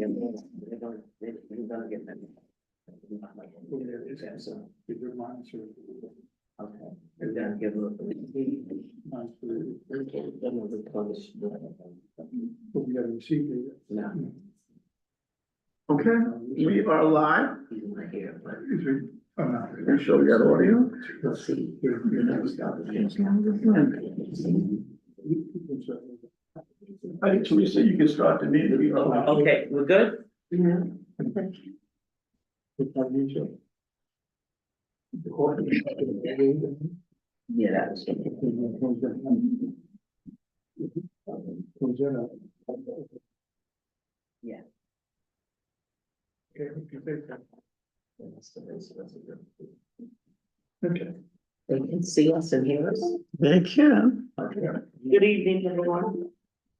get more. They're gonna get them. So, give your minds or. Okay. They're gonna give them. They can't, they're not gonna punish. But we haven't received it yet. No, Okay, we are live. he's not here, but Is it- oh, no. You sure we got audio? we'll see. You're never stopping. I think Teresa, you can start the meeting. We are live. Okay, we're good? Yeah, that's. Yeah. Okay. They can see us and hear us. They can. Okay. Good evening, everyone.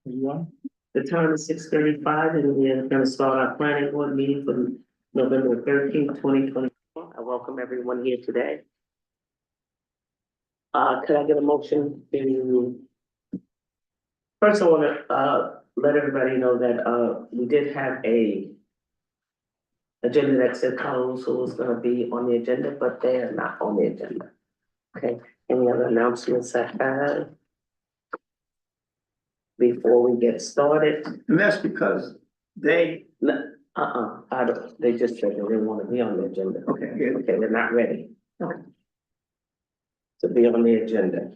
Anyone? The time is 6:35 and we're gonna start our planning board meeting for November 13th, 2024. I welcome everyone here today. Could I get a motion to? First, I wanna, let everybody know that, we did have a agenda that said council was gonna be on the agenda, but they are not on the agenda. Okay, any other announcements I have? Before we get started? And that's because they, I don't, they just said they didn't wanna be on the agenda. okay, yeah, Okay, they're not ready. Okay. To be on the agenda.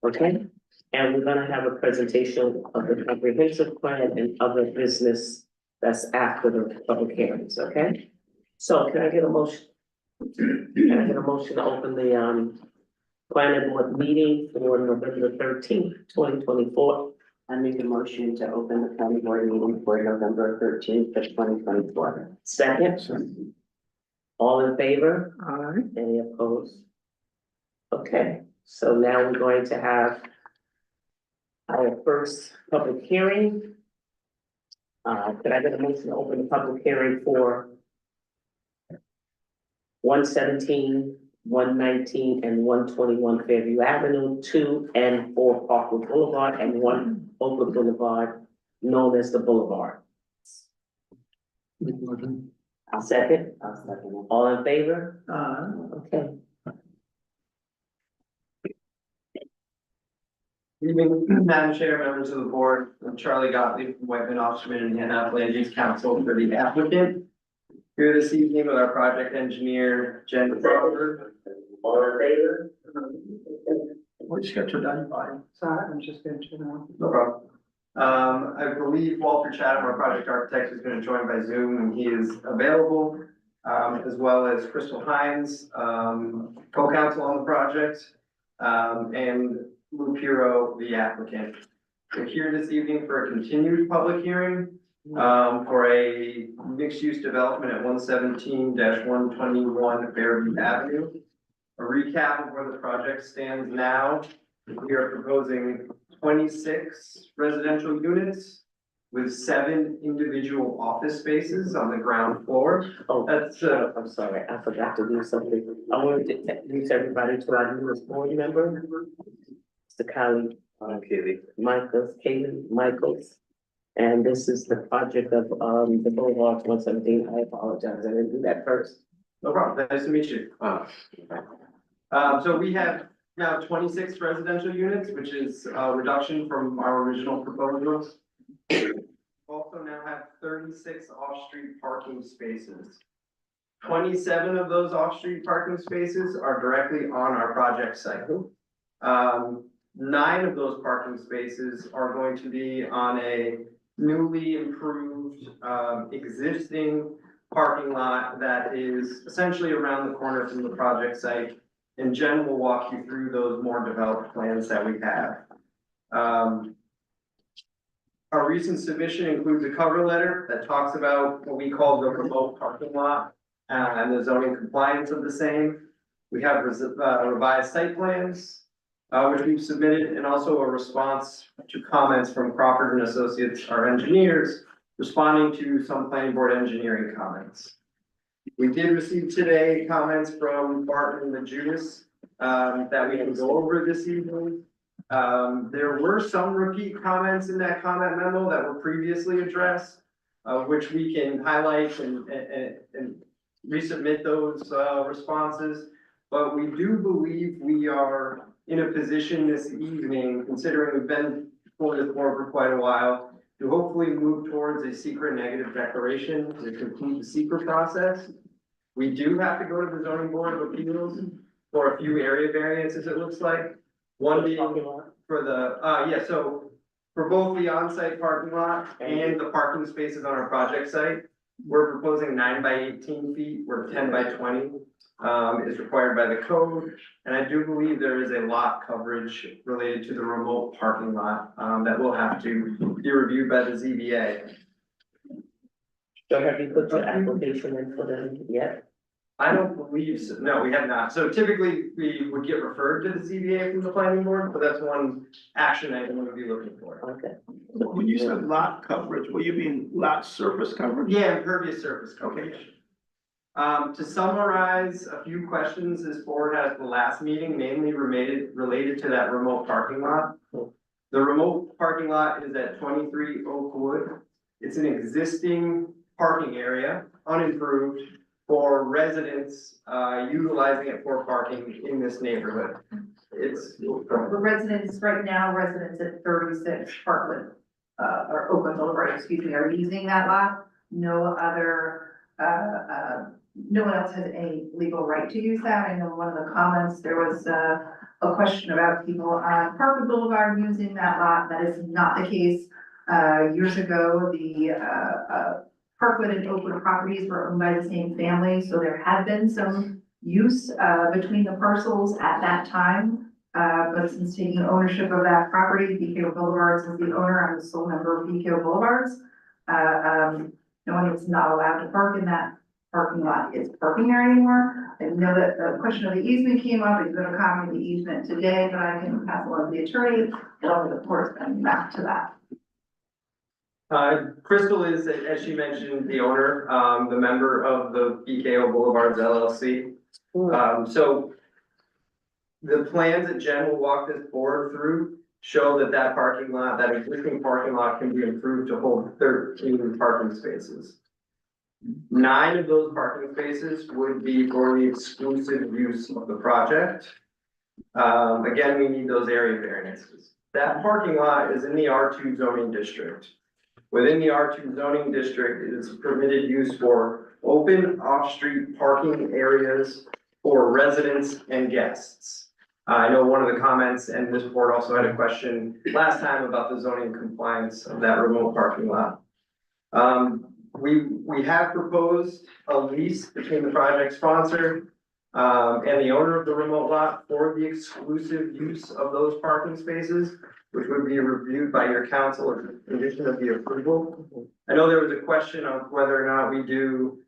Okay, and we're gonna have a presentation of the comprehensive plan and other business that's after the public hearings, okay? So can I get a motion? Can I get a motion to open the planning board meeting for November 13th, 2024? I make a motion to open the planning board meeting for November 13th of 2024. Second? All in favor? all right. Any opposed? Okay, so now we're going to have our first public hearing. Could I get a motion to open the public hearing for 117, 119, and 121 Fairview Avenue, 2 and 4 Parkwood Boulevard, and 1 Oakwood Boulevard, known as the Boulevard? I'll second. I'll second it. All in favor? Okay. Good evening, Madam Chair, members of the board. I'm Charlie Gottlieb from Whiteman Offshman and Hannah Land Use Council for the applicant. Here this evening with our project engineer, Jen Crawford. All in favor? What schedule done by? Sorry, I'm just going to turn on. No problem. I believe Walter Chatham, our project architect, is going to join by Zoom and he is available. As well as Crystal Hines, co-counsel on the project, and Lou Piro, the applicant. We're here this evening for a continued public hearing for a mixed-use development at 117-121 Fairview Avenue. A recap of where the project stands now. We are proposing 26 residential units with 7 individual office spaces on the ground floor. Oh, That's I'm sorry, I forgot to do something. I wanted to introduce everybody to our newest board member. Mr. Kylie, Michaels. And this is the project of, the Boulevard 117. I apologize, I didn't do that first. no problem. Nice to meet you. So we have now 26 residential units, which is a reduction from our original proposals. Also now have 36 off-street parking spaces. 27 of those off-street parking spaces are directly on our project site. 9 of those parking spaces are going to be on a newly improved, existing parking lot that is essentially around the corner from the project site. And Jen will walk you through those more developed plans that we have. Our recent submission includes a cover letter that talks about what we call the remote parking lot and the zoning compliance of the same. We have revised site plans, which we've submitted, and also a response to comments from Crawford and Associates, our engineers, responding to some planning board engineering comments. We did receive today comments from Barton and the Judas that we can go over this evening. There were some repeat comments in that comment memo that were previously addressed. which we can highlight and resubmit those, responses. But we do believe we are in a position this evening, considering we've been before this board for quite a while, to hopefully move towards a secret negative declaration to complete the secret process. We do have to go to the zoning board of appeals for a few area variances, it looks like. One being for the, so for both the on-site parking lot and the parking spaces on our project site, we're proposing 9 by 18 feet, where 10 by 20 is required by the code. And I do believe there is a lot coverage related to the remote parking lot, that will have to be reviewed by the ZBA. So have you put your application in for them yet? I don't believe so. No, we have not. So typically, we would get referred to the ZBA from the planning board, but that's one action item we would be looking for. Okay. When you said lot coverage, what you mean lot surface coverage? Yeah, impervious surface coverage. To summarize a few questions this board had at the last meeting, mainly related to that remote parking lot. The remote parking lot is at 23 Oakwood. It's an existing parking area, unimproved, for residents, utilizing it for parking in this neighborhood. It's. The residents, right now, residents at 36 Parkwood, or Oakland Boulevard, excuse me, are using that lot. No other, no one else has any legal right to use that. I know one of the comments, there was a question about people on Parkwood Boulevard using that lot. That is not the case. Years ago, the Parkwood and Oakwood properties were owned by the same family, so there had been some use between the parcels at that time. But since taking ownership of that property, BKO Boulevards is the owner. I'm the sole member of BKO Boulevards. No one is not allowed to park in that parking lot is parking there anymore. I know that the question of the easement came up. It's going to copy the easement today, but I can pass along to the attorney. Along with the corresponding back to that. Crystal is, as she mentioned, the owner, the member of the BKO Boulevards LLC. So the plans that Jen will walk this board through show that that parking lot, that existing parking lot can be improved to hold 13 parking spaces. 9 of those parking spaces would be for the exclusive use of the project. Again, we need those area variances. That parking lot is in the R2 zoning district. Within the R2 zoning district, it is permitted use for open off-street parking areas for residents and guests. I know one of the comments, and this board also had a question last time about the zoning compliance of that remote parking lot. We have proposed a lease between the project sponsor and the owner of the remote lot for the exclusive use of those parking spaces, which would be reviewed by your council as a condition of the approval. I know there was a question of whether or not we do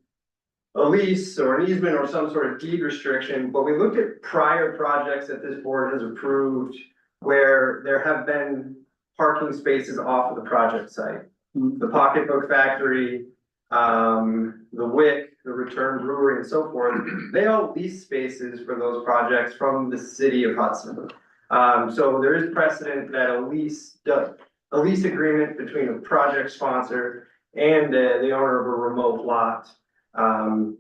a lease or an easement or some sort of deed restriction, but we looked at prior projects that this board has approved where there have been parking spaces off of the project site. The Pocketbook Factory, the WIC, the Return Brewery, and so forth, they all lease spaces for those projects from the city of Hudson. So there is precedent that a lease agreement between a project sponsor and the owner of a remote lot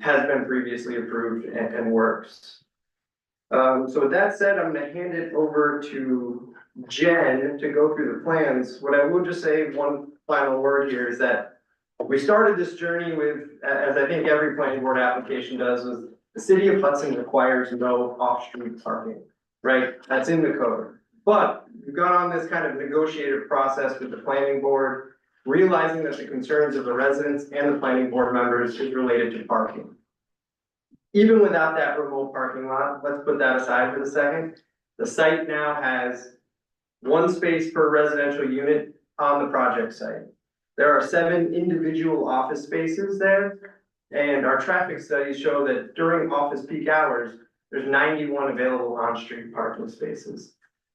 has been previously approved and works. So with that said, I'm gonna hand it over to Jen to go through the plans. What I will just say, one final word here, is that we started this journey with, as I think every planning board application does, was the city of Hudson requires no off-street parking, right? That's in the code. But we've gone on this kind of negotiated process with the planning board, realizing that the concerns of the residents and the planning board members is related to parking. Even without that remote parking lot, let's put that aside for the second. The site now has 1 space per residential unit on the project site. There are 7 individual office spaces there, and our traffic studies show that during office peak hours, there's 91 available on-street parking spaces.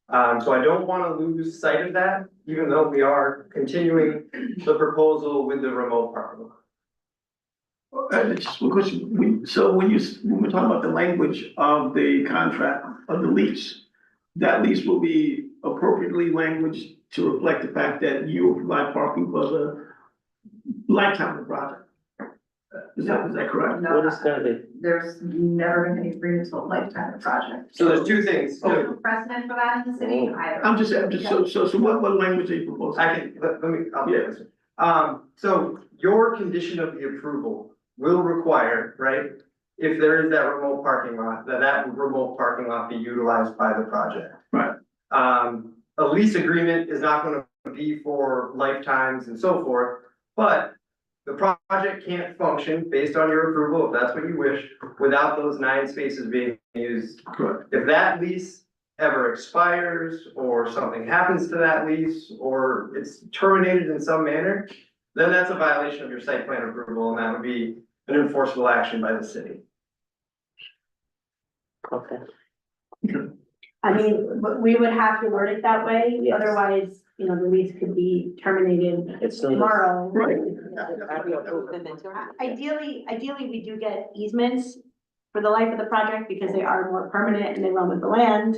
So I don't want to lose sight of that, even though we are continuing the proposal with the remote parking lot. Just one question. So when we're talking about the language of the contract, of the lease, that lease will be appropriately languaged to reflect the fact that you will provide parking for lifetime of the project. Is that correct? No, What is gonna be? there's never been any agreement to a lifetime project. So there's two things. There's no precedent for that in the city either. I'm just, so what language are you proposing? I can, let me, I'll do this. So your condition of the approval will require, right? If there is that remote parking lot, that remote parking lot be utilized by the project. Right. A lease agreement is not gonna be for lifetimes and so forth, but the project can't function based on your approval, if that's what you wish, without those 9 spaces being used. Correct. If that lease ever expires, or something happens to that lease, or it's terminated in some manner, then that's a violation of your site plan approval, and that would be an enforceable action by the city. Okay, I mean, we would have to word it that way, Yes. otherwise, you know, the lease could be terminated it's still. tomorrow. Right. Ideally, we do get easements for the life of the project because they are more permanent and they run with the land.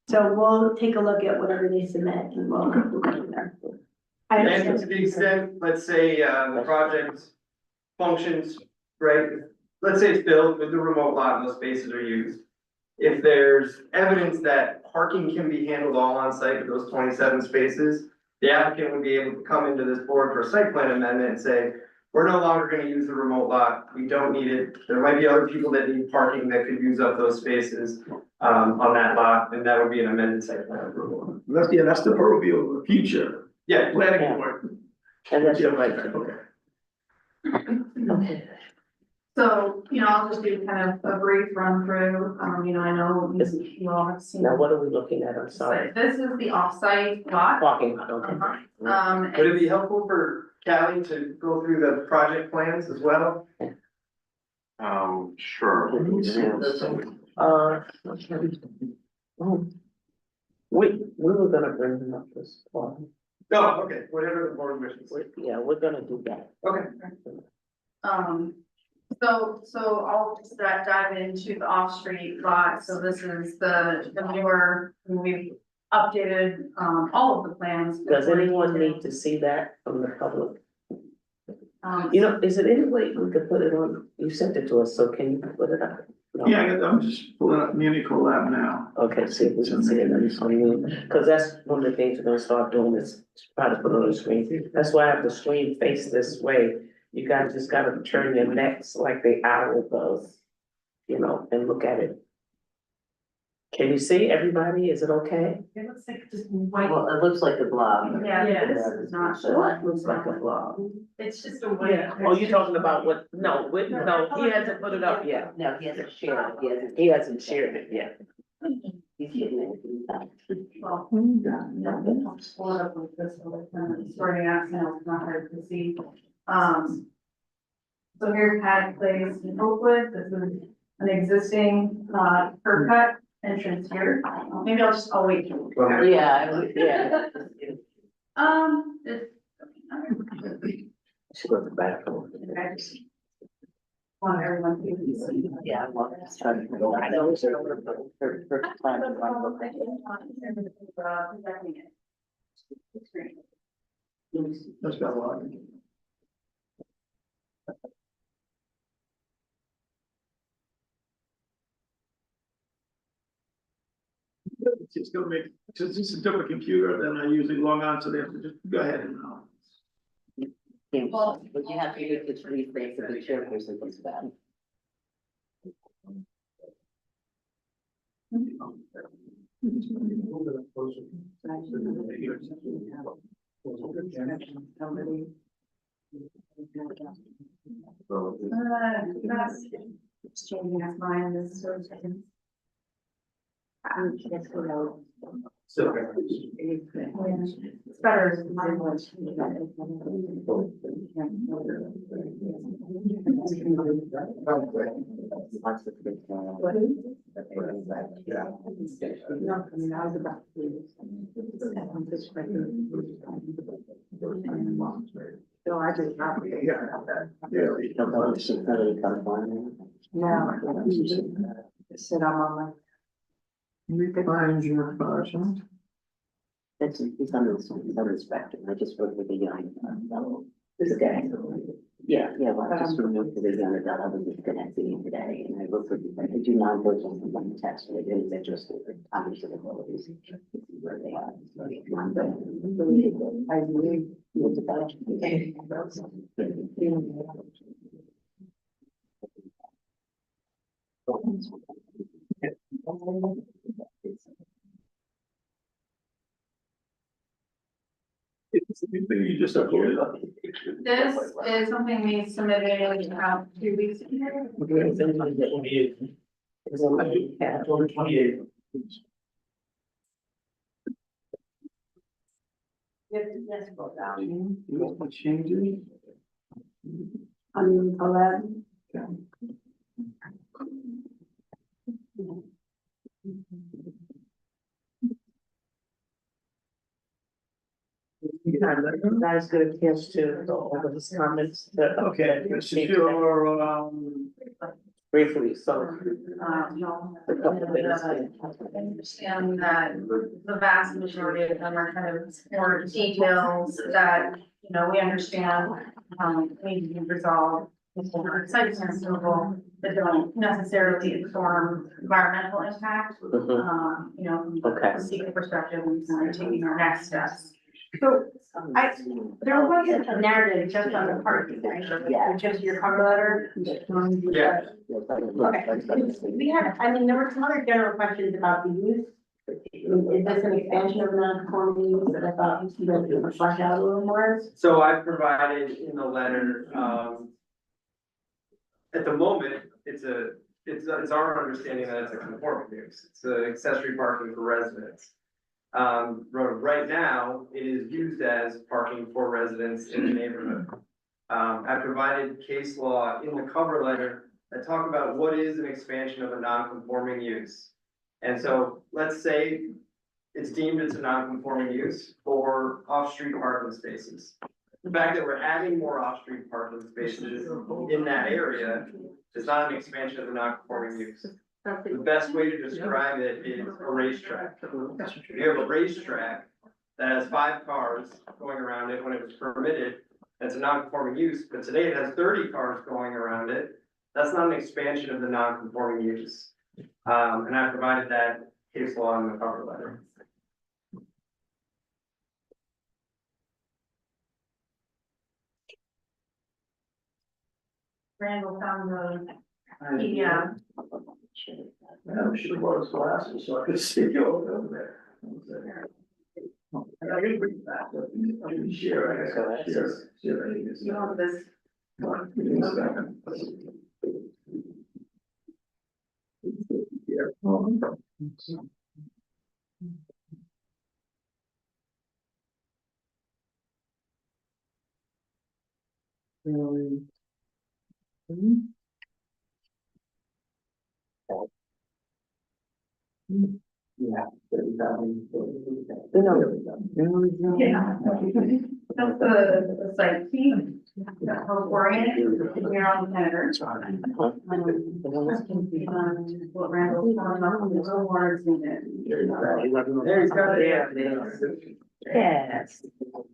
So we'll take a look at whatever they submit and we'll go from there. I And to understand. the extent, let's say, the project functions, right? Let's say it's built with the remote lot and those spaces are used. If there's evidence that parking can be handled all on site with those 27 spaces, the applicant would be able to come into this board for a site plan amendment and say, we're no longer gonna use the remote lot, we don't need it. There might be other people that need parking that could use up those spaces, on that lot, and that would be an amended site plan approval. That's the purview of the future Yeah, planning board. And that's Yeah, right. okay. Okay. So, you know, I'll just do kind of a brief run through, you know, I know you all have seen. Now, what are we looking at? I'm sorry. This is the off-site lot. Parking lot, okay. would it be helpful for Callie to go through the project plans as well? Sure. We were gonna bring them up this fall. No, okay, whatever the board wishes. Yeah, we're gonna do that. Okay. So I'll just dive into the off-street lot, so this is the newer, we've updated, all of the plans. Does anyone need to see that from the public? Um, You know, is it any way we could put it on, you sent it to us, so can you put it up? No? Yeah, I'm just pulling up Muni Collab now. Okay, see if we can see it on you, cause that's one of the things we're gonna start doing is try to put it on the screen. That's why I have the screen face this way. You guys just gotta turn your necks like the owl does, you know, and look at it. Can you see everybody? Is it okay? It looks like just white. Well, it looks like a blob. Yeah, this is not sure. What looks like a blob? It's just a white. Oh, you're talking about what, no, he hasn't put it up yet. No, he hasn't shared it, He hasn't shared it yet. he's getting it. Well, no, pull it up with this, starting out, now it's not hard to see. So here's Paddock Place in Oakwood, this is an existing, curb cut entrance here. Maybe I'll wait. Yeah, Yeah. It's. Should go to the bathroom. I just want everyone to see. yeah, well, it's trying to. I know it's for time. That's got a lot. It's gonna make, since it's a different computer than I usually log on to them, just go ahead and, Well, what you have to do is rephrase the chairperson goes back. It's changing its mind, this sort of thing. It's better. So I just. No. Sit on Find your version. That's, he's on the inspector, I just worked with a young fellow. This day. Yeah, well, I just removed the young adult, I was connecting today, and I looked at, I do non-virtual from the text, so it is interesting, obviously, the abilities. Where they are. I really, it's about. It's the thing you just uploaded up. This is something we submitted about 2 weeks ago. It's in my 28. It's in my, yeah. 28. Yes, go down. You want to change it? On 11. You guys get a chance to go over his comments. Okay, Mr. Chair, Briefly, so. No. A couple of minutes. I understand that the vast majority of them are kind of more details that, you know, we understand, need to be resolved. Site plans approval that don't necessarily inform environmental impact, Mhm. you know, Okay. from the seeker perspective, and kind of taking our next steps. So there wasn't a narrative just on the parking, right? Yeah. Just your cover letter. Yeah. Okay. We had, I mean, there were some other general questions about the use. Is this an expansion of non-conforming use that I thought you guys could flesh out a little more? So I provided in the letter, at the moment, it's our understanding that it's a conforming use. It's an accessory parking for residents. Right now, it is used as parking for residents in the neighborhood. I provided case law in the cover letter that talk about what is an expansion of a non-conforming use. And so let's say it's deemed it's a non-conforming use for off-street parking spaces. The fact that we're adding more off-street parking spaces in that area is not an expansion of the non-conforming use. The best way to describe it is a racetrack. If you have a racetrack that has 5 cars going around it when it was permitted, that's a non-conforming use, but today it has 30 cars going around it. That's not an expansion of the non-conforming use. And I provided that case law in the cover letter. Randall found the, yeah, I should have brought his glasses so I could see you over there. I can bring it back. I can share, I guess. Share. you know, this, Yeah. yeah. That's the site key, that whole oriented, you're on the header. What Randall's talking about, the whole words in it. There you go. There it is. Yes,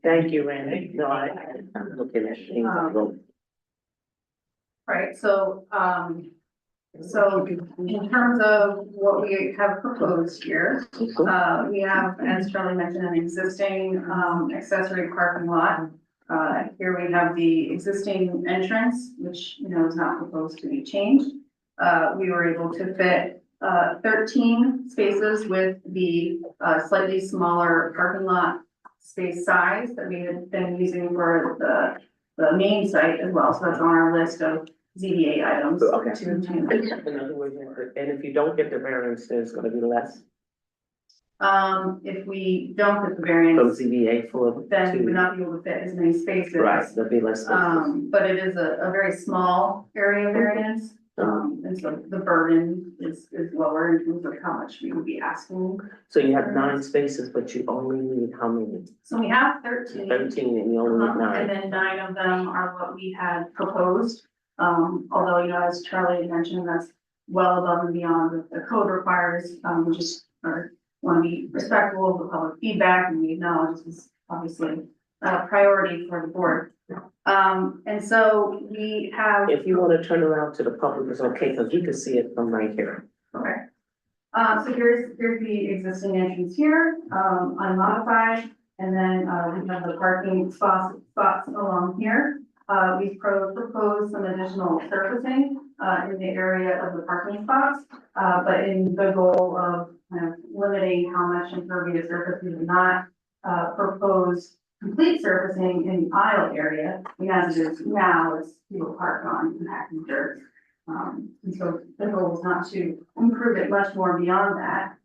thank you, Randy. No, I'm looking at things. Right, so, so in terms of what we have proposed here, we have, as Charlie mentioned, an existing, accessory parking lot. Here we have the existing entrance, which, you know, is not proposed to be changed. We were able to fit, 13 spaces with the, slightly smaller parking lot space size that we had been using for the main site as well. So that's on our list of ZBA items. Okay. to In other words, and if you don't get the variance, there's gonna be less if we don't get the from variance, ZBA for. then we would not be able to fit as many spaces. Right, there'll be less spaces. But it is a very small area variance, and so the burden is lower in terms of how much we would be asking. So you have 9 spaces, but you only need how many? So we have 13. 13 and you only need And 9. then 9 of them are what we had proposed. Although, you know, as Charlie had mentioned, that's well above and beyond what the code requires. We just want to be respectful of the public feedback, and we acknowledge this is obviously priority for the board. And so we have. If you wanna turn around to the public, it's okay, because you can see it from right here. Okay. So here's the existing entrance here, unmodified, and then, we have the parking spots along here. We've proposed some additional surfacing, in the area of the parking spots, but in the goal of kind of limiting how much impervious surface we do not, propose complete surfacing in the aisle area, and as it is now, it's people park on compacted dirt. And so the goal is not to improve it much more beyond that.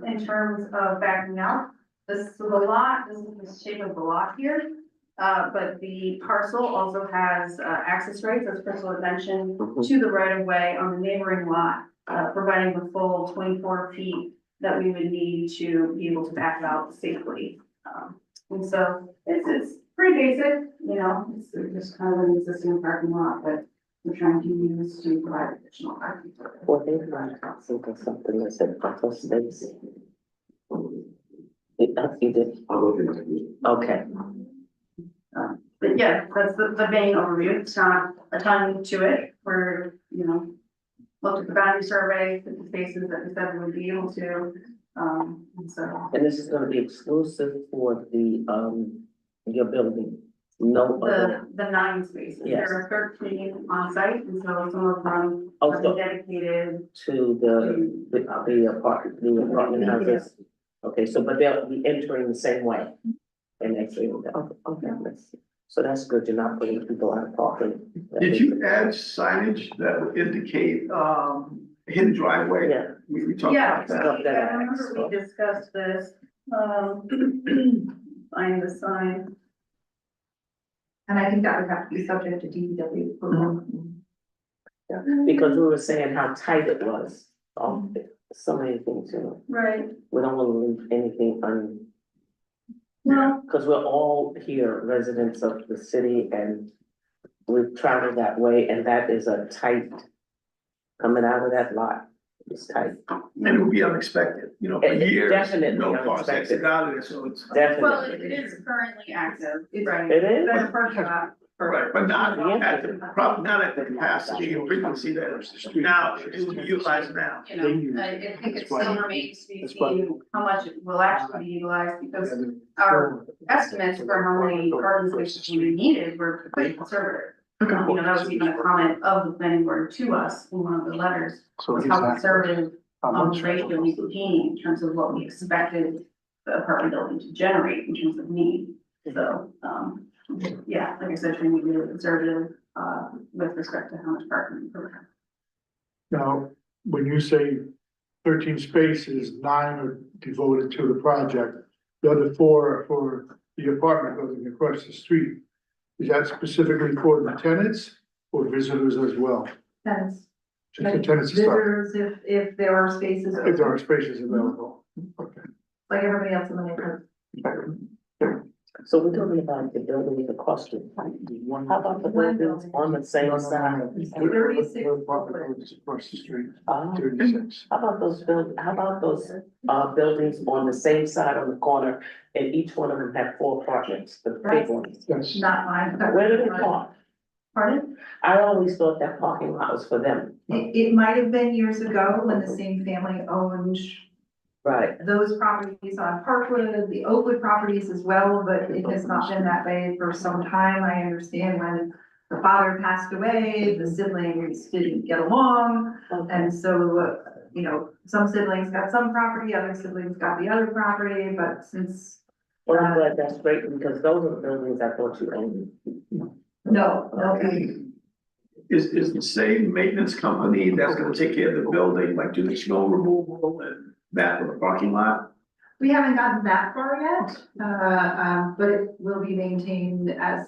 In terms of backing out, this is the lot, this is the shape of the lot here. But the parcel also has, access rights, as Crystal had mentioned, to the right of way on the neighboring lot, providing the full 24 feet that we would need to be able to back out safely. And so it's pretty basic, you know, it's just kind of an existing parking lot, but we're trying to use to provide additional parking. Well, they might think of something that said buffer space. You did, I'll look into it. okay. But yeah, that's the main overview. It's not a ton to it. We're, you know, looked at the boundary survey, the spaces that we said we would be able to. And so And this is gonna be exclusive for the, your building, no other. the 9 spaces, Yes. there are 13 on site, and so some of them Oh, are so dedicated. to the apartment houses. Okay, so, but they'll be entering the same way. And actually, okay, so that's good, you're not putting people out of parking. Did you add signage that would indicate, hidden driveway? Yeah. We talked Yeah, about that. Stuff that I I remember asked we for. discussed this, find the sign. And I think that would have to be subject to DPW approval. Yeah, because we were saying how tight it was, so many things, you know, Right, we don't wanna leave anything well, because we're all here residents of the city and we've traveled that way and that is a tight, coming out of that lot, it's tight, And it would be unexpected, you know, for It- years, definitely no cars unexpected. exit out of there, so it's. well, it definitely. is currently active, right? It is? It's a parking lot. Right, but not at the, not at the capacity and frequency that now, it will be utilized now. You know, I think it still remains to be seen how much it will actually be utilized, because our estimates for how many parking spaces we needed were quite conservative. You know, that was even a comment of the planning board to us in one of the letters, was how conservative the ratio we could be in terms of what we expected the apartment building to generate in terms of need. So, yeah, like I said, trying to be really conservative, with respect to how much parking we provide. Now, when you say 13 spaces, 9 are devoted to the project, the other 4 are for the apartment building across the street. Is that specifically for the tenants or visitors as well? Tenants, Just the tenants to start, visitors, if there are spaces, if there are spaces available. Okay. like everybody else in the neighborhood. So we're talking about the building across the street. How about the One buildings building. on the same side? 36 Buildings across the street, Ah, 36. how about those buildings on the same side on the corner, and each one of them have 4 apartments, the big ones? That's, Not mine. Where do they park? Pardon? I always thought that parking lot was for them. It might have been years ago when the same family owned Right, those properties on Parkwood, the Oakwood properties as well, but it has not been that way for some time. I understand when the father passed away, the siblings didn't get along. And so, you know, some siblings got some property, other siblings got the other property, but since, well, I'm glad that's great, because those are the buildings I thought you owned. no. Is the same maintenance company that's gonna take care of the building, like do the snow removal and that for the parking lot? We haven't gotten that far yet, but it will be maintained as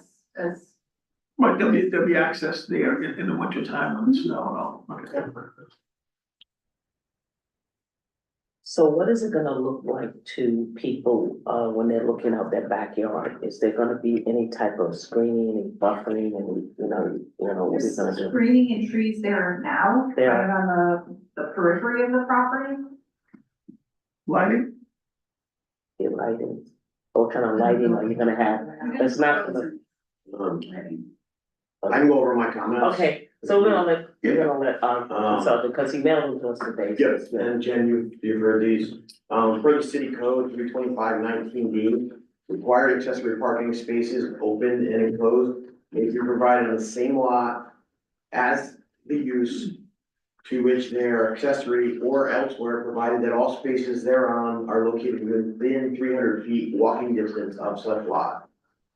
Right, there'll be access there in the winter time when it's snow and all. Okay. So what is it gonna look like to people, when they're looking out their backyard? Is there gonna be any type of screening, any buffering, any, what is There's gonna do? screening and trees there now, There. kind of on the periphery of the property. Lighting? Get lighting. What kind of lighting are you gonna have? It's not gonna, I can go over my comments. okay, so we're gonna let, consultant, because he mailed them to us today. so Yes, and Jen, you've heard these, for the city code, 32519D, required accessory parking spaces open and enclosed if you're provided on the same lot as the use to which they are accessory or elsewhere, provided that all spaces thereon are located within 300 feet walking distance of such lot.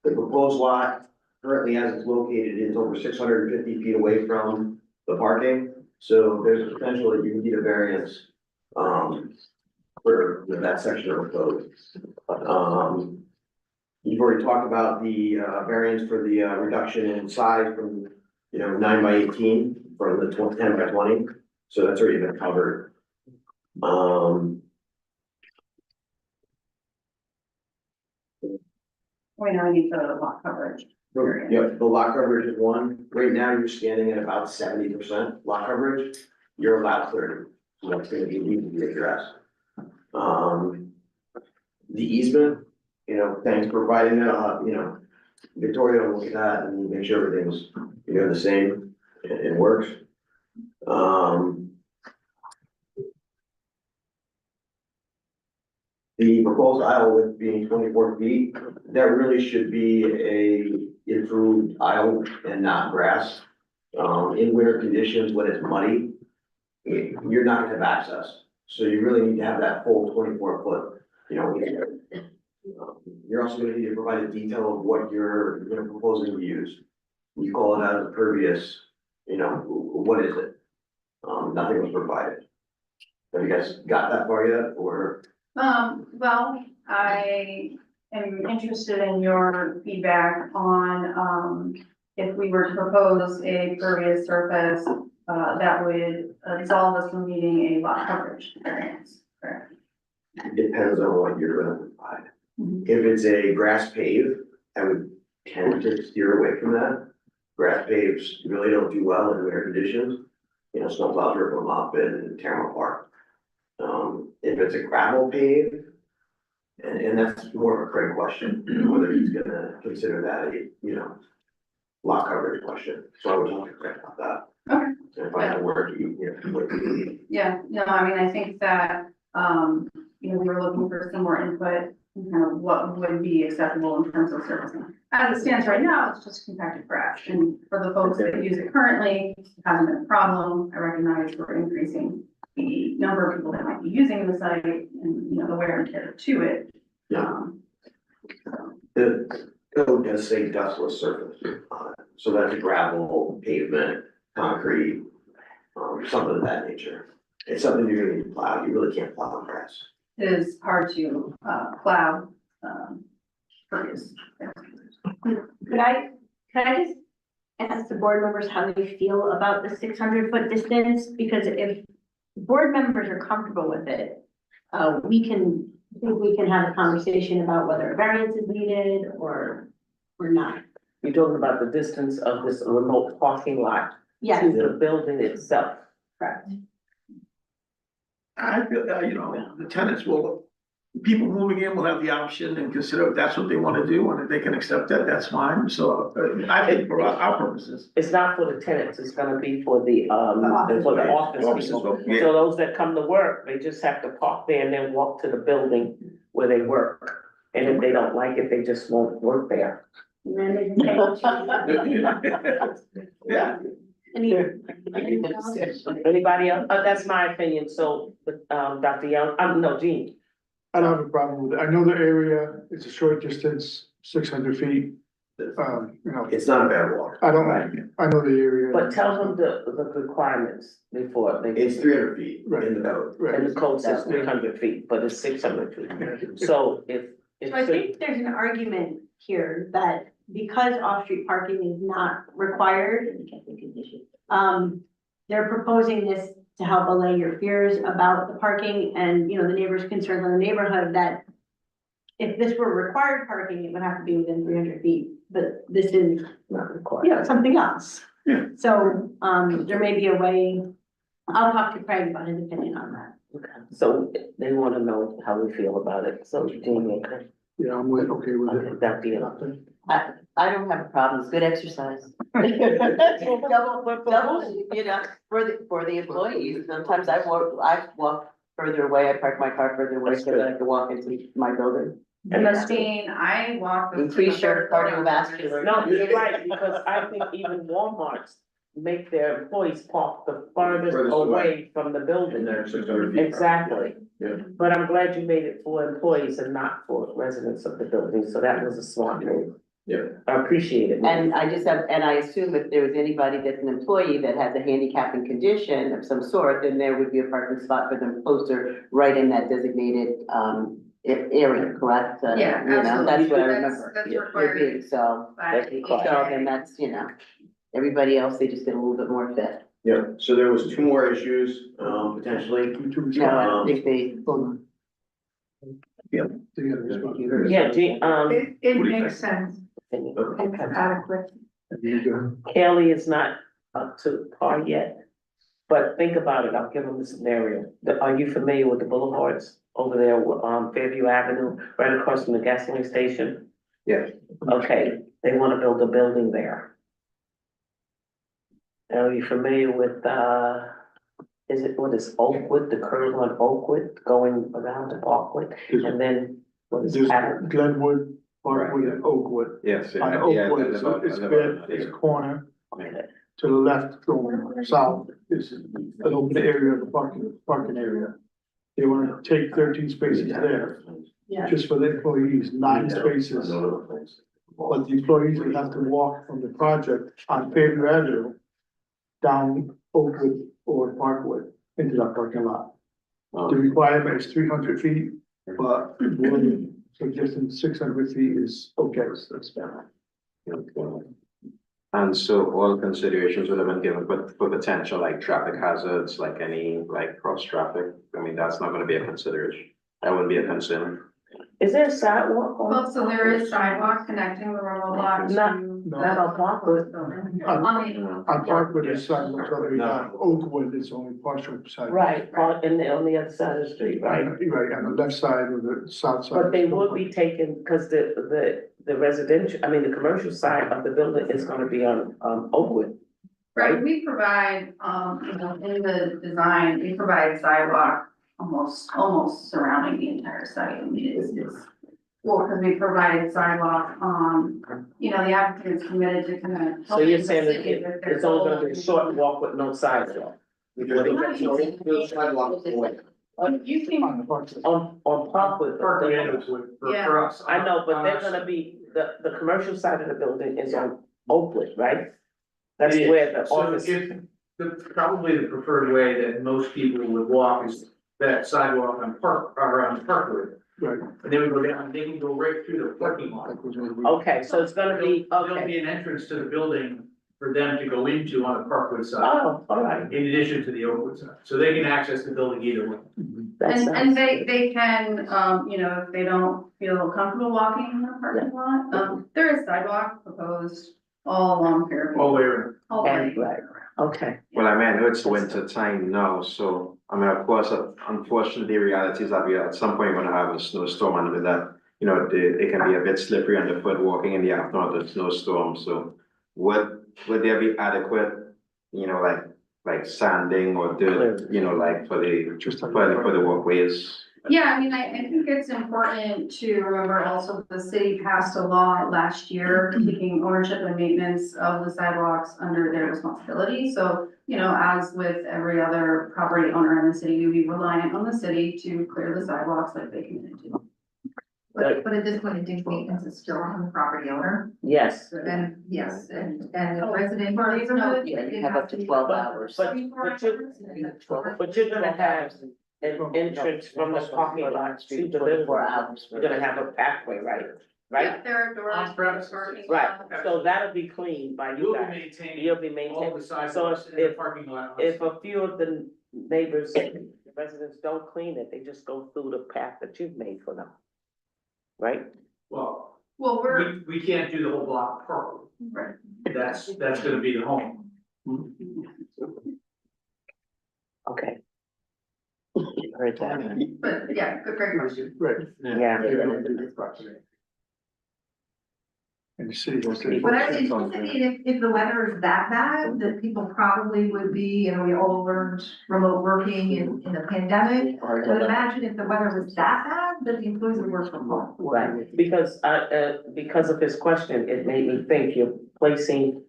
The proposed lot, currently as it's located, is over 650 feet away from the parking, so there's a potential that you can need a variance, for that section of the code. You've already talked about the, variance for the, reduction in size from, 9 by 18 from the 10 by 20, so that's already been covered. We know I need the lot coverage. Yep, the lot coverage is one. Right now, you're standing at about 70% lot coverage. You're allowed 30, so that's gonna be need to be addressed. The easement, thanks for providing that, Victoria will look at that and make sure everything's, the same and works. The proposed aisle width being 24 feet, that really should be a improved aisle and not grass. In winter conditions, when it's muddy, you're not gonna have access, so you really need to have that full 24 foot, You're also gonna need to provide a detail of what you're proposing to use. You call it as a pervious, what is it? Nothing was provided. Have you guys got that far yet, or? Well, I am interested in your feedback on, if we were to propose a pervious surface, that would absolve us from needing a lot coverage variance, correct? It depends on what you're gonna provide. Mhm. If it's a grass pave, I would tend to steer away from that. Grass paves really don't do well in winter conditions. Snowplows rip them up and tear them apart. If it's a gravel pave, and that's more of a Craig question, whether he's gonna consider that a, lot coverage question. So I would talk to Craig about that. Okay. And if I had to work, Yeah, no, I mean, I think that, we were looking for some more input in kind of what would be acceptable in terms of servicing. As it stands right now, it's just compacted grass, and for the folks that use it currently, it hasn't been a problem. I recognize we're increasing the number of people that might be using the site and, the wear and tear to it. Yeah. The code does say dustless surface on it, so that's a gravel, pavement, concrete, something of that nature. It's something you're gonna need to plow, you really can't plow on grass. It is hard to, plow, pervious. Could I just ask the board members how they feel about the 600-foot distance? Because if board members are comfortable with it, we can have a conversation about whether a variance is needed or not. You're talking about the distance of this remote parking lot Yes, to the building itself. correct. I feel, the tenants people moving in will have the option and consider if that's what they want to do, and if they can accept that, that's fine. So I think for our purposes. It's not for the tenants, it's gonna be for the office Offices, people. yeah. So those that come to work, they just have to park there and then walk to the building where they work. And if they don't like it, they just won't work there. And then they can Yeah. Anybody else? That's my opinion, so, Dr. Young, no, Jean. I don't have a problem with it. I know the area, it's a short distance, 600 feet. It's not a bad walk. I know the area. But tell them the requirements before they. It's 300 feet in the code. Right. And the code says 300 feet, but it's 600 feet. So if. So I think there's an argument here that because off-street parking is not required, they're proposing this to help allay your fears about the parking and, the neighbors' concerns in the neighborhood that if this were required parking, it would have to be within 300 feet, but this is, Not required. something else. Yeah. So, there may be a way, I'll talk to Craig about his opinion on that. Okay. So they wanna know how we feel about it, so Jean, okay. Yeah, okay with it. That'd be enough. I don't have a problem, it's good exercise. Double, you know, for the employees, sometimes I walk further away, I park my car further away so that I can walk into my building. And I that's mean, I walk. Increase your cardiovascular. No, you're right, because I think even Walmarts make their employees park the farthest Furthest away from the And building. they're 600 feet. Exactly. Yeah. But I'm glad you made it for employees and not for residents of the building, so that was a smart move. Yeah. I appreciate it. And I just have, and I assume if there was anybody that's an employee that has a handicapping condition of some sort, then there would be a parking spot for them closer, right in that designated, area, correct? Yeah, You know, that's absolutely. what I That's- remember. that's You're required being- So, by so then that's, you know, everybody else, they just get a little bit more fit. Yeah, so there was two more issues, potentially. No, I don't think they, Yeah. Yeah, It What do you makes sense, it's adequate. Kelly is not up to par yet, but think about it, I'll give them the scenario. Are you familiar with the boulevards over there, Fairview Avenue, right across from the gasoline station? Yeah. Okay, they wanna build a building there. Are you familiar with, is it, what is Oakwood, the curve on Oakwood going around to Parkwood? And then, what is There's that? Glenwood, Parkwood, and Oakwood. Yes. On yeah, Oakwood, there's about- it's there's bad, about- it's a corner, Okay. to the left going south is an open area of the parking area. They wanna take 13 spaces there, Yeah. just for the employees, 9 spaces. But the employees will have to walk from the project on Fairview Avenue down Oakwood or Parkwood into that parking lot. The requirement is 300 feet, but we're suggesting 600 feet is okay, so that's fine. And so all considerations would have been given, but for potential like traffic hazards, like any like cross traffic, I mean, that's not gonna be a consideration. That wouldn't be a concern. Is there a sidewalk on? Well, so there is sidewalk connecting the remote lot to. Not- Not on Parkwood. On the, On Parkwood is sidewalks already done, Oakwood is only partial sidewalk. Right, on the other side of the street, right? Right, on the left side or the south side. But they would be taken, because the residential, I mean, the commercial side of the building is gonna be on, Oakwood. right, we provide, you know, in the design, we provide sidewalk almost surrounding the entire site. I mean, it's, well, because we provided sidewalk, you know, the applicant is committed to kind of. So you're helping the saying city with their it's only gonna be a goals. short walk with no sidewalk? There's sidewalk away. You can, On the park side. On Parkwood. For us. I know, but they're gonna be, the commercial side of the building is on Oakwood, right? That's It is. where the So office. if, probably the preferred way that most people would walk is that sidewalk on around Parkwood. Right. And then we go down, they can go right through the parking lot. That goes over. Okay, so it's gonna be, There'll okay. be an entrance to the building for them to go into on the Parkwood side, Oh, all right. in addition to the Oakwood side. So they can access the building either way. That and sounds they, good. they can, you know, if they don't feel comfortable walking in the parking lot, there is sidewalk proposed all along Fairview. All the way around. All the way. And, right, okay. Well, I mean, I know it's winter time now, so, I mean, of course, unfortunately, the reality is that we at some point gonna have a snowstorm and with that, you know, it can be a bit slippery underfoot walking in the afternoon of the snowstorm, so would there be adequate, you know, like sanding or dirt, you know, like for the walkways? Yeah, I mean, I think it's important to remember also the city passed a law last year taking ownership and maintenance of the sidewalks under their responsibility. So, you know, as with every other property owner in the city, you'd be reliant on the city to clear the sidewalks like they committed to. But at this point, I think maintenance is still on the property owner, Yes, so then, yes, and the resident neighborhood. yeah, you have up to 12 hours. but you're gonna have an entrance from the parking lot to the building. 24 hours. You're gonna have a pathway, right? Yeah, Right? there are doors. On premise. Right, so that'll be cleaned by you You'll be guys. maintaining You'll be all maintaining. the So sidewalks in the if, parking lot. if a few of the neighbors, the residents don't clean it, they just go through the path that you've made for them. Right? Well, Well, we can't do the whole block of Parkwood. right. That's gonna be the home. Okay. Heard that. But yeah, good, great question. Right. Yeah. and the city goes to. But I anticipate if the weather is that bad, that people probably would be, we all learned remote working in the pandemic. I would imagine if the weather was that bad, that the employees would work from home. Right, because of his question, it made me think you're placing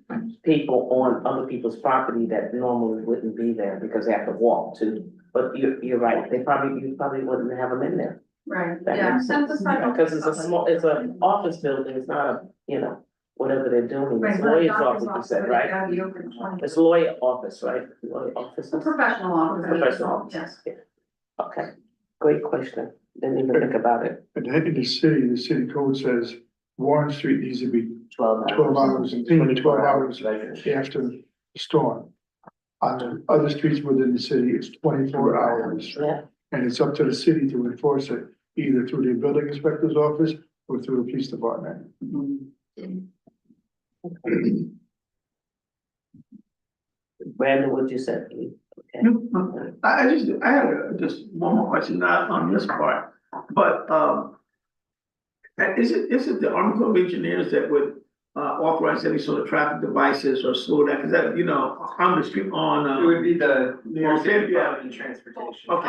people on other people's property that normally wouldn't be there because they have to walk to. But you're right, you probably wouldn't have them in there. Right, That yeah. makes sense. Because it's an office building, it's not whatever they're doing, it's lawyer's office, you said, right? It's lawyer office, right? Lawyer office. It's a professional office. Professional office. Yes. Okay, great question, didn't even think about it. But in the city code says Warren Street needs to be 12 12 hours, 12 hours after the storm. On the other streets within the city, it's 24 hours. Yeah, And it's up to the city to enforce it, either through the building inspector's office or through the police department. Brandon, what you said? Okay. I had just one more question, not on this part, but, is it the Army Corps of Engineers that would, authorize any sort of traffic devices or slow down, cause that, on the street, on, It would be the New York State Yeah. Department of Transportation. Okay.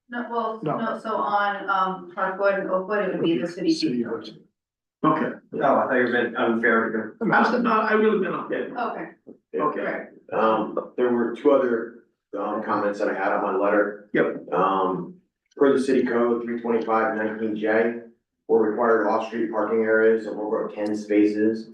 No. So on, Parkwood and Oakwood, it would be the city. City Hudson. Okay. Oh, I thought you were being unfair because. I really been okay. Okay, Okay. right. There were two other, comments that I had on my letter. Yep. Per the city code 325-19J, we're required off-street parking areas of over 10 spaces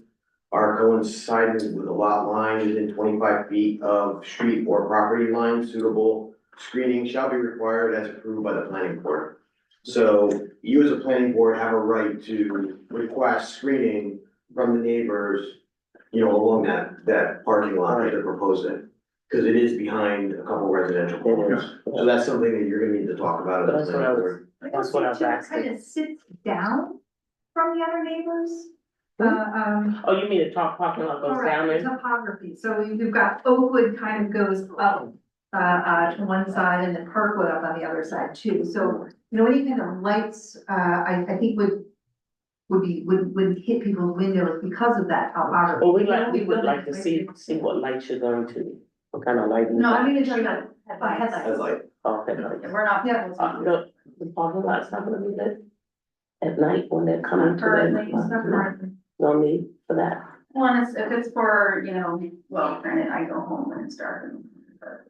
are coinciding with a lot line within 25 feet of street or property line. Suitable screening shall be required as approved by the planning board. So you as a planning board have a right to request screening from the neighbors, along that parking lot that they're proposing. Cause it is behind a couple residential homes. So that's something that you're gonna need to talk about at the That's what I planning was- board. That's what I was Kind asking. of sits down from the other neighbors. Oh, you mean the top parking lot goes down Correct, there? topography, so you've got Oakwood kind of goes up, to one side and then Parkwood up on the other side too, so, any kind of lights, I think would hit people's windows because of that topography. Well, we would like to see what lights you're going to, what kind of lighting. No, I mean, it's about Headlights. As like, Oh, headlights. We're not. The parking lot's not gonna be lit at night when they're coming to Currently, the, no need for that. One is, if it's for, well, granted, I go home when it's dark and, but,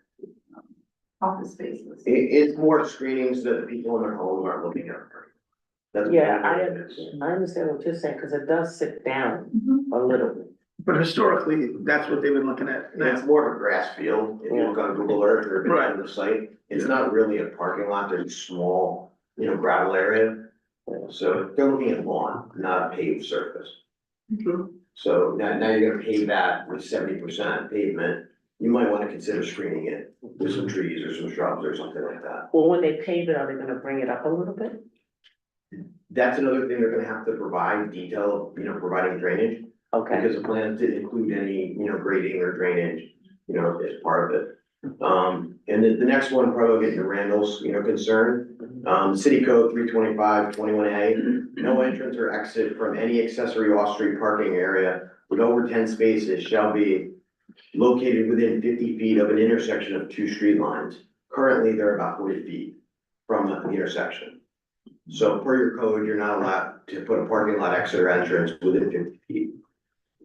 office spaces. it's more screening so that the people in their home aren't looking at it. That's what Yeah, it is. I understand what you're saying, cause it does sit down Mhm. a little bit. But historically, that's what they've been looking at. And it's more of a grass field, if you look on Google Earth or Right. on the site, it's not really a parking lot, there's a small, gravel area. So they're looking at lawn, not a paved surface. So now you're gonna pave that with 70% pavement, you might wanna consider screening it with some trees or some shrubs or something like that. Well, when they pave it, are they gonna bring it up a little bit? That's another thing they're gonna have to provide detail, providing drainage. Okay, Because the plan didn't include any, grading or drainage, as part of it. And then the next one, probably getting to Randall's, concern. City code 325-21A, no entrance or exit from any accessory off-street parking area with over 10 spaces shall be located within 50 feet of an intersection of two street lines. Currently, they're about 40 feet from the intersection. So per your code, you're not allowed to put a parking lot exit or entrance within 50 feet.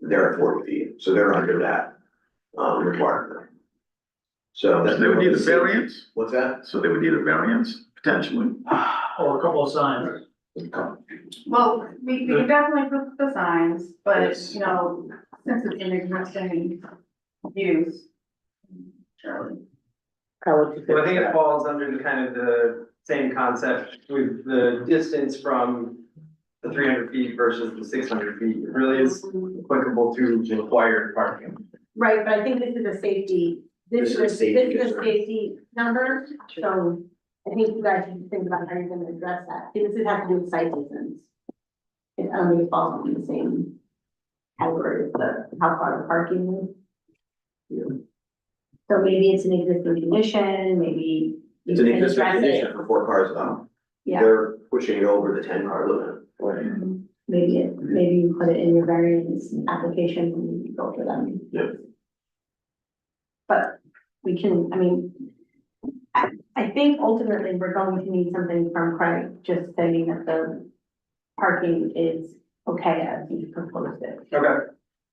They're at 40 feet, so they're under that, requirement. So that's. So they would need a variance, What's that? so they would need a variance, potentially. Or a couple of signs. Well, we can definitely put the signs, but, Yes. since it's an existing use. Surely. how would you feel? Well, I think it falls under the kind of the same concept with the distance from the 300 feet versus the 600 feet. It really is applicable to required parking. Right, but I think this is a safety, This is a safety concern. safety number, so I think you guys should think about how you're gonna address that, because it has to do with site distance. I don't think it falls in the same category as how far the parking is. So maybe it's an existing condition, maybe. you It's an can existing address it. condition for 4 cars up. Yeah. They're pushing it over the 10 car limit. maybe you put it in your variance application and you go for them. Yeah. But we can, I mean, I think ultimately we're going to need something from Craig, just saying that the parking is okay as he proposed it. Okay.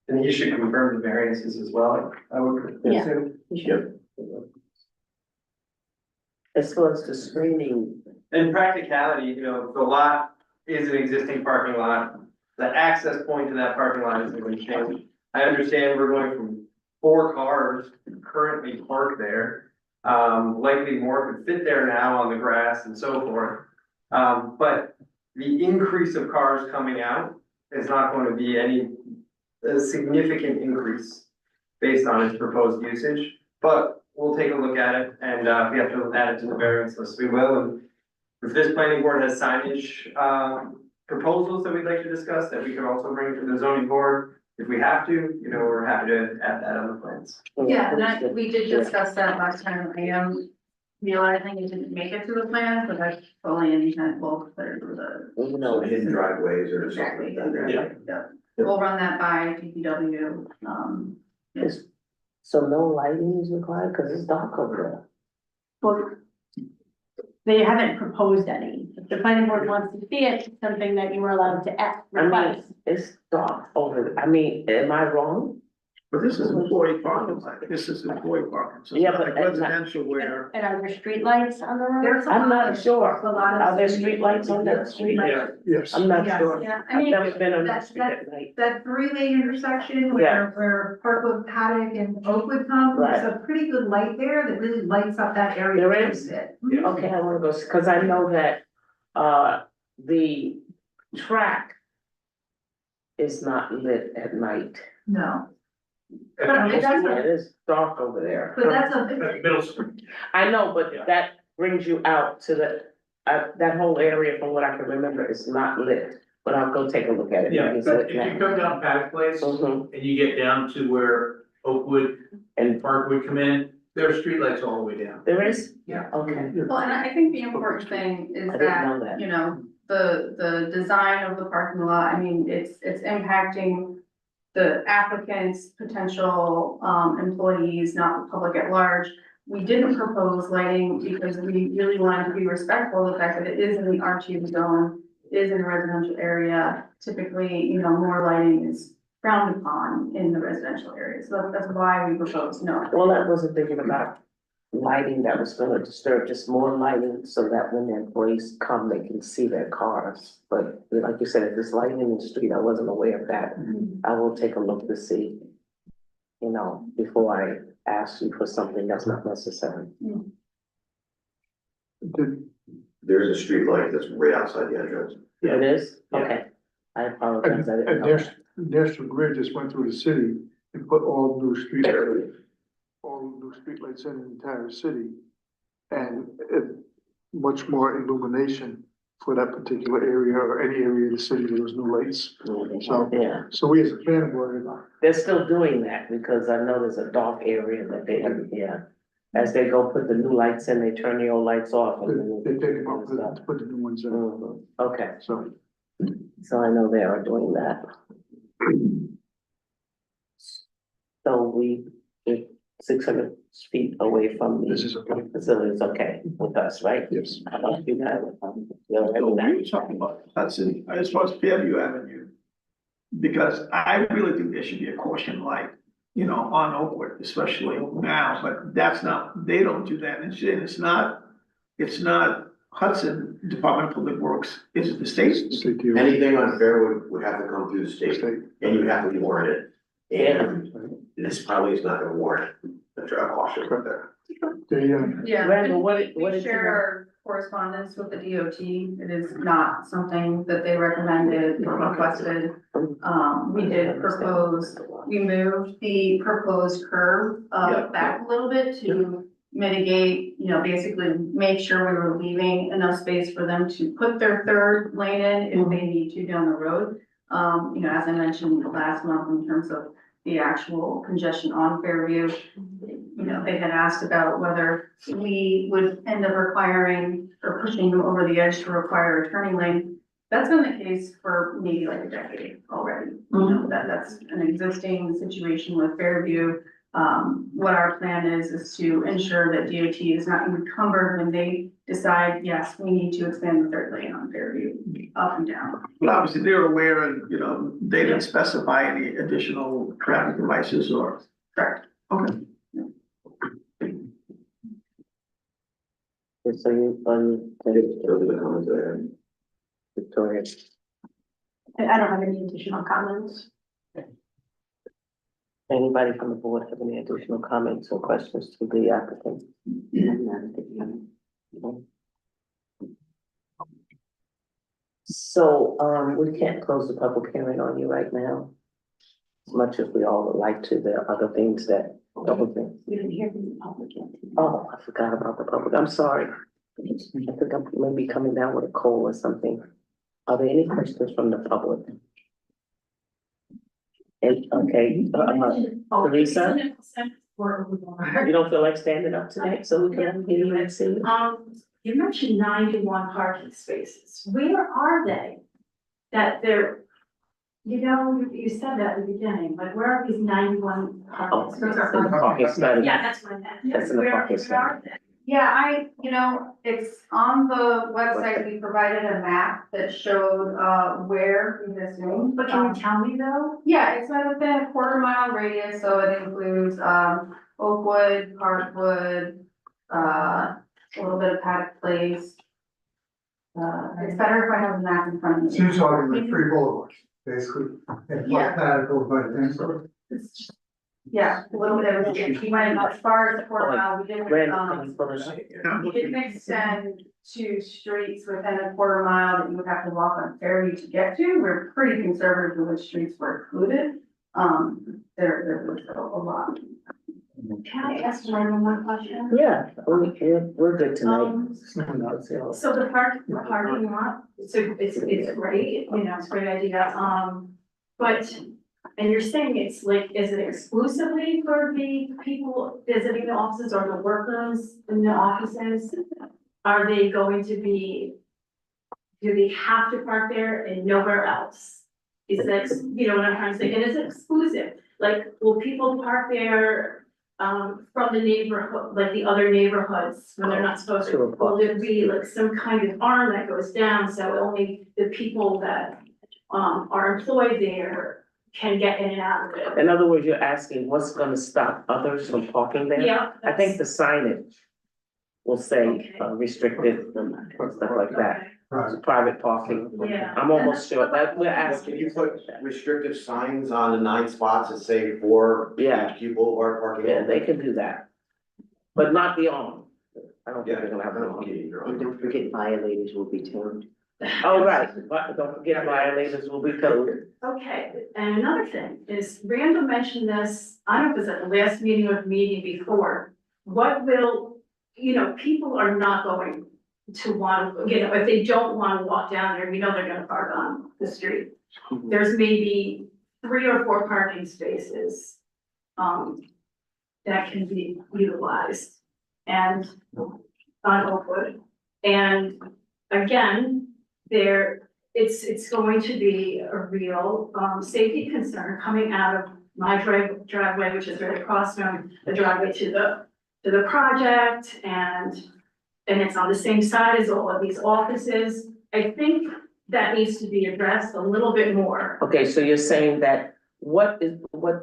And you should confirm the variances as well, I would Yeah. assume. We should. As far as the screening, In practicality, you know, the lot is an existing parking lot. The access point to that parking lot isn't going to change. I understand we're going from 4 cars currently parked there. Likely more could fit there now on the grass and so forth. But the increase of cars coming out is not going to be a significant increase based on its proposed usage. But we'll take a look at it, and if we have to add it to the variance list, we will. And if this planning board has signage proposals that we'd like to discuss, that we could also bring to the zoning board, if we have to, you know, we're happy to add that on the plans. Yeah, and we did discuss that last time. I am realizing it didn't make it to the plan, but that's fully intent, we'll clear through the. you know, Hidden driveways or something Exactly. like that. Yeah. We'll run that by DPW, it's, so no lighting is required, cause it's dark over there. Well, they haven't proposed any. If the planning board wants to see it, it's something that you were allowed to ask, I mean, request. it's dark over there. I mean, am I wrong? But this is employee parking, this is employee parking, so it's Yeah, not but like at night- residential where. And are there streetlights on the road? there's a I'm lot not of- sure. a lot of- Are there streetlights on that street? Yeah. Yes. I'm not Yes. sure. Yeah, I I've mean, never been on that that- street at night. that 3-lane intersection Yeah. where Parkwood Paddock and Oakwood come, there's a pretty good light there that really lights up that area. There quite a is? bit. Okay, I wanna go, cause I know that, the track is not lit at night. No, At But middle it doesn't- school, It is dark over there. but that's at a, middle school. I know, but that brings you out to that whole area, from what I can remember, is not lit. But I'll go take a look at it. Yeah, It's but lit if you now. come down Paddock Place Mhm. and you get down to where Oakwood and Parkwood come in, there are streetlights all the way down. There is? Yeah. Okay. Well, and I think the important thing is I didn't know that. that, you know, the design of the parking lot, I mean, it's impacting the applicants, potential, employees, not the public at large. We didn't propose lighting because we really wanted to be respectful of the fact that it is in the R2 zone, is in a residential area. Typically, you know, more lighting is frowned upon in the residential area, so that's why we proposed no. Well, I wasn't thinking about lighting that was gonna disturb, just more lighting so that when the employees come, they can see their cars. But like you said, if there's lighting in the street, I wasn't aware of that. I will take a look to see, you know, before I ask you for something that's not necessary. There is a street light that's right outside the entrance. It is? Yeah. Okay. I And, apologize, I didn't and know there's, that. National Grid just went through the city and put all new streetlights in the entire city. And much more illumination for that particular area or any area of the city where there's no lights. So- Yeah, So we as a planning board, they're still doing that because I know there's a dark area that they have, yeah. As they go put the new lights in, they turn the old lights off. and then they take them out, stuff. put the new ones in, Mhm. Okay, so. so I know they are doing that. So if 600 feet away from This the is okay. facility is okay with us, right? Yes. How about you guys? You're all right So with we were that? talking about Hudson, as far as Fairview Avenue. Because I really think there should be a caution light, you know, on Oakwood, especially now, but that's not, they don't do that, and it's not Hudson Department of Public Works, it's the state. State DOT. Anything on Fairwood would have to come through the state, State. and you have to warrant it. And this probably is not gonna warrant a caution there. They, Yeah. Randall, what We did you share know? our correspondence with the DOT. It is not something that they recommended or requested. We did propose, we moved the proposed curve, Yeah. back a little bit to mitigate, you know, basically make sure we were leaving enough space for them to put their third lane in if they need to down the road. You know, as I mentioned last month in terms of the actual congestion on Fairview, you know, they had asked about whether we would end up requiring or pushing them over the edge to require a turning lane. That's been the case for maybe like a decade already. You know, that's an existing situation with Fairview. What our plan is to ensure that DOT is not encumbered when they decide, yes, we need to expand the third lane on Fairview up and down. Well, obviously, they're aware and, you know, they didn't specify any additional traffic devices or. Correct. Okay. So you, Those are the comments that I had. Victoria, I don't have any additional comments. anybody from the board have any additional comments or questions to the applicant? So, we can't close the public hearing on you right now. As much as we all would like to, there are other things that, other things. We didn't hear from the public yet. Oh, I forgot about the public. I'm sorry. I think I'm maybe coming down with a cold or something. Are there any questions from the public? And, okay, Teresa, you don't feel like standing up today, so we can hear you and see you? You mentioned 91 parking spaces. Where are they? That they're, you know, you said that at the beginning, like where are these 91 Oh, parking it's spaces? in the parking study. Yeah, that's what I meant. That's in the Where parking study. are they? Yeah, it's on the website, we provided a map that showed, where existing. But can you tell me though? Yeah, it's within a 1/4 mile radius, so it includes, Oakwood, Parkwood, a little bit of Paddock Place. It's better if I have the map in front of So you're me. talking like 3 boulevards, basically, and Yeah. Paddock, by the so. Yeah, a little bit of, if you went as far as the 1/4 mile, we didn't extend to streets within a 1/4 mile that you would have to walk on Fairview to get to. We're pretty conservative with which streets were included. There was a lot. Can I ask one more question? Yeah, we're good tonight. So the parking lot, it's great, you know, it's a great idea, but, and you're saying it's like, is it exclusively for the people visiting the offices or the workers in the offices? Are they going to be, do they have to park there and nowhere else? Is that, you know what I'm trying to say, and is it exclusive? Like, will people park there from the neighborhood, like the other neighborhoods, when they're not supposed to? Sure. Will there be like some kind of arm that goes down, so only the people that are employed there can get in and out of it? In other words, you're asking what's gonna stop others from parking there? Yeah. I think the signage will say Okay. Restricted and stuff like that. Okay. Private parking. Yeah. I'm almost sure that we're asking. Can you put restrictive signs on the 9 spots that say for Yeah. each people or parking? Yeah, they can do that, but not beyond. I don't think Yeah. they're gonna have I it don't on. get you. And don't forget violators will be towed. Oh, right, but don't forget violators will be towed. Okay, and another thing is Randall mentioned this, I don't know if it was at the last meeting or the meeting before. What will, you know, people are not going to want, you know, if they don't want to walk down there, we know they're gonna park on the street. There's maybe 3 or 4 parking spaces, that can be utilized and on Oakwood. And again, it's going to be a real, safety concern coming out of my driveway, which is right across from the driveway to the project, and it's on the same side as all of these offices. I think that needs to be addressed a little bit more. Okay, so you're saying that what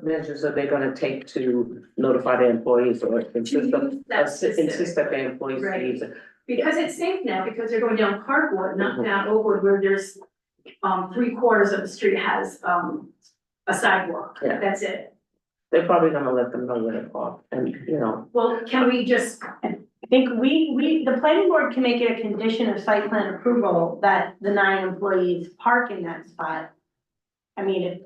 measures are they gonna take to notify their employees or insist that their employees Right. use it? Because it's safe now, because they're going down Parkwood, not down Oakwood, where there's, 3/4 of the street has, a sidewalk. Yeah. That's it. They're probably gonna let them know where to park and, you know, Well, can we just, I think the planning board can make it a condition of site plan approval that the 9 employees park in that spot. I mean,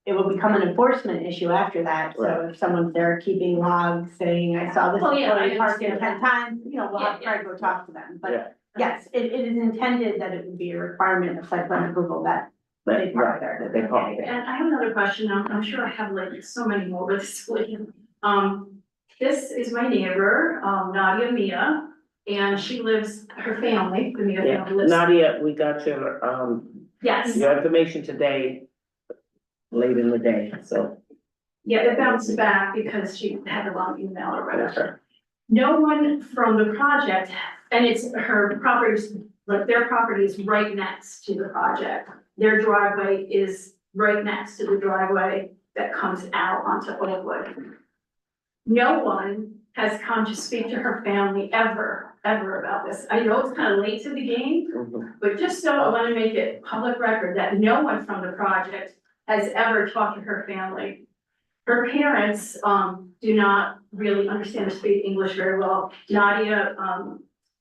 it will become an enforcement issue after that, so Right. if someone's there keeping logs saying, I saw this Well, yeah, I employee parking understand 10 times, you know, we'll have to Yeah, try to go talk to them, Yeah. but yes, it is intended that it would be a requirement of site plan approval that they park right, there. that they park okay, there. and I have another question, I'm sure I have like so many more, but this, this is my neighbor, Nadia Mia, and she lives, her family, the Mia Yeah, family lives. Nadia, we got your, Yes, Your information today, late in the day, so. yeah, it bounced back because she had the wrong email or whatever. Okay. No one from the project, and it's her properties, like their property is right next to the project. Their driveway is right next to the driveway that comes out onto Oakwood. No one has come to speak to her family ever about this. I know it's kind of late to the game, Mhm. but just so I want to make it public record that no one from the project has ever talked to her family. Her parents, do not really understand or speak English very well. Nadia,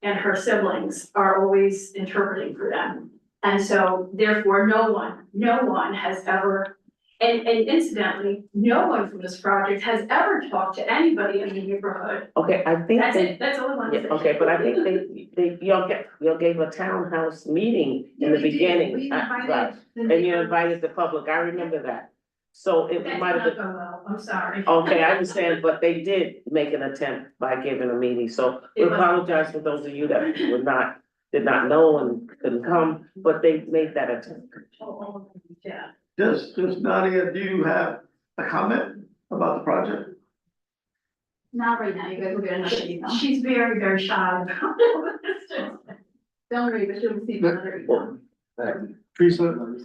and her siblings are always interpreting for them. And so therefore, no one has ever, and incidentally, no one from this project has ever talked to anybody in the neighborhood. Okay, I think That's they, it, that's all I want to yeah, say. okay, but I think y'all gave a townhouse meeting in the We did. beginning. We Right. invited the And you neighbors. invited the public, I remember that. So it That might did have not been, go well, I'm sorry. okay, I understand, but they did make an attempt by giving a meeting, so we It was- apologize for those of you that did not know and couldn't come, but they made that attempt. Yeah. Does Nadia, do you have a comment about the project? Not right now, you guys will get another email. She's very, very shy. Don't worry, but she'll receive another email. Teresa,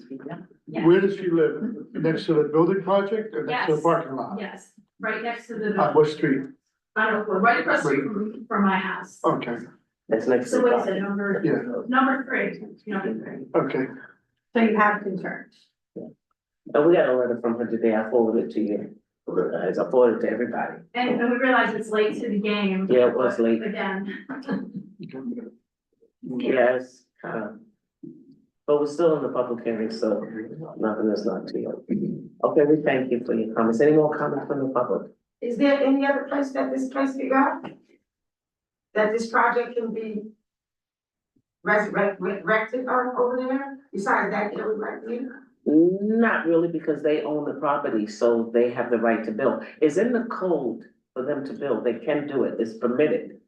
Yes. where does she live? Next to the building project or next to the Yes. parking lot? Yes, right next to On the, what street? I don't know, right across the street from my house. Okay, That's next to So the what is project. it, number yeah, three? okay. So you have concerns? And we got a letter from her today, I forwarded it to you. As I forwarded it to everybody. And we realize it's late to the game. Yeah, it was late. Again, Yes, but we're still in the public hearing, so nothing is not too late. Okay, we thank you for your comments. Any more comments from the public? Is there any other place that this place can go? That this project can be erected on over there, besides that area right there? Not really, because they own the property, so they have the right to build. It's in the code for them to build. They can do it. It's permitted.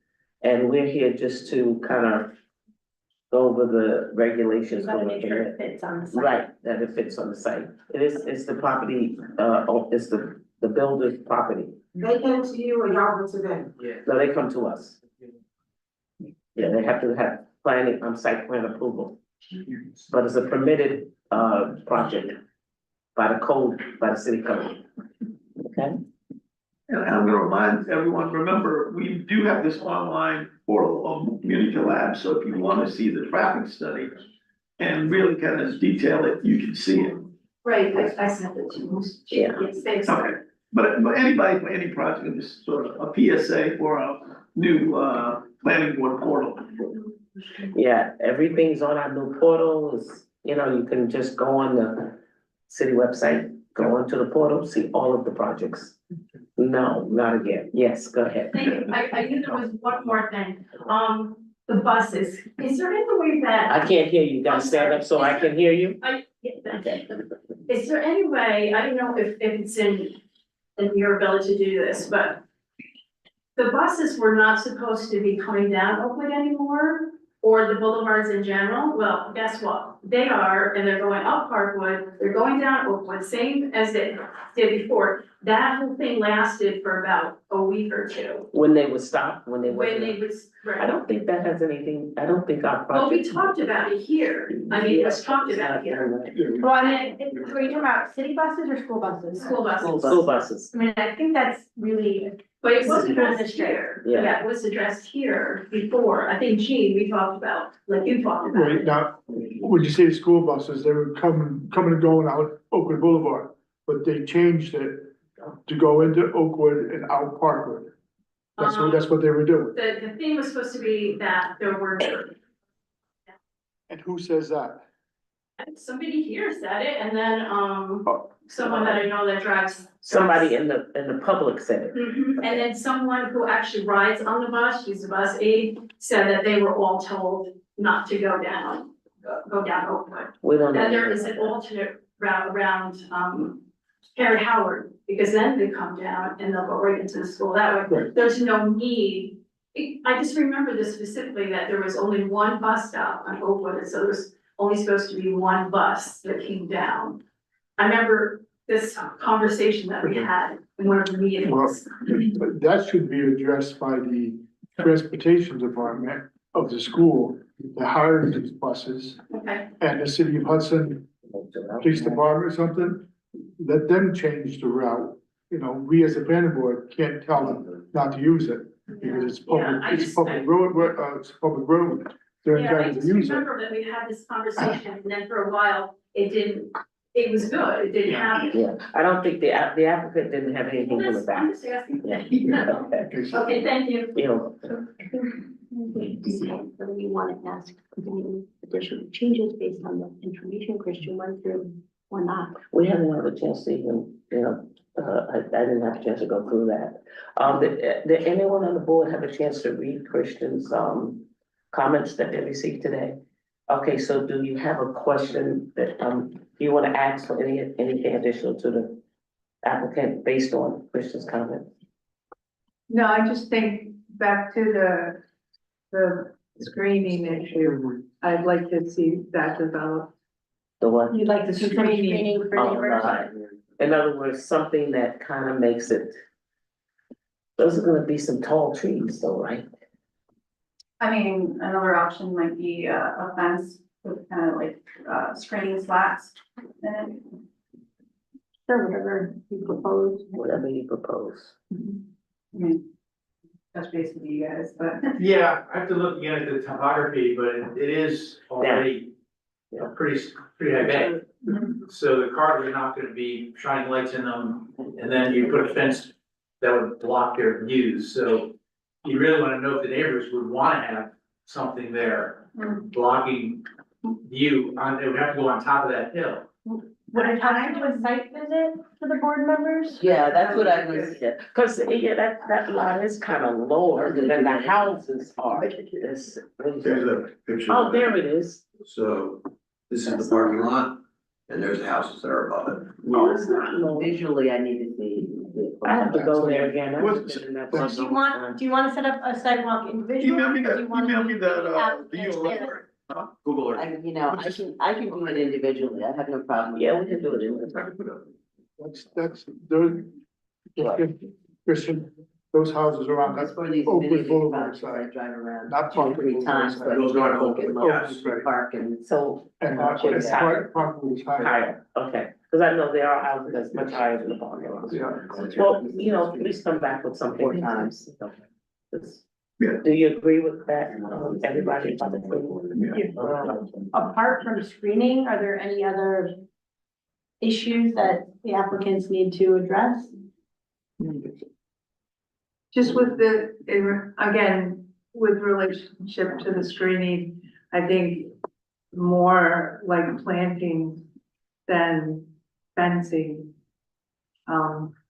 And we're here just to kind of go over the regulations. You gotta make sure going it fits on the site. Right, that it fits on the site. It's the property, it's the builder's property. They came to you or y'all went to them? No, they come to us. Yeah, they have to have planning, site plan approval. But it's a permitted, project by the code, by the city code. Okay? And I'm gonna remind everyone, remember, we do have this online portal of Community Lab, so if you wanna see the traffic study and really kind of detail it, you can see it. right, I sent it to you. Yeah. Yes, thanks. Okay, but anybody for any project, just sort of a PSA for a new, planning board portal. Yeah, everything's on our new portals, you know, you can just go on the city website, go onto the portal, see all of the projects. No, not again. Yes, go ahead. Thank you. I knew there was one more thing. The buses, is there any way that? I can't hear you. Gotta stand up so I can hear you. Okay. Is there any way, I don't know if it's in your ability to do this, but the buses were not supposed to be coming down Oakwood anymore, or the boulevards in general? Well, guess what? They are, and they're going up Parkwood, they're going down Oakwood, same as they did before. That whole thing lasted for about a week or two. When they would stop, when they When wasn't. they was, I right. don't think that has anything, I don't think our Well, we project. talked about it here. I mean, it was talked about here. Well, I mean, were you talking about city buses or school buses? School buses. School buses. I mean, I think that's really, But it was City addressed district. here. Yeah. Yeah, it was addressed here before. I think, Gene, we talked about, like you talked about. Right, now, when you say the school buses, they were coming and going out Oakwood Boulevard, but they changed it to go into Oakwood and out Parkwood. That's what they were doing. The thing was supposed to be that there were, And who says that? somebody here said it, and then, someone that I know that drives. Somebody in the public said it. Mhm. And then someone who actually rides on the bus, she's a bus aide, said that they were all told not to go down Oakwood. We don't know. And there is an alternate route around, Harry Howard, because then they come down and they'll go right into the school that way. Right. There's no need. I just remember this specifically, that there was only one bus stop on Oakwood, and so there's only supposed to be one bus that came down. I remember this conversation that we had in one of the meetings. But that should be addressed by the transportation department of the school that hired these buses, Okay, and the city of Hudson Police Department or something. Let them change the route. You know, we as a planning board can't tell them not to use it because it's public, Yeah, I it's just- public road, it's a public road. They're yeah, I entitled to just use it. remember that we had this conversation and then for a while, it was good, it didn't happen. Yeah, I don't think the applicant didn't have anything Well, to do with I'm that. just asking. Yeah, okay. Okay, thank you. You know, Whether you want to ask any additional changes based on the information Christian went through or not. we haven't had a chance to even, I didn't have a chance to go through that. Did anyone on the board have a chance to read Christian's, comments that they received today? Okay, so do you have a question that, do you want to ask for anything additional to the applicant based on Christian's comment? No, I just think back to the screening issue, I'd like to see that develop. The what? You'd like to see some screening for Oh, neighbors? right. In other words, something that kind of makes it. Those are gonna be some tall trees though, right? I mean, another option might be a fence with kind of like screening slats in it. Sure, whatever you propose. Whatever you propose. I mean, touch base with you guys, but. Yeah, I have to look again at the topography, but it is already pretty high bank. So the cars are not gonna be shining lights in them, and then you put a fence that would block their views, so you really wanna know if the neighbors would wanna have something there blocking view on, it would have to go on top of that hill. Would it have to do a site visit for the board members? Yeah, that's what I was, Cause, yeah, that lot is kind of lower than the houses are. There's a picture. Oh, there it is. So this is the parking lot and there's houses that are above it. Oh, it's not low. visually, I need to see. I have to go there again. I haven't What's- been in that what's- place Do you want to set up a sidewalk individually? Email me or do that, you wanna email me meet that, the the applicant URL. there? Google Earth. I can do it individually, I have no problem. Yeah, we can do it in the That's, those, Christian, those houses around That's that, for these Oakwood mini Boulevard projects I side. drive around Not two, three Parkwood times, Boulevard but Those are on look at Oakwood, Lowe's yes. Right. Park and. So And Parkwood is higher. Parkwood is higher. higher, okay, cause I know there are houses that's much higher than the bond. Yeah. Well, please come back with something. 4 times. Yeah. Do you agree with that, everybody? Apart from screening, are there any other issues that the applicants need to address? Just with again, with relationship to the screening, I think more like planting than fencing.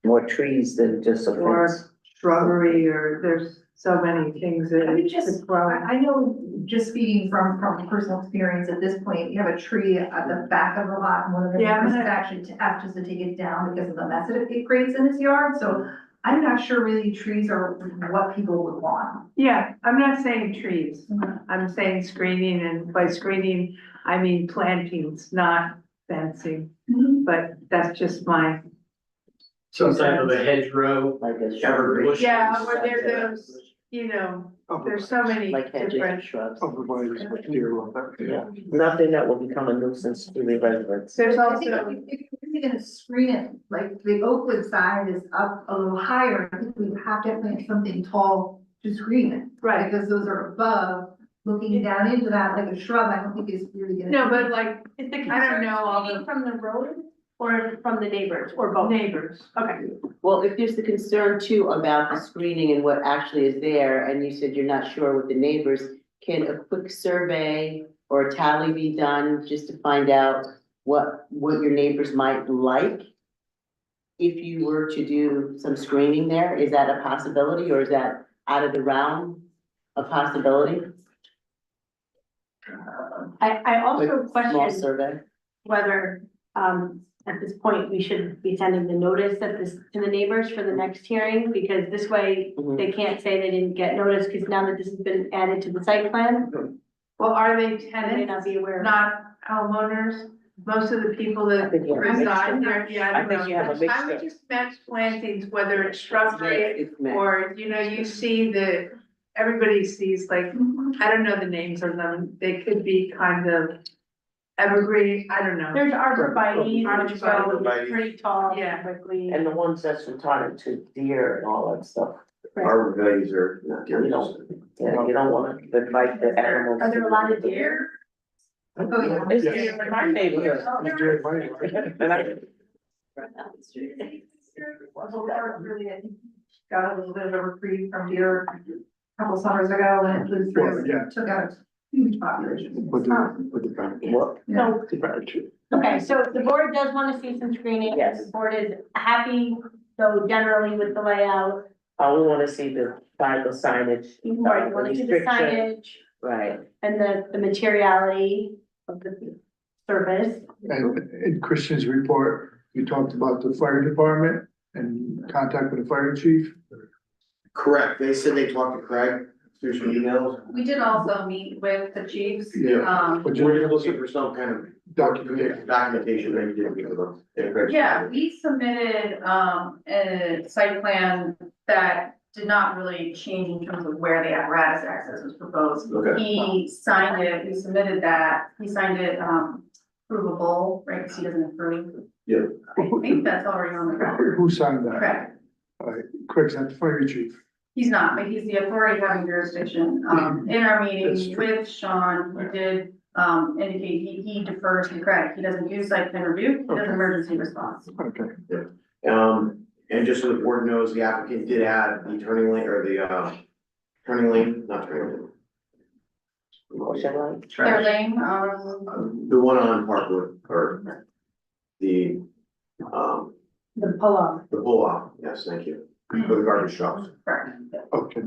More trees than just a Or fence. shrubbery, or there's so many things that. it could just- grow. I know, just speaking from personal experience, at this point, you have a tree at the back of the lot, and one of the Yeah, I'm neighbors gonna- actually asked us to take it down because of the mess that it creates in his yard, so I'm not sure really trees are what people would want. Yeah, I'm not saying trees, I'm saying screening, and by screening, I mean plantings, not fencing, but that's just my. Some type of a hedgerow, Like a evergreen. shrubbery, Yeah, or there's those, there's so many like hedges and different, shrubs. Otherwise, with deer on that. Yeah, nothing that will become a nuisance to the residents. there's I think also, if you're gonna screen it, like the Oakwood side is up a little higher, I think we have to plant something tall to screen it. right, Because those are above, looking down into that like a shrub, I don't think is really gonna. no, but like Is the I don't concern know all the- screening from the road or from the neighbors or both? neighbors. Okay. Well, if there's the concern too about the screening and what actually is there, and you said you're not sure with the neighbors, can a quick survey or a tally be done just to find out what your neighbors might like? If you were to do some screening there, is that a possibility, or is that out of the realm of possibility? I also Small question survey. whether, at this point, we should be sending the notice to the neighbors for the next hearing, because this way Mhm. they can't say they didn't get notice, because now that this has been added to the site plan, Well, are they they may tenants, not be aware. not homeowners, most of the people that think you have a reside mixture. there, yeah, I I don't think know. you have a I would mixture. just match plantings, whether it's shrubbery It's meant. or, you know, you see everybody sees like, I don't know the names of them, they could be kind of evergreen, I don't know. There's arborvitae, which grow Arborvitae. pretty tall Yeah. quickly. And the ones that's retarded to deer and all that stuff. Our values are not You dear. don't, yeah, you don't wanna invite the animals. Are there a lot of deer? Oh, yeah. It's Yes. deer in my neighborhood. It's very funny. And I- Got a little bit of a reprieve from deer a couple summers ago when it flew through, Yeah. and took out a huge population. With the. Well, So, The gratitude. okay, so the board does want to see some screening. Yes. The board is happy, so generally with the layout, we wanna see the final signage. you want to see the restriction. signage Right, and the materiality of the surface. And in Christian's report, we talked about the fire department and contact with the fire chief. Correct, they said they talked to Craig through some emails. We did also meet with the chiefs, Yeah. But We're you're just looking for some kind of documentation. documentation that you did give them. yeah, we submitted, a site plan that did not really change in terms of where the apparatus access was proposed. Okay. He signed it, we submitted that, he signed it, provable, right, because he doesn't approve. Yeah. I think that's already on the record, Who signed that? correct? Craig's not the fire chief. He's not, but he's the authority having jurisdiction. In our That's meeting true. with Sean, he did, indicate he defers to Craig. He doesn't use site plan review, he does emergency response. Okay. And just so the board knows, the applicant did add the turning lane or the, turning lane, not turning lane. motion light. Third lane, The one on Parkwood or the, The pull-off. the pull off, yes, thank you, for the garbage trucks. correct. Okay.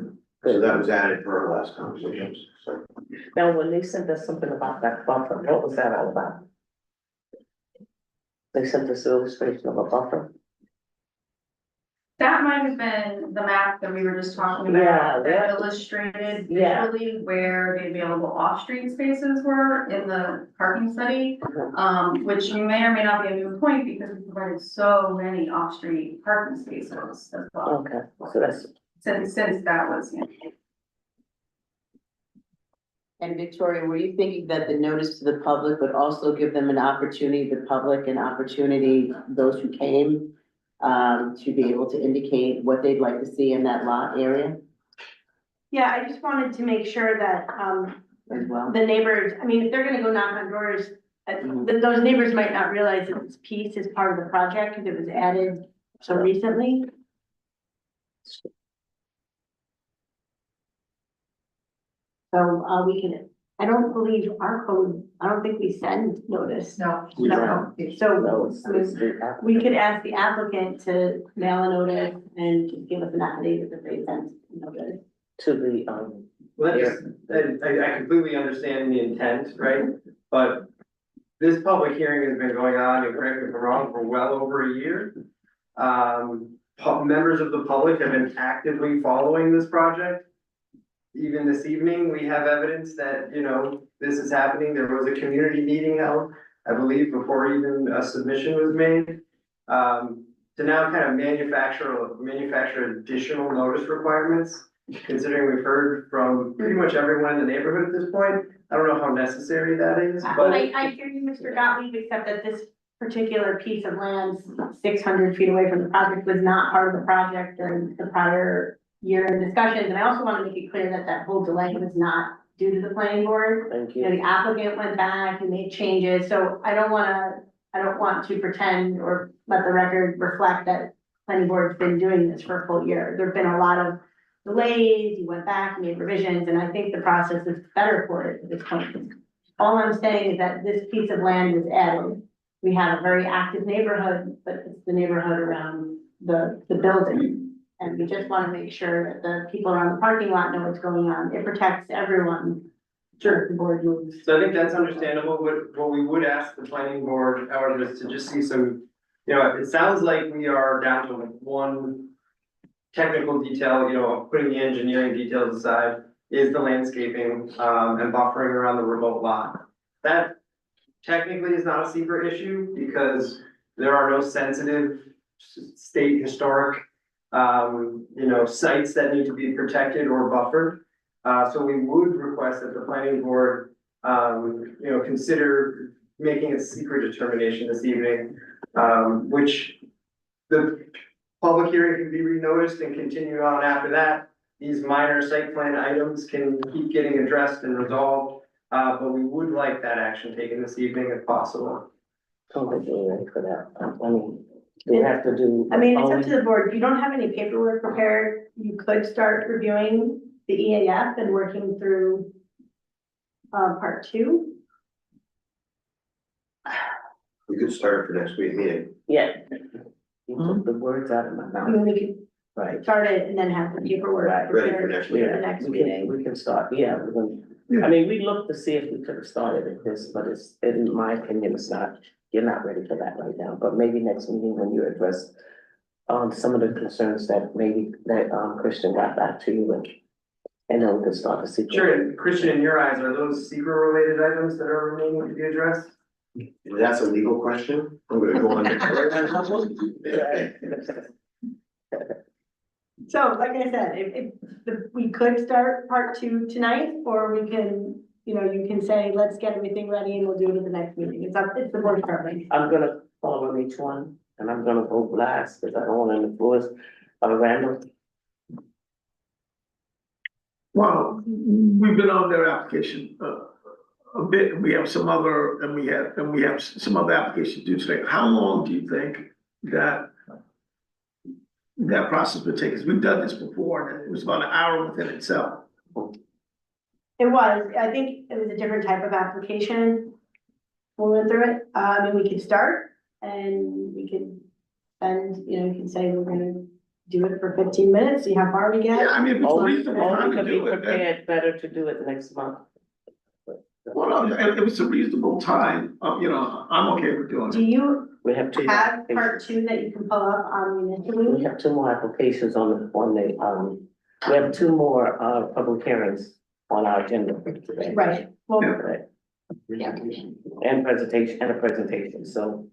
So that was added for our last conversations, so. Now, when they sent us something about that buffer, what was that all about? They sent us an illustration of a buffer. That might have been the map that we were just talking Yeah, about, that illustrated Yeah. visually where the available off-street spaces were in the parking study. Which may or may not be a new point because we provided so many off-street parking spaces as well. Okay, so that's, Since that was, you know, And Victoria, were you thinking that the notice to the public would also give them an opportunity, the public, an opportunity, those who came, to be able to indicate what they'd like to see in that lot area Yeah, I just wanted to make sure that, as well? the neighbors, I mean, if they're gonna go knock on doors, those neighbors might not realize that this piece is part of the project because it was added so recently. So, we can, I don't believe our code, I don't think we send notice. No. No. no, So, it's the. we could ask the applicant to mail a notice and just give us an affidavit that they sent notice. To the, Well, I completely understand the intent, right? But this public hearing has been going on, and correct me if I'm wrong, for well over a year. Members of the public have been actively following this project. Even this evening, we have evidence that, you know, this is happening. There was a community meeting held, I believe, before even a submission was made. To now kind of manufacture additional notice requirements, considering we've heard from pretty much everyone in the neighborhood at this point. I don't know how necessary that is, but I hear you, Mr. Gottlieb, except that this particular piece of land, 600 feet away from the project, was not part of the project during the prior year in discussions. And I also want to make it clear that that whole delay was not due to the planning board. thank You know, you. the applicant went back and made changes, so I don't want to pretend or let the record reflect that planning board's been doing this for a full year. There've been a lot of delays, you went back, made revisions, and I think the process is better for it at this point. All I'm saying is that this piece of land was added. We have a very active neighborhood, but it's the neighborhood around the building. And we just want to make sure that the people around the parking lot know what's going on. It protects everyone. Sure, the board moves. so I think that's understandable. What we would ask the planning board, however, is to just see some, you know, it sounds like we are down to one technical detail, you know, putting the engineering details aside, is the landscaping, and buffering around the remote lot. That technically is not a secret issue because there are no sensitive state historic, sites that need to be protected or buffered. So we would request that the planning board, consider making a secret determination this evening, which the public hearing can be renoticed and continue on after that. These minor site plan items can keep getting addressed and resolved, but we would like that action taken this evening if possible. Totally ready for that. I mean, do we have to do? I mean, it's up to the board. If you don't have any paperwork prepared, you could start reviewing the EAF and working through part 2. We could start for next week meeting. Yeah. You took the words out of my I mouth, mean, we could right? start it and then have the paperwork Right, ready for prepared next for week. the next We can, meeting. we can start, yeah, I mean, we looked to see if we could have started at this, but it's, in my opinion, it's not, you're not ready for that right now, but maybe next meeting when you address some of the concerns that Christian got back to you with, and then we can start the secret. Sure, and Christian, in your eyes, are those secret related items that are remaining to be addressed? If that's a legal question, I'm gonna go on. So, like I said, we could start part 2 tonight, or we can, you can say, let's get everything ready and we'll do it at the next meeting. It's the board's preference. I'm gonna call on each one, and I'm gonna go last, because I don't want to influence, Randall. Well, we've been on their application a bit, we have some other, and we have some other applications due today. How long do you think that process would take? Because we've done this before, and it was about an hour within itself. It was, I think it was a different type of application. We went through it, and we could start, and we could spend, you can say we're gonna do it for 15 minutes, see how far we get. Yeah, I mean, if it's Or we reasonable time to could be do it, then, prepared better to do it next month. well, no, if it's a reasonable time, I'm okay with doing Do it. you We have two. have part 2 that you can pull up on We municipally? have 2 more applications we have 2 more, public hearings on our agenda today. Right, well, Right. And a presentation, so,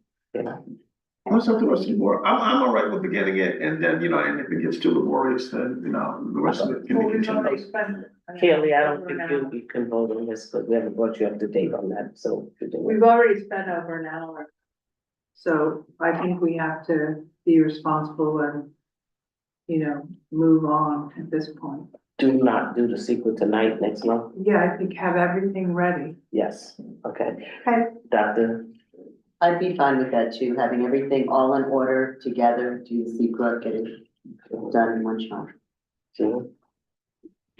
Let's have the rest of the board. I'm all right with beginning it, and then, and if it gets too laborious, then, the rest of it can be continued. Kelly, I don't think you can vote on this, because we haven't brought you up to date on that, so. We've already spent over an hour. So I think we have to be responsible and, move on at this point. Do not do the secret tonight, next month? Yeah, I think have everything ready. Yes, okay. Okay. Doctor, I'd be fine with that too, having everything all in order together, do the secret, get it done in one shot. Gina?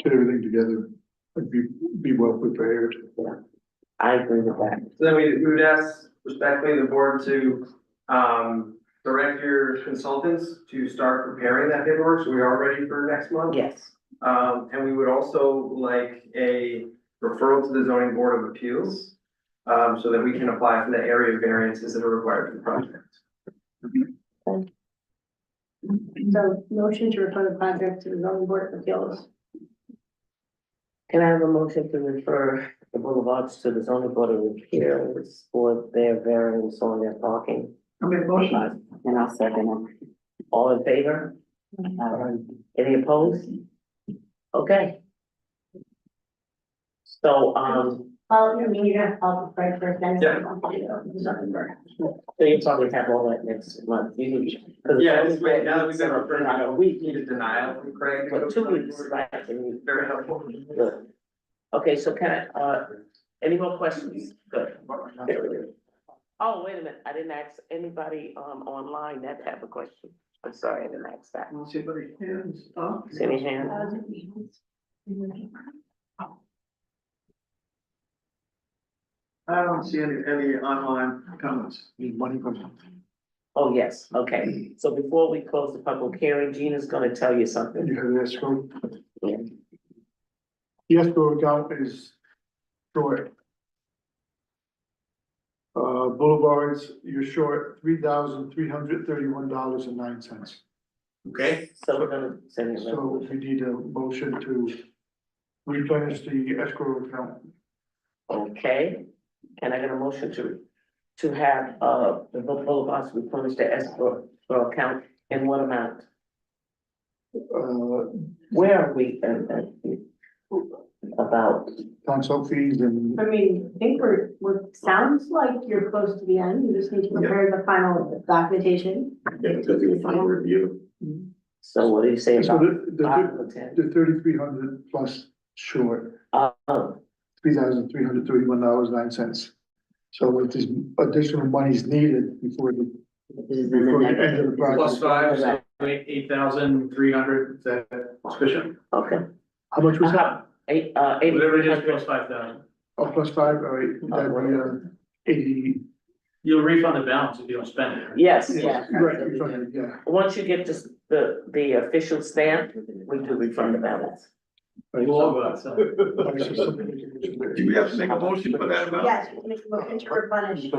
Get everything together, and be well prepared. I agree with that. So then we would ask respectfully the board to, direct your consultants to start preparing that paperwork, so we are ready for next month. Yes, And we would also like a referral to the zoning board of appeals, so that we can apply for the area variances that are required for the project. So motion to refer the project to the zoning board of appeals. can I have a motion to refer the boulevards to the zoning board of appeals for their variance on their parking? I mean, motion. And I'll second it. All in favor? Any opposed? Okay. So, Well, you're gonna help right first, then. Yeah. so you probably have all that next month. You need- 'cause Yeah, it's great, now that we've been referred about to, a we week, need a denial from Craig. but 2 weeks, right? Very helpful. Good. Okay, so can I, any more questions? Good. Oh, wait a minute, I didn't ask anybody, online that have a question. I'm sorry, I didn't ask that. Let's see if any hands up. See any hands? I don't see any online comments. Need money from. Oh, yes, okay. So before we close the public hearing, Gina's gonna tell you something. You have the escrow? Yeah. The escrow account is short. Boulevards, you're short $3,331.09. Okay. So we're gonna send it. So we need a motion to replenish the escrow account. Okay, Can I get a motion to have, the boulevards replenish the escrow account in what amount? Where are we, about, consult fees and I mean, I think sounds like you're close to the end, you just need to prepare the final documentation. Yeah, go through the final review. so what do you say so about the, Article ten? the 3,300 plus short, Uh, $3,331.09. So if there's additional monies needed before the, this is in the before the end negative. of the project. Plus five, so 8,300, is that sufficient? Okay. How much was that? Whatever it is, 8,300. plus 5,000. Oh, plus five, all right, that'd be, 80, You'll refund the balance if you don't spend it. Yes, yes. right, yeah. Once you get this, the official stamp, we do refund the balance. We'll all go out, so. Do we have to make a motion for that amount? Yes, make a motion to replenish.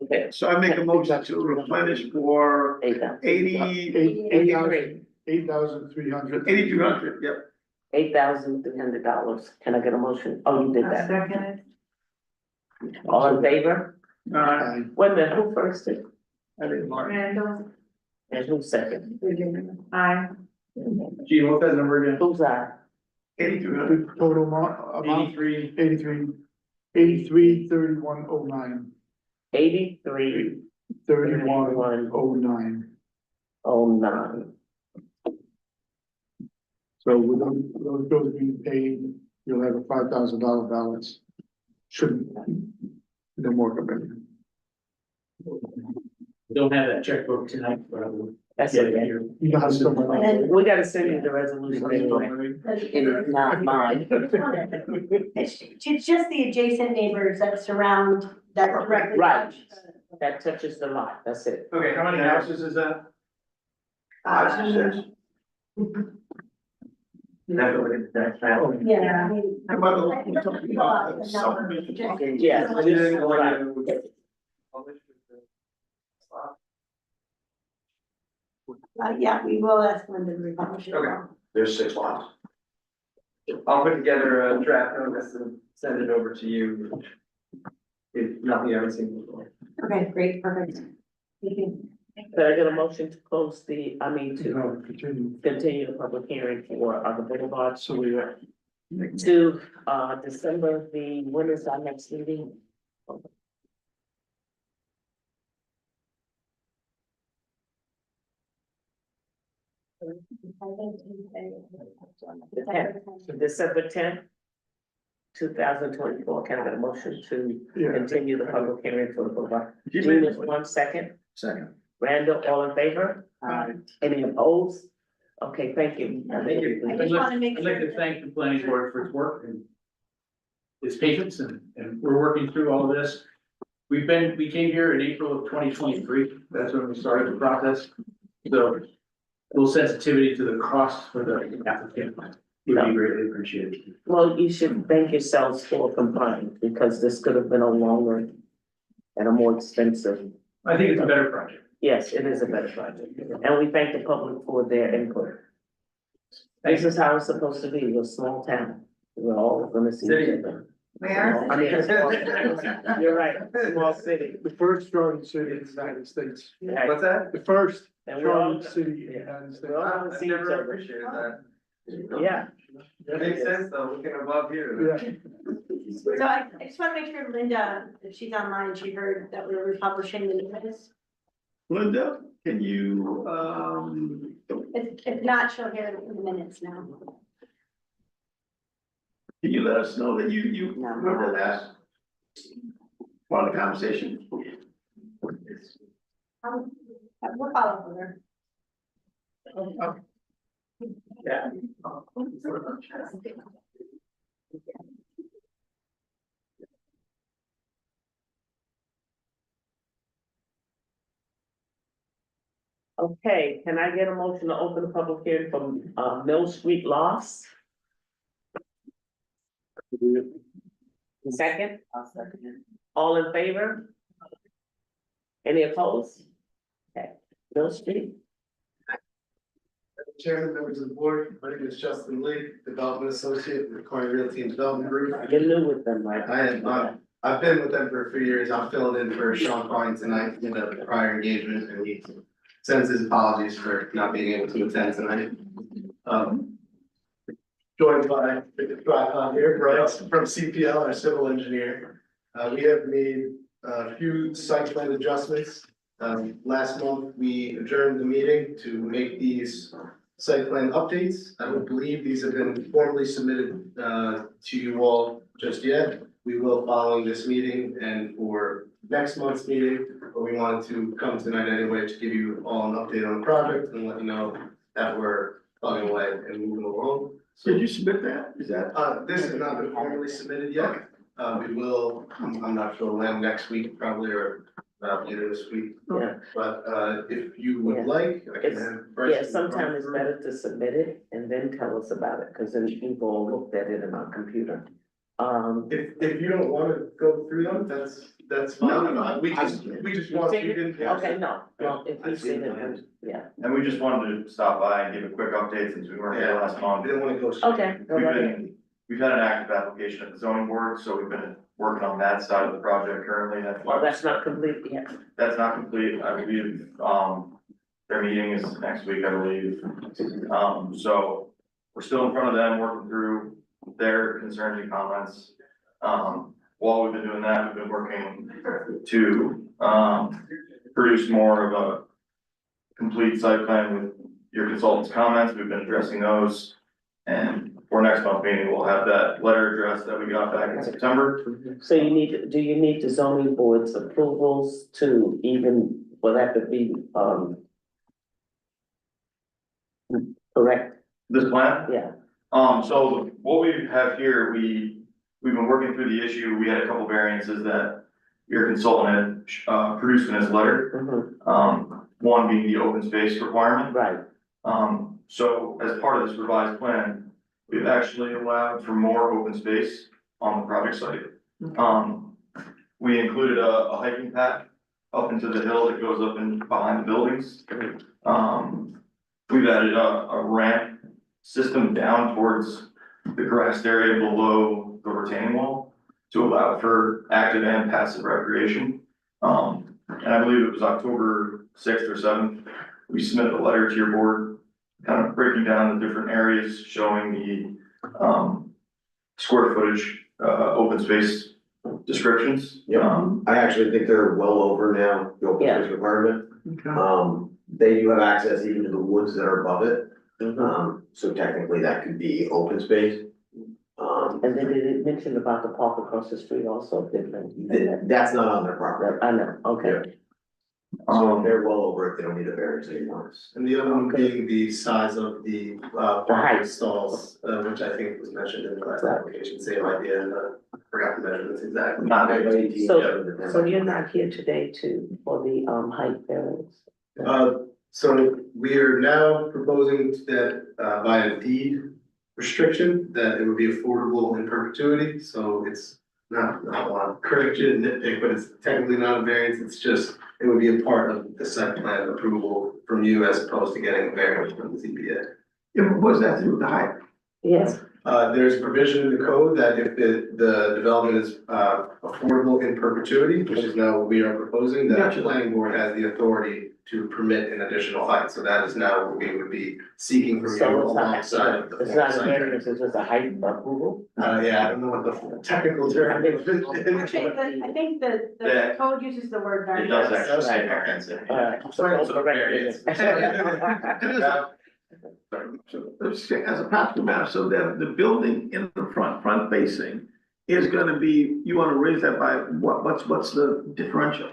Okay, So I make a motion to replenish for 8,000. 8,300. 8,200, yep. $8,300. Can I get a motion? Oh, you did that. Second. All in favor? Uh, Wait a minute, who first did? I didn't mark. Randall, And who second? aye. Gee, what was that number again? Who's that? 8,200. The total amount, 83, 83,3109, 83, 3109. 09. So with those bills being paid, you'll have a $5,000 balance. Shouldn't, no more coming. don't have that checkbook tonight, but I will. That's get okay. it here. You know how to sell my money. And We gotta send you the resolution anyway, and it's not mine. It's just the adjacent neighbors that surround, that directly. Right. touch, That touches the lot, that's it. Okay, how many houses is that? 5 to 6. That's right. Yeah, I mean. How about we're talking about the subdivision? Yeah. Right. Yeah, we will ask them to republish it. Okay. There's 6 lots. I'll put together a draft notice and send it over to you. If nothing you haven't seen before. Okay, great, perfect. Thank you. Can I get a motion to close to No, continue. continue the public hearing for the boulevard So we are. to, December, when is our next meeting? December 10th, 2024. Can I get a motion to Yeah. continue the public hearing for the boulevard? You Gina, made- 1 second. Second. Randall, all in favor? Any opposed? Okay, thank you. Thank you. I just wanna make I'd like sure to thank the planning board for its work and its patience, and we're working through all of this. We came here in April of 2023, that's when we started the process. So, a little sensitivity to the cost for the applicant would be greatly appreciated. Well, you should thank yourselves for complying, because this could have been a longer and a more expensive. I think it's a better project. Yes, it is a better project, and we thank the public for their input. This is how it's supposed to be, we're a small town, we're all gonna see each other. I mean, you're right, small city. The first strong city in the United States. Right. What's that? The first And we're all, strong city in the United States. we're all gonna I've see each never other. appreciated that. Yeah. That makes sense though, looking above here. Yeah. So I just wanna make sure Linda, if she's online, she heard that we were republishing the notice. Linda, can you, If not, she'll hear it in the minutes now. can you let us know that you heard the last part of the conversation? We'll follow up with her. Yeah. Okay, can I get a motion to open the public hearing from, Mill Street Lofts? Second? I'll second it. All in favor? Any opposed? Okay, Mill Street, Chairman, members of the board, my name is Justin Lee, Development Associate with Coin Realty and Development Group. you're new with them, right? I am, I've been with them for a few years. I'm filling in for Sean Klein tonight in the prior engagement, and he sends his apologies for not being able to attend tonight. Joined by Victor Tricon here, Bryce from CPL, our civil engineer. We have made a few site plan adjustments. Last month, we adjourned the meeting to make these site plan updates. I don't believe these have been formally submitted to you all just yet. We will following this meeting and for next month's meeting, but we wanted to come tonight anyway to give you all an update on the project and let you know that we're plugging away and moving along. So Did you submit that? Is that? this has not been formally submitted yet. We will, I'm not sure when, next week probably, or later this week. Yeah. But if you would like, I can have. Yeah, sometimes it's better to submit it and then tell us about it, because then people looked at it in our computer. If you don't wanna go through them, that's fine. No. We just want, we didn't. Okay, no, well, if you say that, then, yeah, And we just wanted to stop by and give a quick update since we weren't here last month. We didn't wanna go. okay, go right ahead. We've had an active application at the zoning board, so we've been working on that side of the project currently. Well, that's not complete yet. That's not complete, I believe, their meeting is next week, I believe. So we're still in front of them, working through their concerns and comments. While we've been doing that, we've been working to, produce more of a complete site plan with your consultant's comments. We've been addressing those. And for next month's meeting, we'll have that letter address that we got back in September. So do you need the zoning board's approvals to even, will that to be, correct? This plan? Yeah, So what we have here, we've been working through the issue. We had a couple variances that your consultant had, produced in his letter. One being the open space requirement. right, So as part of this revised plan, we've actually allowed for more open space on the project site. We included a hiking path up into the hill that goes up and behind the buildings. We've added a ramp system down towards the grassed area below the retaining wall to allow for active and passive recreation. And I believe it was October 6th or 7th, we submitted a letter to your board, kind of breaking down the different areas, showing the square footage, open space descriptions. I actually think they're well over now, the open space requirement. They do have access even to the woods that are above it. So technically that could be open space. and then did it mention about the park across the street also, different? That's not on their property. I know, okay, So they're well over it, they don't need a variance anymore. And the other one being the size of the height. parking stalls, which I think was mentioned in the last application, same idea, and I forgot the measurements exactly. Not so you're not here today for the, height variance? So we are now proposing that, by a deed restriction, that it would be affordable in perpetuity, so it's not, I don't want to correct you and nitpick, but it's technically not a variance, it's just, it would be a part of the site plan approval from you as opposed to getting a variance from the ZBA. Yeah, but what does that do with the height? Yes, There's provision in the code that if the development is, affordable in perpetuity, which is now what we are proposing, that Gotcha. the planning board has the authority to permit an additional height, so that is now what we would be seeking from you so it's alongside. not, it's not a variance, it's just a height approval? Yeah, I don't know what the technical term is. I think the code uses the word It variance. does actually say variance. So variance. So, let's say, as a practical matter, so that the building in the front facing is gonna be, you wanna raise that by what's the differential?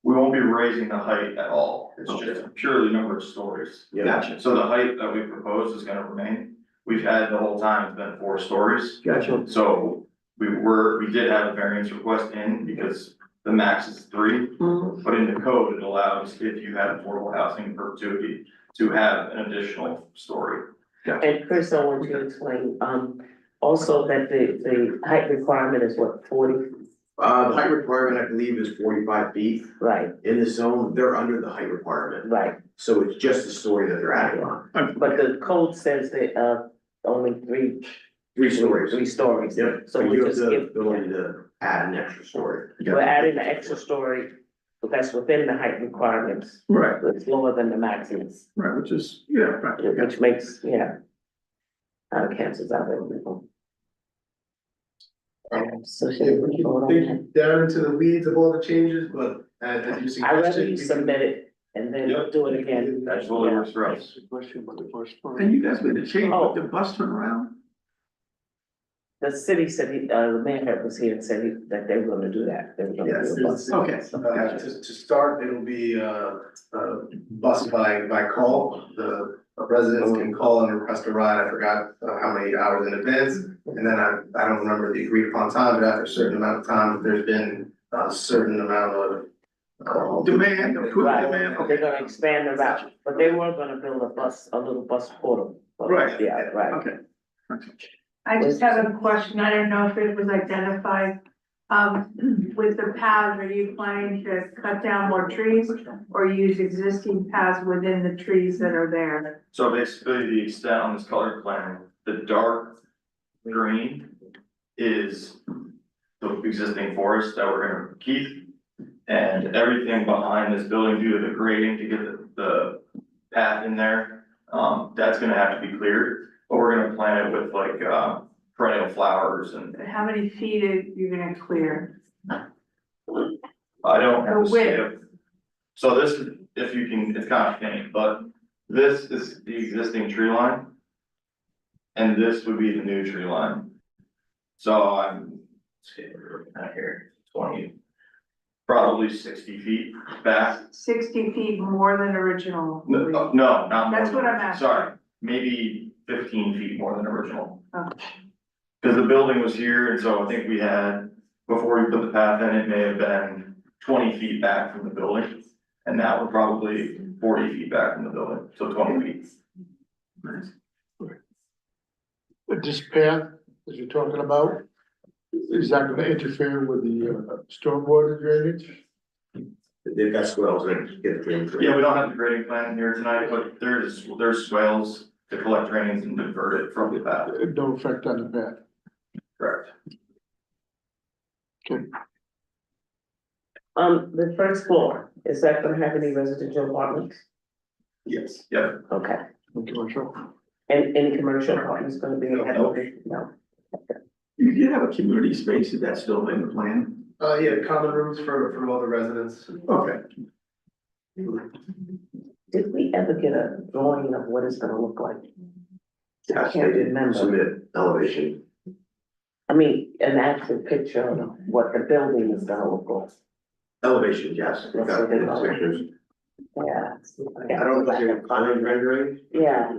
We won't be raising the height at all. It's just purely number of stories. Gotcha. So the height that we proposed is gonna remain. We've had the whole time, it's been 4 stories. Gotcha. So we did have a variance request in because the max is 3. But in the code, it allows if you have affordable housing in perpetuity to have an additional story. And Chris, I want you to explain, also that the height requirement is what, 40? The height requirement, I believe, is 45 feet. Right, In the zone, they're under the height requirement, right, so it's just the story that they're adding on. but the code says that, only 3 3 stories. 3 stories. Yep, So so we you have just the give, ability to add an extra story. we're adding the extra story, but that's within the height requirements. Right, It's lower than the maximums, right, which is, yeah, right. which makes, cancels out everything. So should we vote on that? Down into the weeds of all the changes, but as you suggested. I'd rather you we can- submit it and then Yep. do it again. That's totally works for us. Question about the first part. And you guys made a change with the bus turnaround? The city said, the mayor was here and said that they were gonna do that. They were gonna Yes, do a bus. Okay. To start, it'll be, bus by call, the residents can call and request a ride, I forgot how many hours in advance. And then I don't remember the agreed upon time, but after a certain amount of time, there's been a certain amount of. Demand, approved Right, demand, they're gonna expand the route, but they were gonna build a little bus portal. Right. Yeah, right. okay. I just have a question, I don't know if it was identified, with the paths, are you planning to cut down more trees? Or use existing paths within the trees that are there? So basically, the extent on this color plan, the dark green is the existing forest that we're gonna keep. And everything behind this building due to the grading to get the path in there, that's gonna have to be cleared. But we're gonna plant it with like, perennial flowers and How many feet are you gonna clear? I don't have The a width. scale. So this is, if you can, it's kind of faint, but this is the existing tree line. And this would be the new tree line. So I'm, out here, 20, probably 60 feet back. 60 feet more than original? No, not more. That's what I'm asking. Sorry, maybe 15 feet more than original. Oh. Cause the building was here, and so I think we had, before we put the path in, it may have been 20 feet back from the building. And now we're probably 40 feet back from the building, so 20 feet. This path that you're talking about, is that gonna interfere with the stormwater drainage? They've got swells and get it. Yeah, we don't have the grading plan here tonight, but there's swales to collect drains and divert it from the path. No effect on the path. Correct. The first floor, is that gonna have any residential apartments? Yes. Yep. Okay, Commercial. and any commercial apartments gonna be? No. No. You did have a community space, is that still in the plan? Yeah, common rooms for all the residents. Okay. Did we ever get a drawing of what it's gonna look like? I Yes, they can't did remember. submit elevation. I mean, an actual picture of what the building is gonna look like. Elevation, yes. Let's Got look at the it. pictures. Yeah. I don't know if you're calling rendering. Yeah,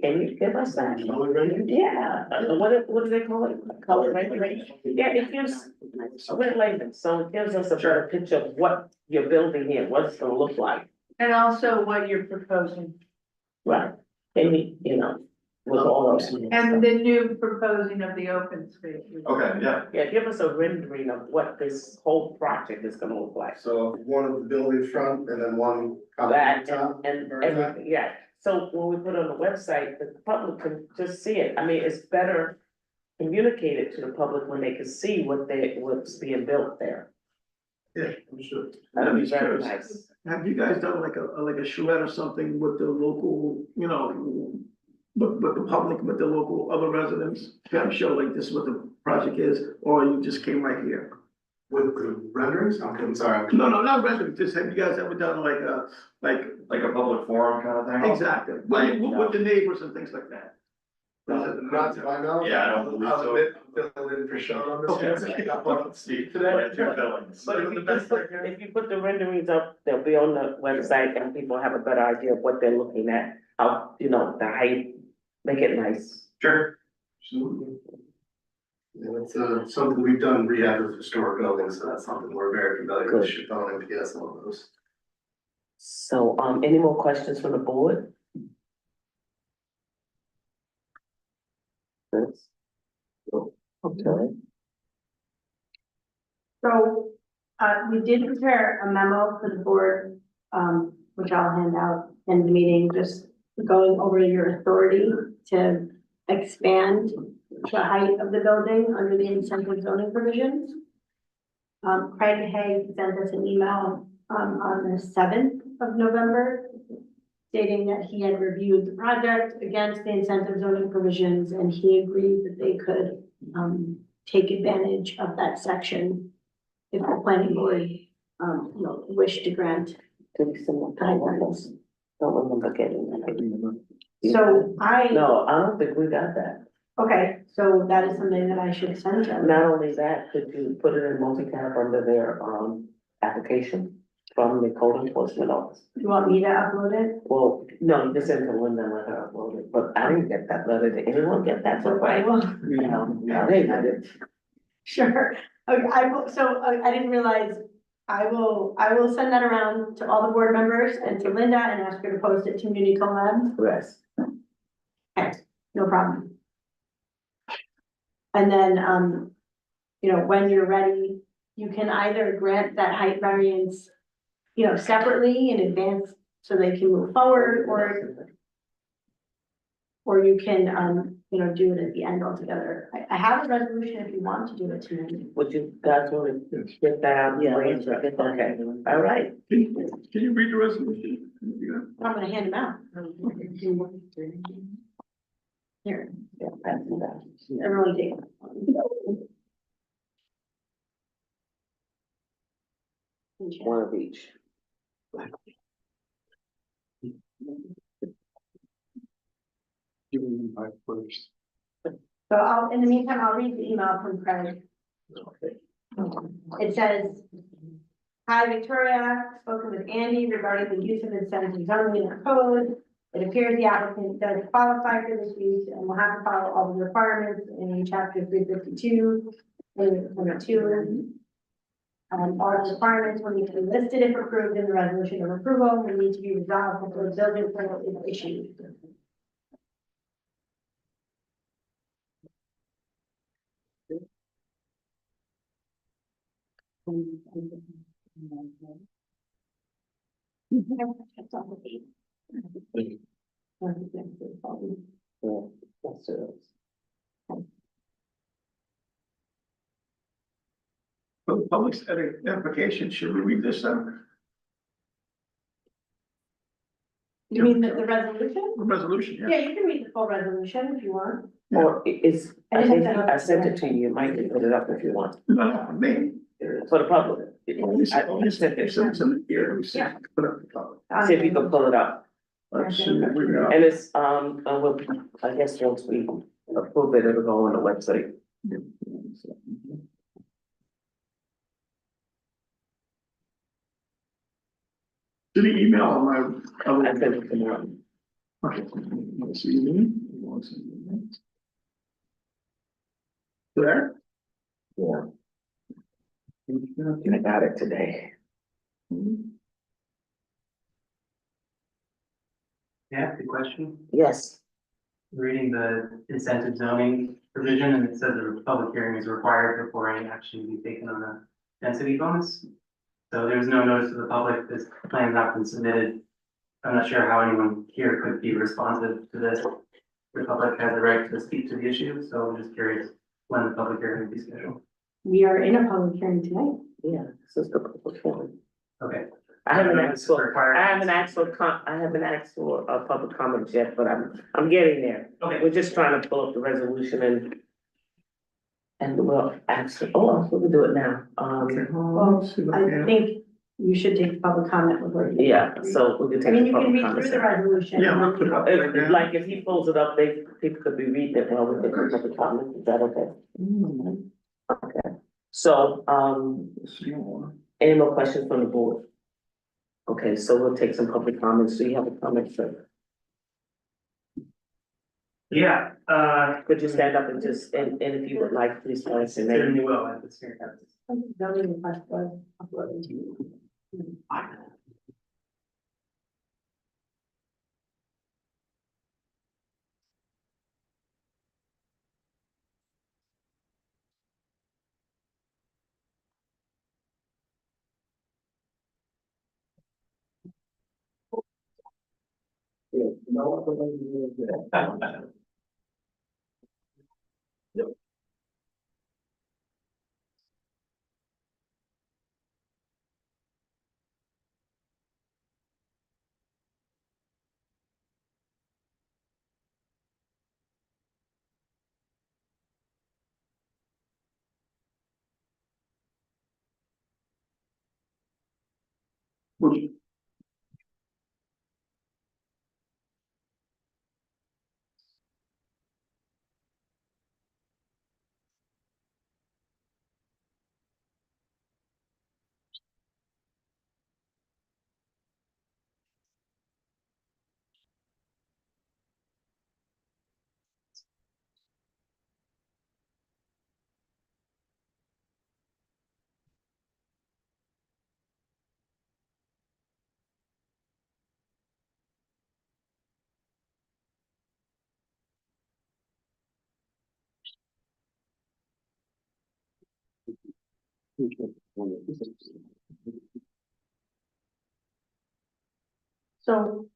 can you give us that? Color rendering? Yeah, what do they call it? Color rendering? Yeah, it gives, we're laymen, so it gives us a better picture of what you're building here, what it's gonna look like. And also what you're proposing, Right, can you, with all of that. and the new proposing of the open space. Okay, yeah. Yeah, give us a rendering of what this whole project is gonna look like. So one of the building front and then one. That top. and everything, yeah, so when we put it on the website, the public can just see it, I mean, it's better communicated to the public when they can see what's being built there. Yeah, I'm sure. That'd be I'm very curious. nice. Have you guys done like a charrette or something with the local, with the public, with the local other residents? Kind of show like this is what the project is, or you just came right here? With the renderings, I'm sorry. No, not residents, just have you guys ever done like Like a public forum kind of thing? exactly, with the neighbors and things like that? Not to my knowledge. Yeah, I don't believe so. I'll admit, fill in for Sean on this. Okay. I got one on Steve today. Two fillings. But if you put the renderings up, they'll be on the website and people have a better idea of what they're looking at, how, the height, make it nice. Sure. Absolutely. Yeah, that's something we've done rehab of historic buildings, so that's something we're very familiar with, shit on MPS and all those. So, any more questions from the board? Yes. Okay. So, we did prepare a memo for the board, which I'll hand out in the meeting, just going over your authority to expand the height of the building under the incentive zoning provisions. Craig Hay sent us an email, on the 7th of November, stating that he had reviewed the project against the incentive zoning provisions, and he agreed that they could, take advantage of that section if the planning board, wished to grant. Don't remember getting that. So No, I don't think we got that. okay, so that is something that I should send them. Not only that, could you put it in multi-cap under their, application from the code enforcement office? You want me to upload it? Well, no, you just send to Linda and let her upload it, but I didn't get that letter. Did anyone get that? So I will. No, they got it. Sure, okay, I will, so I didn't realize, I will send that around to all the board members and to Linda and ask her to post it to Community Collab. Yes. Okay, no problem. And then, when you're ready, you can either grant that height variance, separately in advance so they can move forward, or you can, do it at the end altogether. I have a resolution if you want to do it tonight. Would you guys want to get that out? Yeah, please? let's get that. Okay, all right. Can you read the resolution? I'm gonna hand them out. Here, Yeah, pass it down. everyone take one. One of each. Give me my first. So in the meantime, I'll read the email from Craig. It says, "Hi Victoria, spoken with Andy regarding the use of incentive zoning in our code. It appears the applicant does qualify for this use and will have to follow all the requirements in chapter 352, number 2. All the requirements will need to be listed if approved in the resolution of approval, will need to be resolved before the building permit is issued." Yeah, that's it. For the public application, should we read this out? You mean the resolution? The resolution, yeah. Yeah, you can read the full resolution if you want. Or it's, I I just have think to have I it. sent it to you. You might can put it up if you want. No, me. For the public. I sent it, some here, let me see. Yeah. Put up the top. See if you can pull it up. Let's see what we got. And it's, I guess once we approve it, it'll go on the website. To the email on my. I sent it to Martin. Okay, let's see. There? Yeah. I got it today. Yeah, the question, Yes. reading the incentive zoning provision, and it says a public hearing is required before any action can be taken on a density bonus. So there's no notice to the public, this plan's not been submitted. I'm not sure how anyone here could be responsive to this. The public has the right to speak to the issue, so I'm just curious when the public hearing will be scheduled. We are in a public hearing tonight. Yeah, this is the public hearing. Okay. I haven't asked for a public comment yet, but I'm getting there. Okay. We're just trying to pull up the resolution and we'll actually, we can do it now. Well, I think you should take public comment before you. Yeah, so we can I mean, take you the can public read through the comment. resolution. Yeah, we'll put it up right now. Like if he pulls it up, people could be reading it while we take the public comment, is that okay? Okay, so, any more questions from the board? Okay, so we'll take some public comments. Do you have a comment, sir? Yeah, Could you stand up and and if you would like, please tell us your name. certainly will at this hearing. Zoning request was uploaded to you. So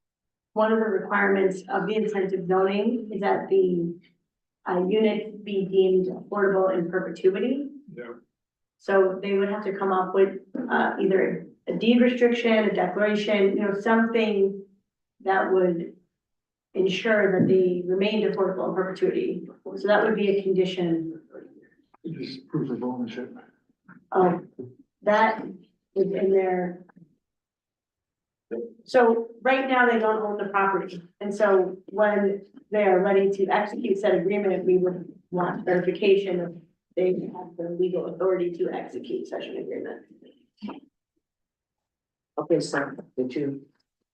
one of the requirements of the incentive zoning is that the units be deemed affordable in perpetuity. Yeah. So they would have to come up with either a deed restriction, a declaration, something that would ensure that they remained affordable in perpetuity. So that would be a condition Just proof of ownership. of that is in there. So right now they don't own the property. And so when they are ready to execute said agreement, we would want verification of they have the legal authority to execute such an agreement. Okay, so did you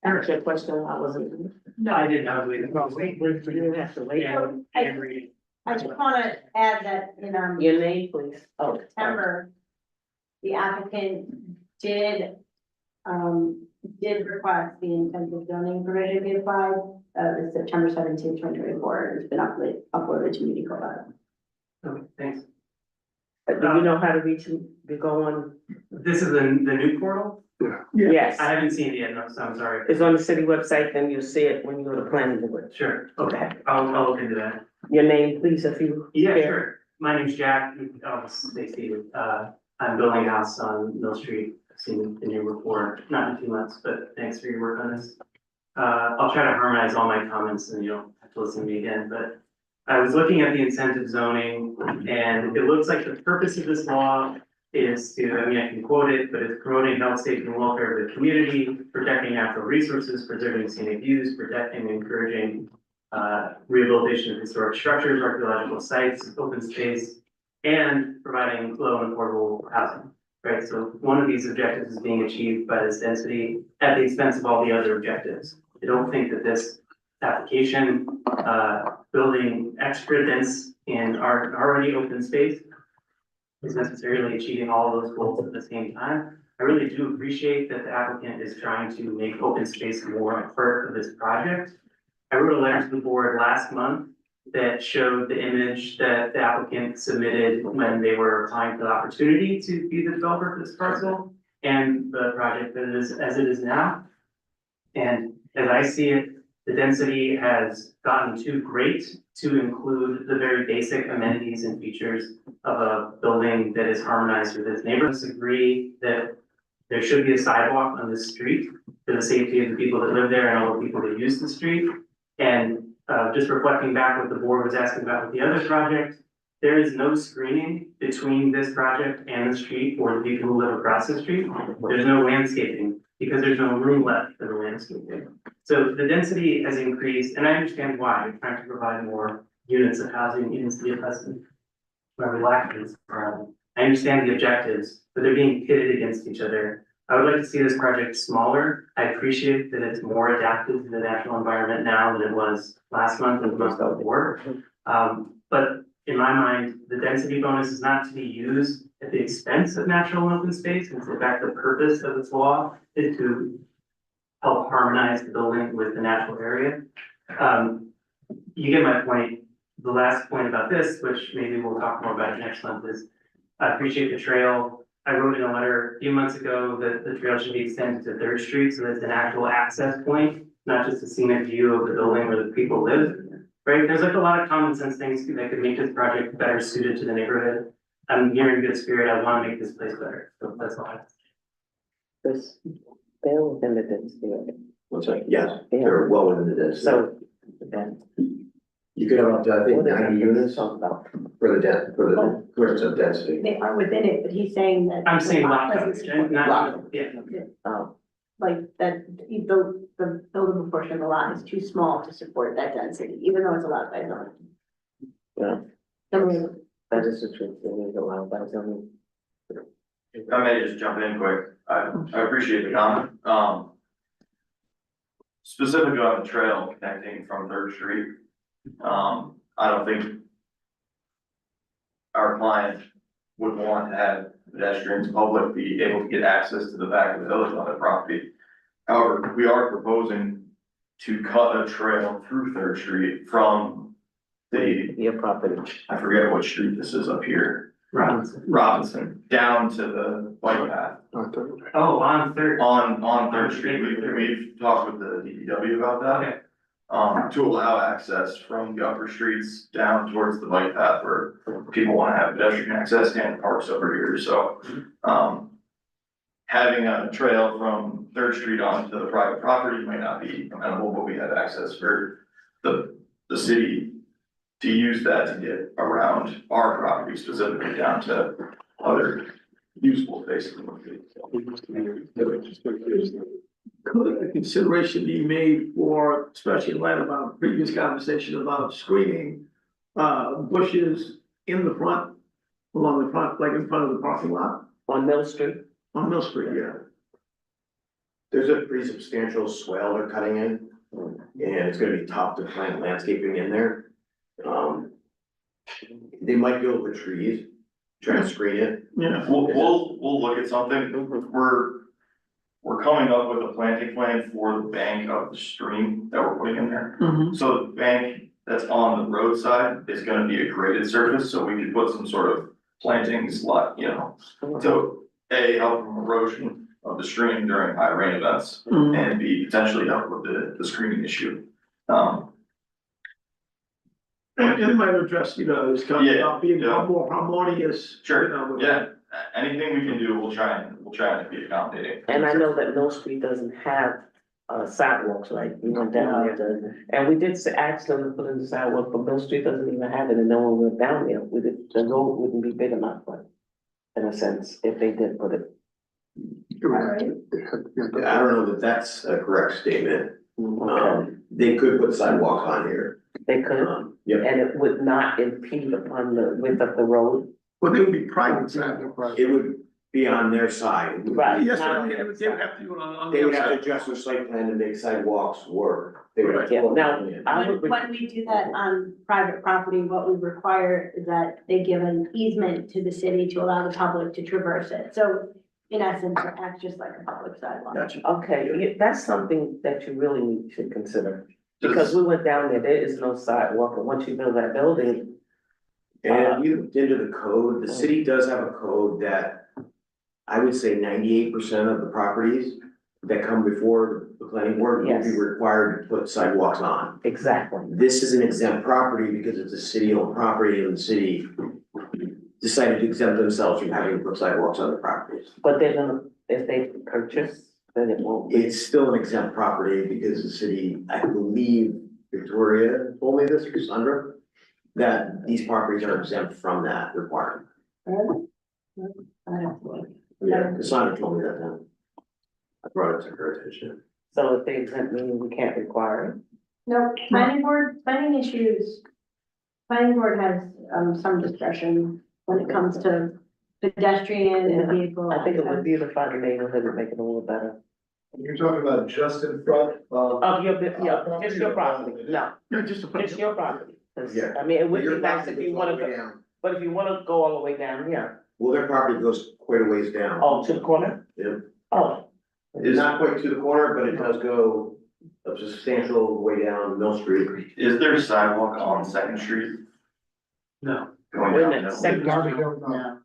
answer your question? I wasn't. No, I didn't have to wait. No, wait for You you. didn't have to wait. And read. I just wanna add that in Your name, please. Oh, sorry. September, the applicant did request the incentive zoning provision be applied, the September 17th, 2024. It's been uploaded to Meeting Code. Okay, thanks. Do you know how to reach, to go on? This is the new portal? Yes, I haven't seen it yet, no, so I'm sorry. it's on the city website, then you'll see it when you go to planning board. Sure, okay, I'll look into that. Your name, please, if you. Yeah, care. sure. My name's Jack, Stacy, I'm building a house on Mill Street. I've seen the new report, not in 2 months, but thanks for your work on this. I'll try to harmonize all my comments and you don't have to listen to me again, but I was looking at the incentive zoning and it looks like the purpose of this law is to, I can quote it, but it's promoting health, safety, and welfare of the community, protecting natural resources, preserving scenic views, protecting and encouraging rehabilitation of historic structures, archaeological sites, open space, and providing low and affordable housing, right? So one of these objectives is being achieved by this density at the expense of all the other objectives. I don't think that this application, building extra dense in our already open space is necessarily achieving all of those goals at the same time. I really do appreciate that the applicant is trying to make open space more a part of this project. I wrote a letter to the board last month that showed the image that the applicant submitted when they were applying for the opportunity to be the developer for this parcel and the project that it is as it is now. And as I see it, the density has gotten too great to include the very basic amenities and features of a building that is harmonized with its neighbors. Agree that there should be a sidewalk on this street for the safety of the people that live there and all the people that use the street. And just reflecting back what the board was asking about with the other project, there is no screening between this project and the street or the people who live across the street. There's no landscaping because there's no room left for the landscaping. So the density has increased, and I understand why. We're trying to provide more units of housing in the city of Hudson. Where we lack this. I understand the objectives, but they're being pitted against each other. I would like to see this project smaller. I appreciate that it's more adapted to the natural environment now than it was last month and the month before. But in my mind, the density bonus is not to be used at the expense of natural and open space. And in fact, the purpose of this law is to help harmonize the building with the natural area. You get my point. The last point about this, which maybe we'll talk more about next month, is I appreciate the trail. I wrote in a letter a few months ago that the trail should be extended to 3rd Street, so that's an actual access point, not just a scenic view of the building where the people live, right? There's like a lot of common sense things that could make this project better suited to the neighborhood. I'm here in good spirit. I want to make this place better, so that's all I have to say. This, they're within the density of it. What's that? Yes, they're well within the density. So then. You could have up to, I think, What is 90 it units talking about? for the commercials of density. They are within it, but he's saying that. I'm saying lot doesn't coverage, support not, Lot. yeah. Oh, like that, the buildable portion of the lot is too small to support that density, even though it's allowed by zoning. Yeah, I mean, that is the truth, it is allowed by zoning. If I may just jump in quick, I appreciate the comment, specifically on the trail connecting from Third Street. I don't think our client would want to have pedestrians, public be able to get access to the back of the village on their property. However, we are proposing to cut a trail through Third Street from Your property. I forget what street this is up here. Robinson, down to the bike path. Oh, on Third. On Third Street, we've talked with the DPW about that. To allow access from the upper streets down towards the bike path where people wanna have pedestrian access and parks over here, so. Having a trail from Third Street onto the private property might not be amenable, but we have access for the city to use that to get around our property specifically down to other usable spaces. Could a consideration be made for, especially in light of our previous conversation about screening, bushes in the front, along the front, like in front of the parking lot, On Mill Street? on Mill Street, yeah. There's a pretty substantial swale they're cutting in, and it's gonna be tough to plant landscaping in there. They might go with trees, try to screen it. Yeah. We'll look at something, we're coming up with a planting plan for the bank of the stream that we're putting in there. So the bank that's on the roadside is gonna be a graded surface, so we could put some sort of plantings like, to help from erosion of the stream during high rain events, and B, potentially help with the screening issue. And it might address, this kind of being more harmonious. Sure, yeah, anything we can do, we'll try and be accommodating. And I know that Mill Street doesn't have sidewalks, right? We went down there, and we did ask them to put in the sidewalk, but Mill Street doesn't even have it, and no one went down there. The road wouldn't be big enough, but in a sense, if they did put it. I don't know that that's a correct statement. Okay. They could put sidewalks on here. They could, Yep. and it would not impede upon the width of the road. But they would be private sidewalks. It would be on their side. Right. Yes, not I on mean, the they would have to do it on They the would other have to side. adjust their site plan to make sidewalks work. They would have to Yeah, now, pull it in. I would, when we do that on private property, what we require is that they give an easement to the city to allow the public to traverse it. So in essence, it acts just like a public sidewalk. Gotcha. okay, that's something that you really need to consider. Because we went down there is no sidewalk, and once you build that building, And we looked into the code, the city does have a code that I would say 98% of the properties that come before the planning board will Yes. be required to put sidewalks on. exactly. This is an exempt property because it's a city-owned property and the city decided to exempt themselves from having to put sidewalks on their properties. But they're gonna, if they purchase, then it won't be. It's still an exempt property because the city, I believe Victoria told me this, or Sandra, that these properties are exempt from that requirement. I don't know. Yeah, Cassandra told me that now. I brought it to her attention. So if they exempt, meaning we can't require it. No, planning board, planning issues. Planning board has, some discretion when it comes to pedestrian and vehicle. I think it would access. beautify the neighborhood and make it a little better. You're talking about just in front of. Of your, yeah, just your property, no, No, just to put. just your property. 'Cause, Yeah. I mean, it would be Your nice property if you goes all wanna the way go, down. but if you wanna go all the way down here, Well, their property goes quite a ways down. oh, to the corner? Yeah. Oh, It's not quite to the corner, but it does go a substantial way down Mill Street. Is there a sidewalk on Second Street? No. Going Wait a down minute, Mill? Second Darby Street. Hill, no.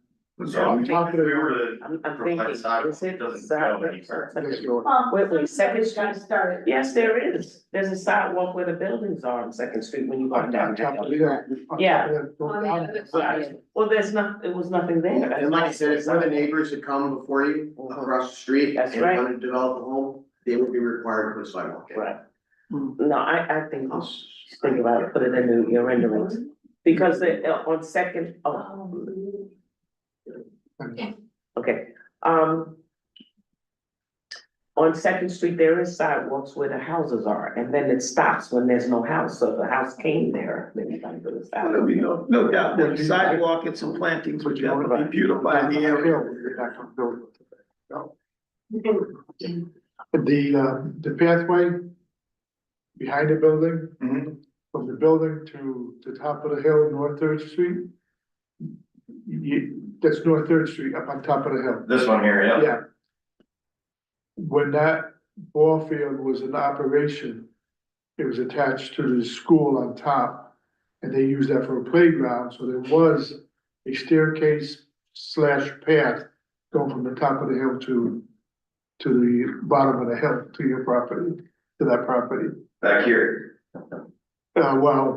So if we were to I'm provide thinking, sidewalk, is it it doesn't go anywhere. Wait, Second Gotta Street? start. Yes, there is. There's a sidewalk where the buildings are on Second Street when you go down. On top of that. Yeah. On the other side. Well, it was nothing there. And like I said, if one of the neighbors had come before you across the street That's and right. wanted to develop a home, they would be required to put a sidewalk in. Right. No, I think we should think about it, put it in your renderings, because they, on second, okay, on on Second Street, there is sidewalks where the houses are, and then it stops when there's no house, so if the house came there, then you can do the There'll be sidewalk. no doubt that the sidewalk and some plantings would definitely beautify the area. The pathway behind the building, Mhm. from the building to the top of the hill, North Third Street. That's North Third Street up on top of the hill. This one here, yeah. Yeah. When that ball field was in operation, it was attached to the school on top. And they used that for a playground, so there was a staircase slash path going from the top of the hill to the bottom of the hill, to your property, to that property. Back here. Well,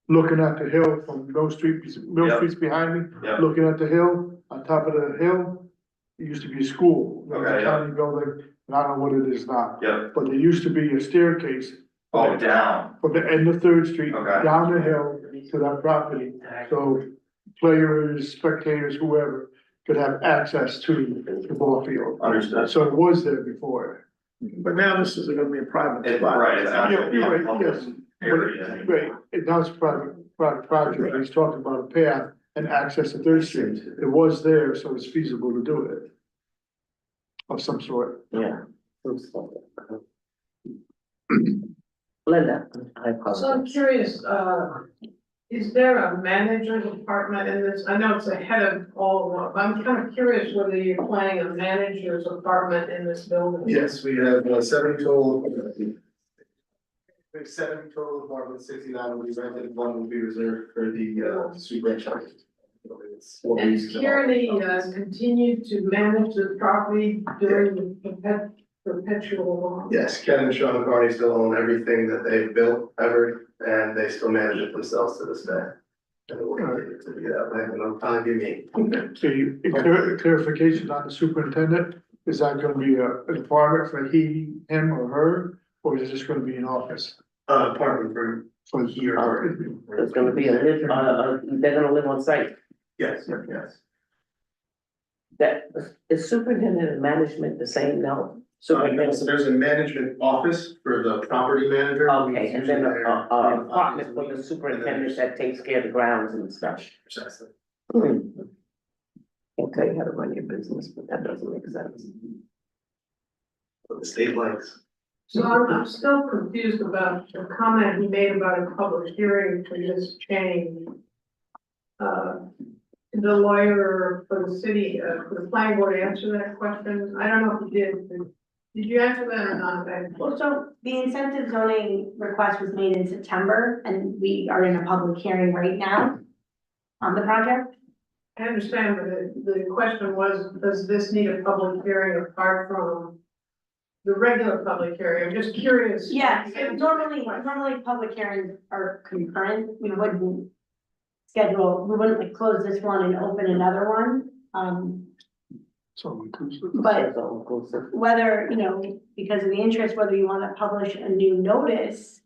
looking at the hill from Mill Yep. Street's behind me, Yep. looking at the hill, on top of the hill, it used to be a school. It was a Okay, yeah. county building, and I don't know what it is now. Yep. But there used to be a staircase. Oh, down. From the end of Third Street, Okay. down the hill to that property, so players, spectators, whoever could have access to the ball field. Understood. So it was there before. But now this is gonna be a private It's spot. right, it's actually Yeah, a right, public yes. area. Right, and now it's private project, he's talking about a path and access to Third Street, it was there, so it's feasible to do it. Of some sort. Yeah. Linda, I So apologize. I'm curious, is there a manager department in this? I know it's the head of all, I'm kind of curious whether you're planning a manager's apartment in this building. Yes, we have 70 total. We have 70 total apartments, 69 will be rented, one will be reserved for the superintendent. And Kearney continued to manage the property during the perpetual. Yes, Ken and Sean McCartney still own everything that they've built ever, and they still manage it themselves to this day. And it will continue to be that way, and no time be me. Okay, clarification on the superintendent, is that gonna be a department for he, him, or her, or is it just gonna be an office? Apartment for here. There's gonna be they're gonna live on site. Yes, yes. That, is superintendent and management the same now? Superintendent, There's a management office for the property manager. okay, and then Usually a they're apartment for 5 the days a week, superintendent that takes care of the grounds and stuff. Precisely. Can't tell you how to run your business, but that doesn't make sense. But the state likes. So I'm still confused about the comment he made about a public hearing for this change. The lawyer for the city, for the planning board answer that question? I don't know if he did. Did you answer that or not? Well, so the incentive zoning request was made in September, and we are in a public hearing right now on the project. I understand, but the question was, does this need a public hearing apart from the regular public hearing? I'm just curious. Yeah, so normally public hearings are concurrent, we wouldn't close this one and open another one. So inclusive. But whether, because of the interest, whether you wanna publish a new notice,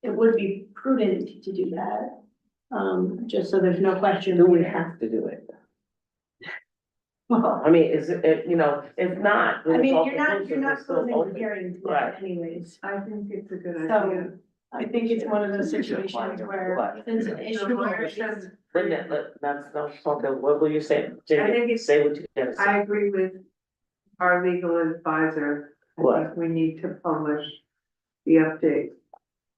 it would be prudent to do that. Just so there's no question. Do we have to do it? Well, I mean, is it, if not. I mean, then you're not it's still closing open. the hearing Right. anyways. I think it's a good So idea. I think it's one of those situations where since an issue is. Linda, let's talk, what will you say? I think Jimmy, it's- say what you gotta say. I agree with our legal advisor. I What? think we need to publish the update.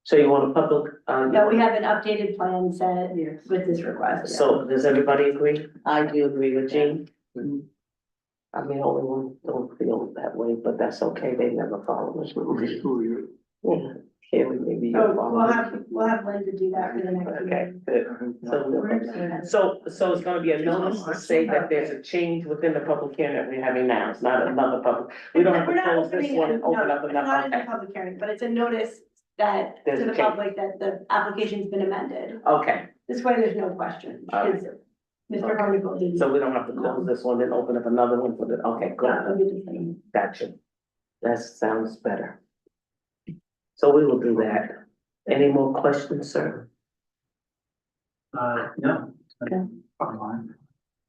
So you want a public, That we have an updated plan set Yes. with this request. yeah. so does everybody agree? I do agree with Jean. I'm the only one who don't feel that way, but that's okay, they never follow us. Yeah, Kaylee, maybe So you'll follow. we'll have Linda do that for the next Okay, meeting. good. So it's gonna be a notice to say that there's a change within the public hearing that we're having now, it's not another public. We don't have to We're not close this opening, one and open no, up it's not another, in the okay, public hearing, but it's a notice that There's to a the change. public that the application's been amended. okay, This way, there's no question. All right. because Mr. Carmichael didn't. so we don't have to close this one and open up another one for the, okay, Yeah, good, it'll be the same. gotcha. That sounds better. So we will do that. Any more questions, sir? No. Okay. Online.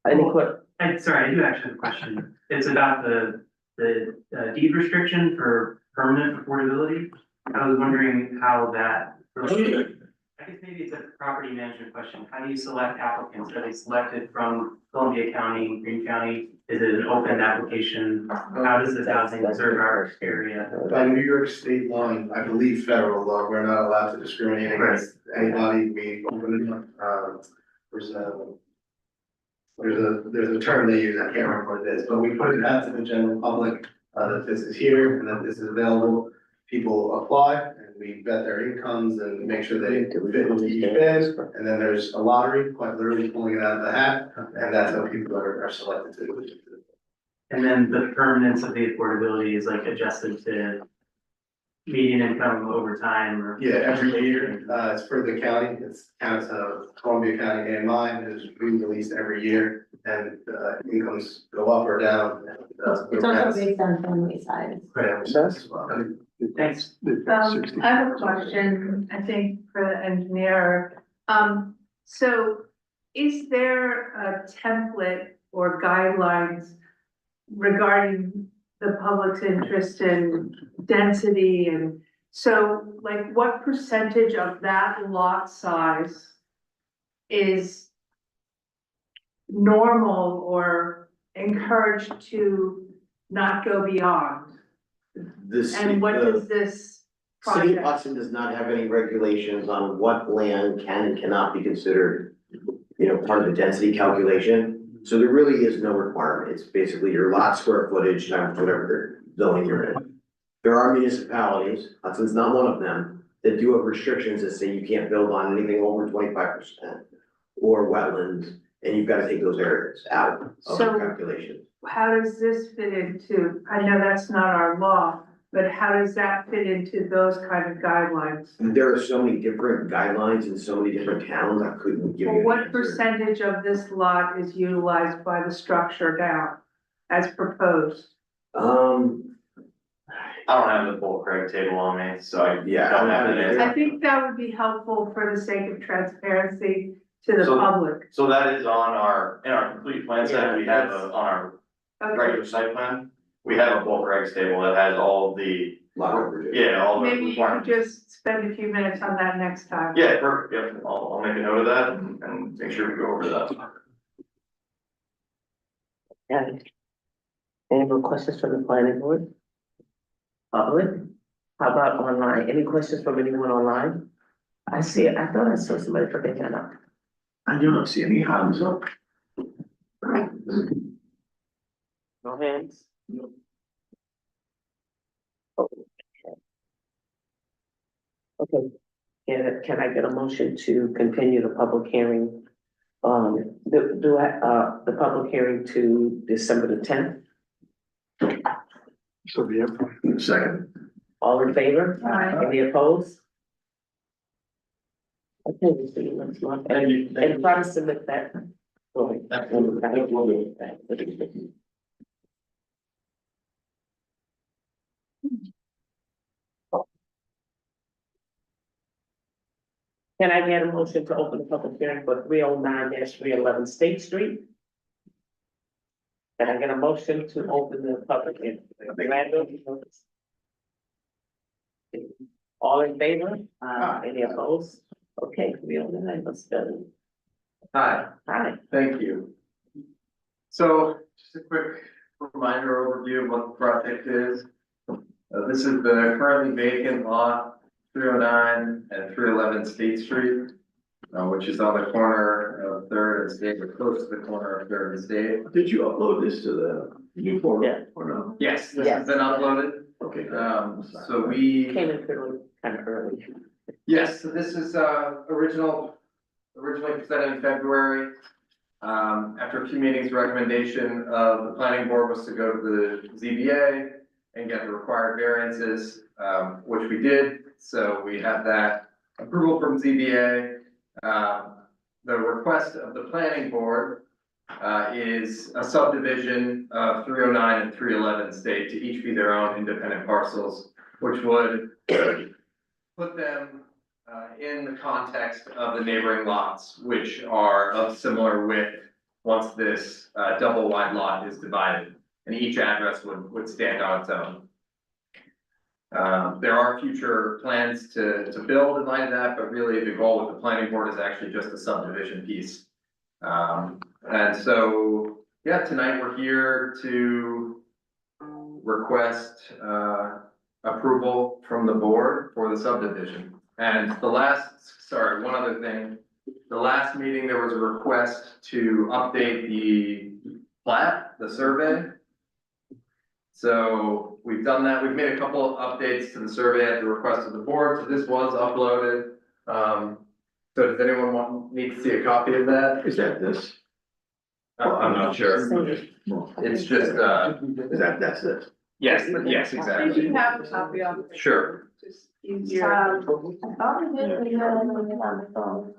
Any que- Sorry, I do actually have a question. It's about the the deed restriction for permanent affordability. I was wondering how that. I guess maybe it's a property management question. How do you select applicants? Are they selected from Columbia County, Green County? Is it an open application? How does this housing serve our area? By New York state law, and I believe federal law, we're not allowed to discriminate against anybody. We open it up, there's a term they use, I can't remember what it is, but we put it out to the general public, that this is here and that this is available. People apply and we vet their incomes and make sure they fit into each bid. And then there's a lottery, quite literally pulling it out of the hat, and that's how people are selected to. And then the permanence of the affordability is like adjusted to median income over time or? Yeah, every year, it's for the county, it's counts of Columbia County and mine is re-released every year, and, incomes go up or down. It's also based on family size. Family size as well. Thanks. I have a question, I think, for the engineer. So is there a template or guidelines regarding the public's interest in density? And so like what percentage of that lot size is normal or encouraged to not go beyond? And what does this City of project? Hudson does not have any regulations on what land can and cannot be considered, part of the density calculation. So there really is no requirement. It's basically your lot square footage times whatever zoning you're in. There are municipalities, Hudson's not one of them, that do have restrictions that say you can't build on anything over 25% or wetlands, and you've got to take those areas out of the So- calculation. How does this fit into, I know that's not our law, but how does that fit into those kind of guidelines? There are so many different guidelines in so many different towns, I couldn't give you. Well, an what answer. percentage of this lot is utilized by the structure now as proposed? I don't have the full Craig table on me, so I Yeah, don't have it in. I think that would be helpful for the sake of transparency to the So- public. So that is on in our complete plan set, we have on our Okay, regular site plan, we have a bulk regs table that has all the, Lot coverage. yeah, all the maybe you could requirements. just spend a few minutes on that next time. Yeah, perfect, yep, I'll make a note of that and make sure we go over that. Got it. Any more questions from the planning board? Public? How about online? Any questions from anyone online? I thought I saw somebody put their hand up. I do not see any hands up. No hands? No. Okay, can I get a motion to continue the public hearing? The public hearing to December the 10th? So be it. Second. All in favor? Aye. Any opposed? Okay, we'll see you next month. And promise to look that. Can I get a motion to open the public hearing for 309-311 State Street? Can I get a motion to open the public hearing? Randall? All in favor? Any opposed? Okay, 309, let's go. Hi, Hi. thank you. So just a quick reminder overview of what the project is. This is the currently vacant lot 309 and 311 State Street, which is on the corner of Third and State, or close to the corner of Third and State. Did you upload this to the new portal Yeah. or no? Yes, this has been uploaded. Okay. So we. Came in through kind of early. Yes, so this is originally presented in February. After a few meetings, recommendation of the planning board was to go to the ZBA and get the required variances, which we did. So we have that approval from ZBA. The request of the planning board is a subdivision of 309 and 311 State to each be their own independent parcels, which would put them in the context of the neighboring lots, which are of similar width once this double wide lot is divided. and each address would stand on its own. There are future plans to build in light of that, but really the goal with the planning board is actually just the subdivision piece. And so, yeah, tonight we're here to request, approval from the board for the subdivision. And one other thing, the last meeting, there was a request to update the plat, the survey. So we've done that. We've made a couple of updates to the survey at the request of the board. So this was uploaded. So does anyone need to see a copy of that? Is that this? I'm not sure. It's just, That's it. yes, If exactly. you have a copy of it. Sure. Just easier. I thought we did, we had it on the phone.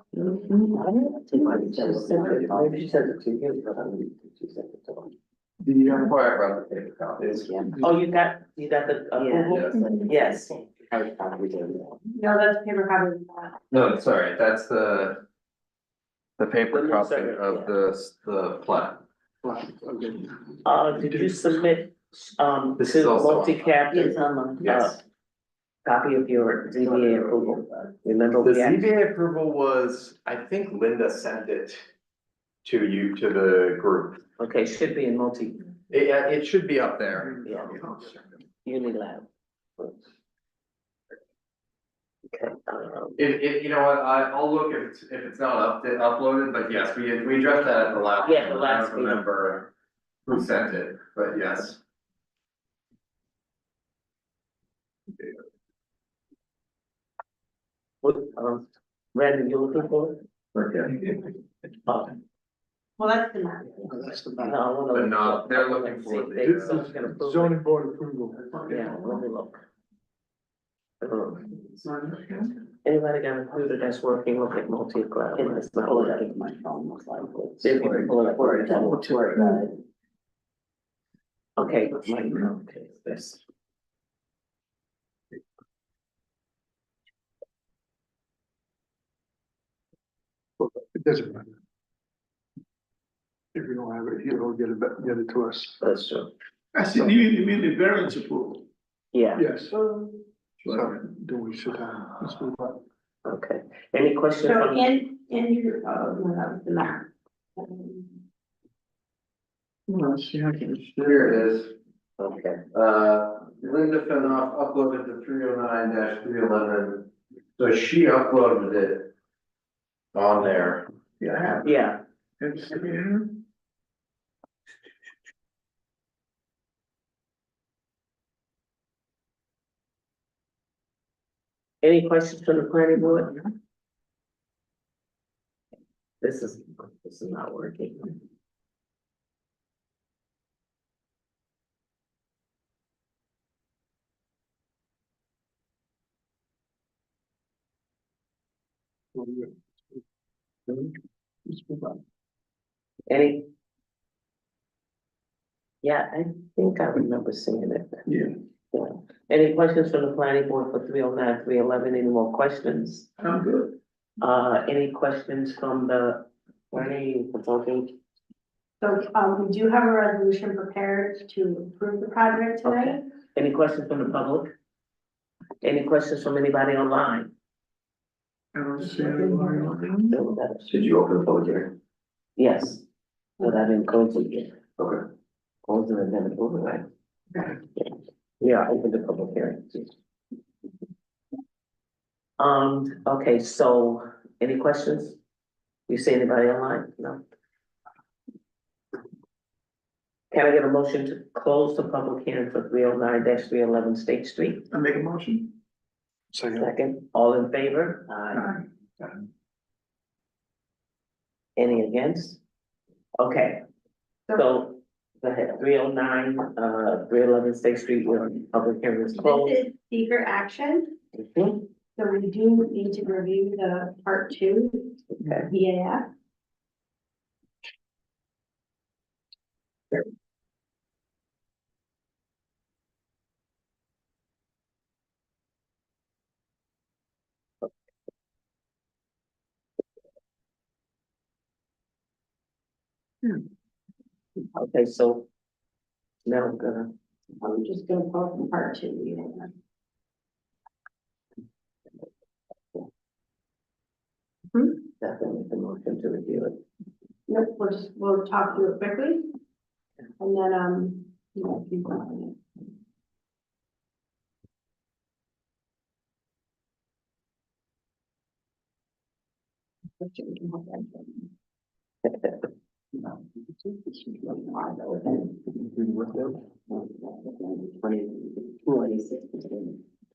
Maybe she sent it to you, but I don't think she sent it to him. Before I brought the paper copies. Oh, you got the approval? Yes. No, that's paper copy. No, sorry, that's the paper The new copy survey, of yeah. the plat. Did you submit, This to is also on. multi-cap? Yes, I'm, Yes. Copy of your ZBA approval? Remember The we had? ZBA approval was, I think Linda sent it to you, to the group. Okay, should be in multi, It should be up there. yeah, Unilab. Okay, You know what, I'll look if it's not uploaded, but yes, we addressed that at the last. Yeah, the meeting. last I don't remember who sent it, but yes. what, Randy, you looking for it? Okay. Well, that's the map. No, I wanna. But no, they're looking for See, the, they- someone's gonna approve it. Zoning board approval. Yeah, let me look. Anybody got a computer that's working, look at multi-cloud, it's not pull it out working. of my phone, most likely. See if you can pull it up. Or it's, Okay, okay, this. It doesn't matter. If you don't have it, he'll get it to us. That's true, I see, you mean the variance approval? yeah, Yes. So, do we sit down? Let's move on. okay. Any questions So from? in your, no, that was the map. Let's see, I can. here it is. Okay, Linda Finoff uploaded the 309-311, so she uploaded it on there. Yeah, I have. yeah, It's here. any questions from the planning board? This is not working. Let's move on. Any? Yeah, I think I remember seeing it. Yeah, Yeah. Any questions from the planning board for 309, 311? Any more questions? I'm good. Any questions from the planning consulting? So, we do have a resolution prepared to approve the project tonight. Any questions from the public? Any questions from anybody online? I don't see anybody on there. Did you open the public hearing? Yes, but I didn't close it yet. Okay. Close it and then approve it, right? Yeah, open the public hearing. Okay, so any questions? You see anybody online? No? Can I get a motion to close the public hearing for 309-311 State Street? I make a motion. Second, all in favor? Aye. Any against? Okay, so, go ahead, 309, 311 State Street, where public hearing is closed. This is secret action, Mhm. so we do need to review the part two, Okay. EAF. Okay, so Now I'm gonna, I'm just gonna pull from part two. definitely the motion to review it. Nope, we'll talk through it quickly. And then, you know, keep going.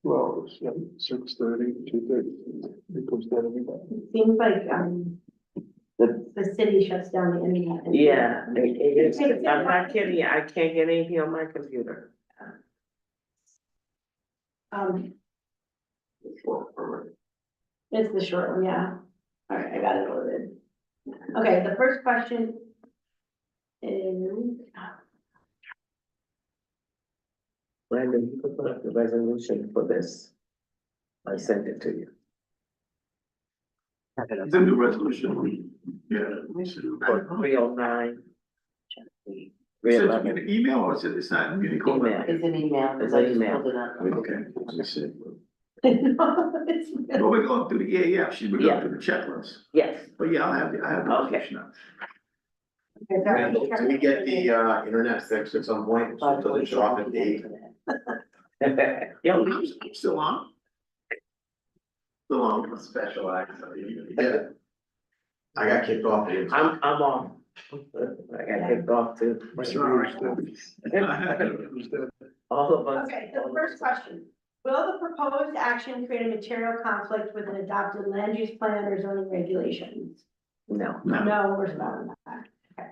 Well, 6:30, 2:30, it goes down everybody. It seems like, the city shuts down the internet. Yeah, I'm not kidding you, I can't get anything on my computer. It's the short one, yeah. All right, I got it loaded. Okay, the first question is, Brandon, you can put up the resolution for this. I sent it to you. The new resolution. Yeah. For 309. Sent you an email or is it's not in Unicode? Email. It's an email, because I just pulled it up. Okay, let me see. it's really- Well, we're going through the EAF, we're going through the checklist, Yes, but yeah, I have the Okay. resolution now. Randall, can we get the, internet fixed at some point, so it doesn't show off at 8? yo, I'm still on. Still on. Special access. Yeah. I got kicked off the inside. I'm on. I got kicked off too. All of us. Okay, so the first question, will the proposed action create a material conflict with an adopted land use plan or zoning regulations? No, No, we're spelling that. Okay.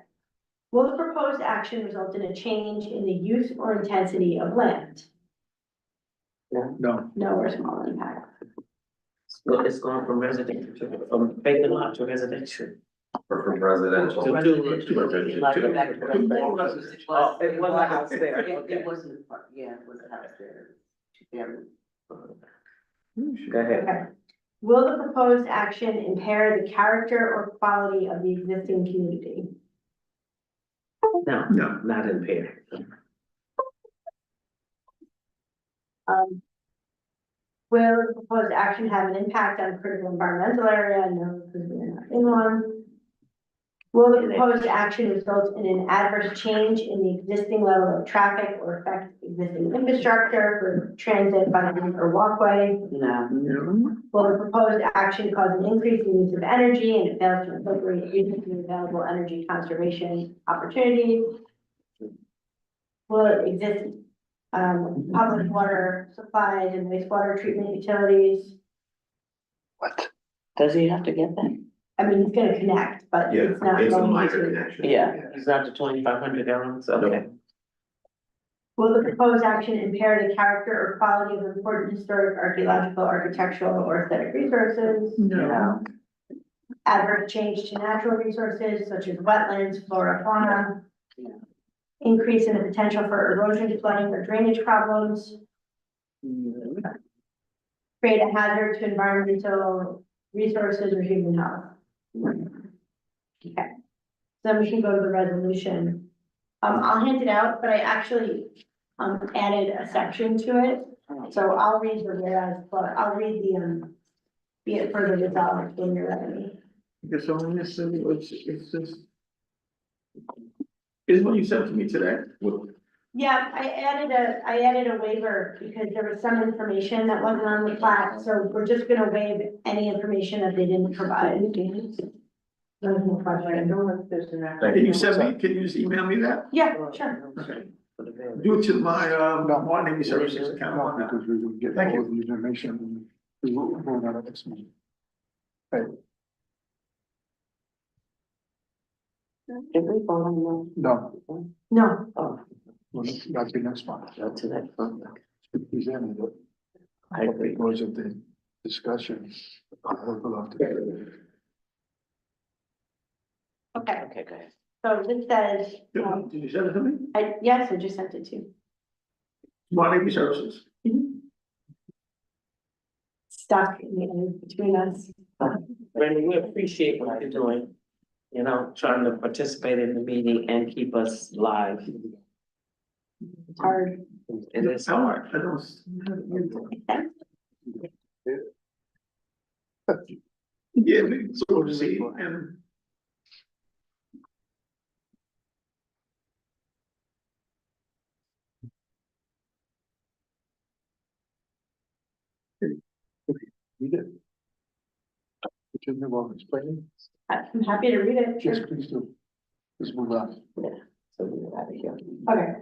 Will the proposed action result in a change in the use or intensity of land? No, No, we're small impact. well, it's going from residential, from vacant lot to residential. Or from residential. To Like go back to More residential. residential. Oh, it was a house there, It okay. wasn't, yeah, it was a house there. Go ahead. Okay. Will the proposed action impair the character or quality of the existing community? No, No. not impaired. Will the proposed action have an impact on critical environmental area? No, because we're not in one. Will the proposed action result in an adverse change in the existing level of traffic or affect existing infrastructure for transit, biking, or walkway? No. Will the proposed action cause an increase in use of energy and it fails to incorporate reasonably available energy conservation opportunities? Will it exist, public water supplies and wastewater treatment utilities? Does he have to get that? I mean, it's gonna connect, but Yeah, it's not it's a going minor to. connection. Yeah, it's not the 2,500 gallons, okay. Will the proposed action impair the character or quality of important historic, archaeological, architectural, or aesthetic resources? No. Adverse change to natural resources such as wetlands, flora, fauna? Increase in the potential for erosion, flooding, or drainage problems? Create a hazard to environmental resources or human health? Okay, then we can go to the resolution. I'll hand it out, but I actually, added a section to it. So I'll read the whereas, but I'll read the, be it further resolved when you're ready. Because on this, it's just. Is what you sent to me today? Yeah, I added a waiver because there was some information that wasn't on the plat, so we're just gonna waive any information that they didn't provide. There's no question. Can you send me, can you just email me that? Yeah, sure. Okay. Do it to my, Water Navy Services account. no, because we will get Thank all the information. We will go on our next meeting. Did we vote on No, No, well, that's the next one. That's the next one. Presented it. I agree. Because of the discussion. We'll have to- okay, Okay, go ahead. so this says, that? Did you send it to me? yes, I just sent it to you. Water Navy Services. Stuck in the end between us. Randy, we appreciate what you're doing, you know, trying to participate in the meeting and keep us live. It's hard. It is hard. I don't. Yeah, so to see, and. You did. Which is the one explaining? I'm happy to read it. Yes, please do. Please move on. So we're out of here. Okay.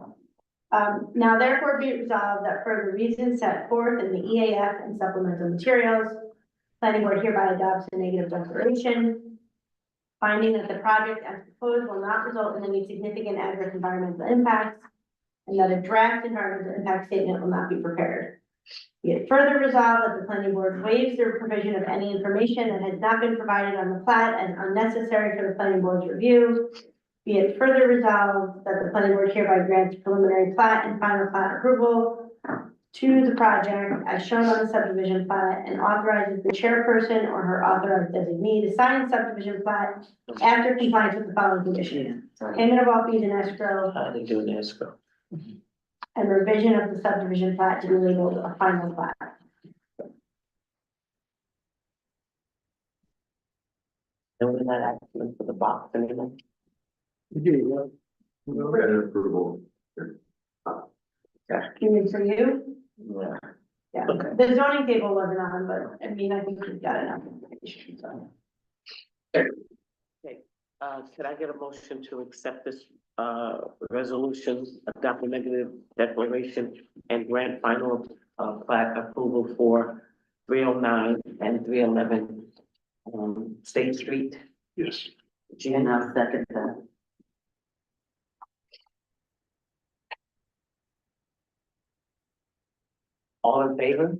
Now therefore be it resolved that for the reasons set forth in the EAF and supplemental materials, planning board hereby adopts a negative declaration, finding that the project as proposed will not result in any significant adverse environmental impacts, and that a draft environmental impact statement will not be prepared. Be it further resolved that the planning board waives the provision of any information that has not been provided on the plat as unnecessary for the planning board's review. Be it further resolved that the planning board hereby grants preliminary plat and final plat approval to the project as shown on the subdivision plat and authorizes the chairperson or her authorized designee to sign subdivision plat after compliance with the following conditions. Payment of all fees in escrow How they do in escrow? and revision of the subdivision plat to be labeled a final plat. And we're not asking for the box anymore. Better approval. You mean for you? Yeah. Yeah, Okay. the zoning table wasn't on, but I mean, I think we've got enough information, so. Could I get a motion to accept this, resolution, adopt a negative declaration and grant final, plat approval for 309 and 311, State Street? Yes. And I'll second that. All in favor?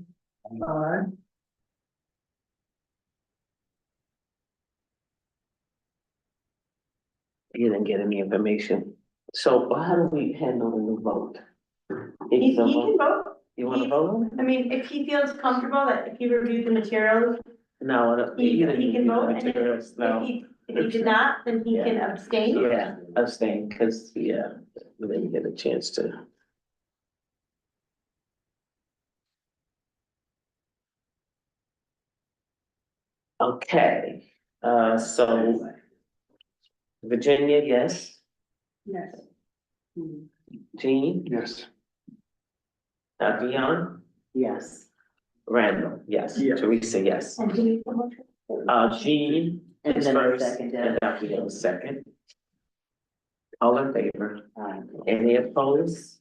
You didn't get any information. So how do we handle the new vote? He can vote. You wanna vote on it? I mean, if he feels comfortable that if he reviewed the materials, No, I don't- he you didn't can do vote, the and if materials, no. if he did not, then he can abstain. Yeah, abstain, cause, yeah, we didn't get a chance to. Okay, so Virginia, yes. Yes. Jean, Yes. Dion, Yes. Randall, yes. Yeah. Teresa, yes. And he, Jean And is then I first, second and it. Dion second. All in favor? Aye. Any opposed?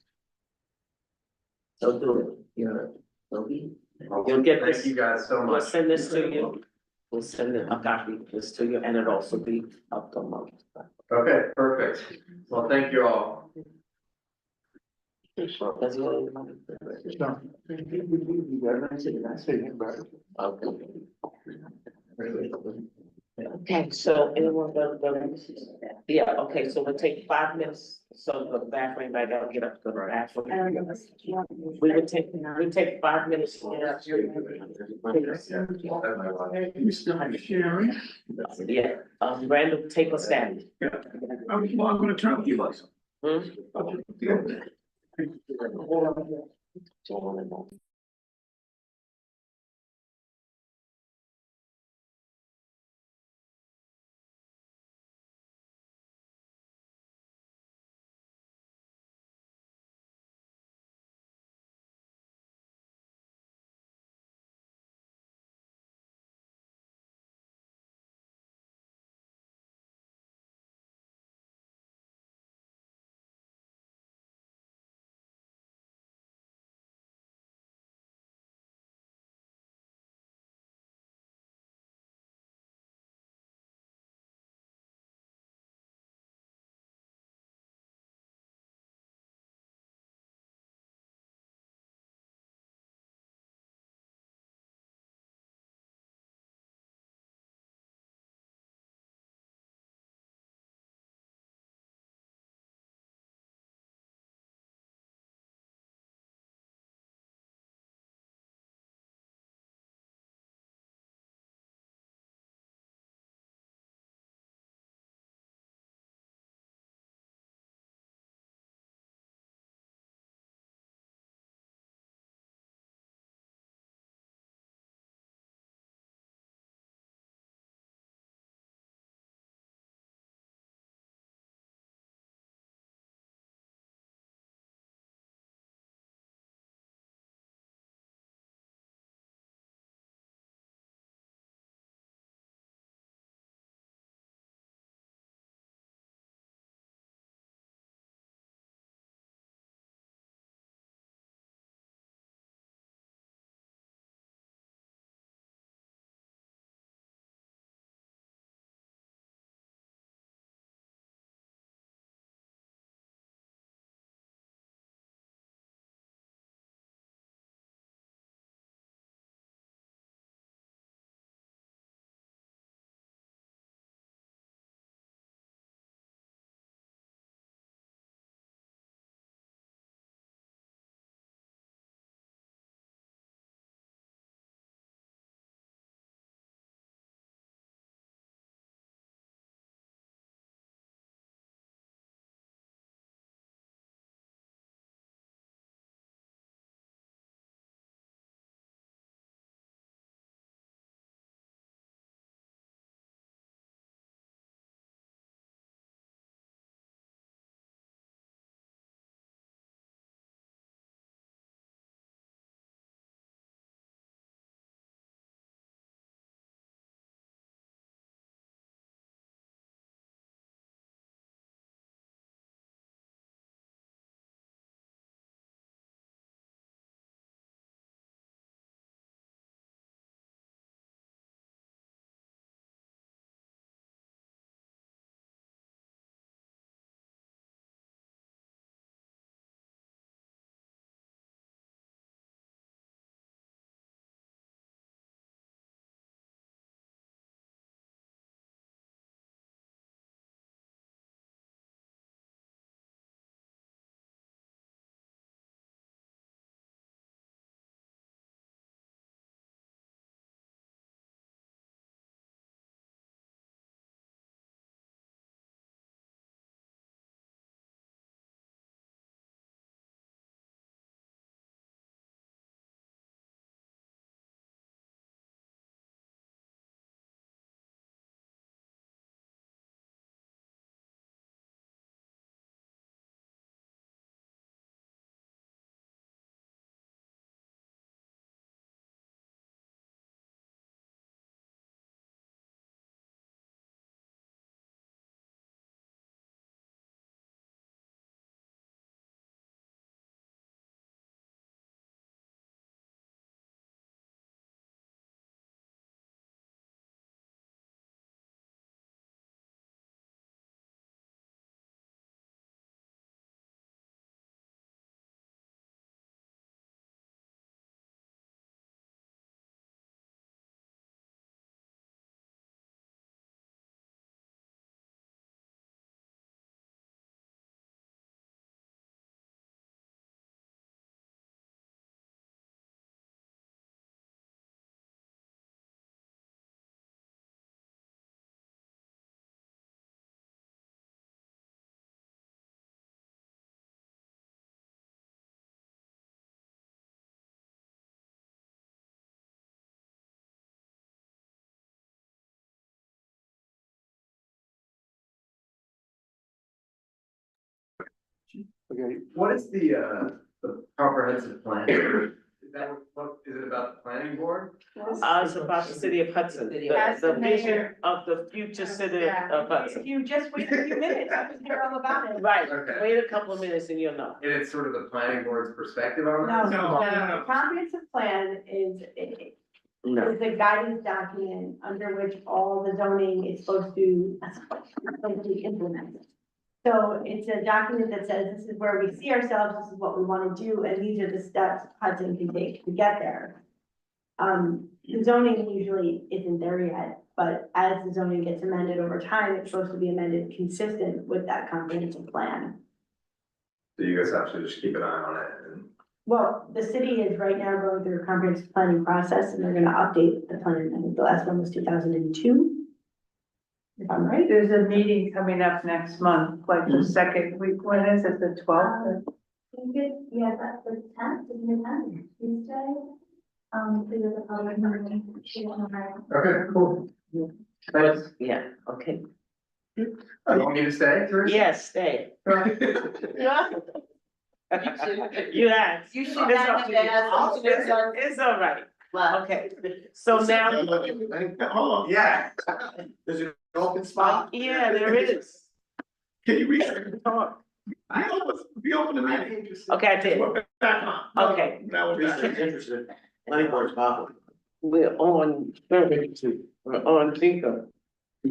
So do it, you're, you'll get this. Thank you guys so We'll much. send this to you. We'll send a copy of this to you, and it'll also be up to month. Okay, perfect. Well, thank you all. That's what No. Say it back. Okay, so anyone yeah, okay, so we'll take 5 minutes, so the bathroom, I gotta get up to the bathroom. We'll take 5 minutes to get up here. We still have sharing. Yeah, Randall, take a stand. I'm gonna turn off the lights. Hmm? Okay, What is the comprehensive plan? Is that, what, is it about the planning board? It's about the city of Hudson, the vision of the future city of Hudson. If you just wait a few minutes, I was hear all about it. Right, Okay. wait a couple of minutes and you'll know. And it's sort of the planning board's perspective on No, this? no, comprehensive plan is the guidance document under which all the zoning is supposed to be implemented. So it's a document that says this is where we see ourselves, this is what we want to do, and these are the steps Hudson can take to get there. The zoning usually isn't there yet, but as the zoning gets amended over time, it's supposed to be amended consistent with that comprehensive plan. So you guys have to just keep an eye on it and. Well, the city is right now going through a comprehensive planning process and they're gonna update the plan. I think the last one was 2002. If I'm right. There's a meeting coming up next month, like the second week, when is it, the 12th? Yeah, that's the 10th, isn't it 10th, Tuesday? Because of the public hearing. Okay, cool. Thanks. Yeah, okay. You want me to stay, Teresa? Yes, stay. You asked. You should It's not up have to you. asked alternates on- It's all right. Well, Okay, so now. Hold on, Yeah. There's an open spot. Yeah, there is. can you read? Talk. Be open to me. Okay, I did. We're back on. Okay. Now we're back. Teresa's interested. Planning board's possible. We're on, we're on Tinker.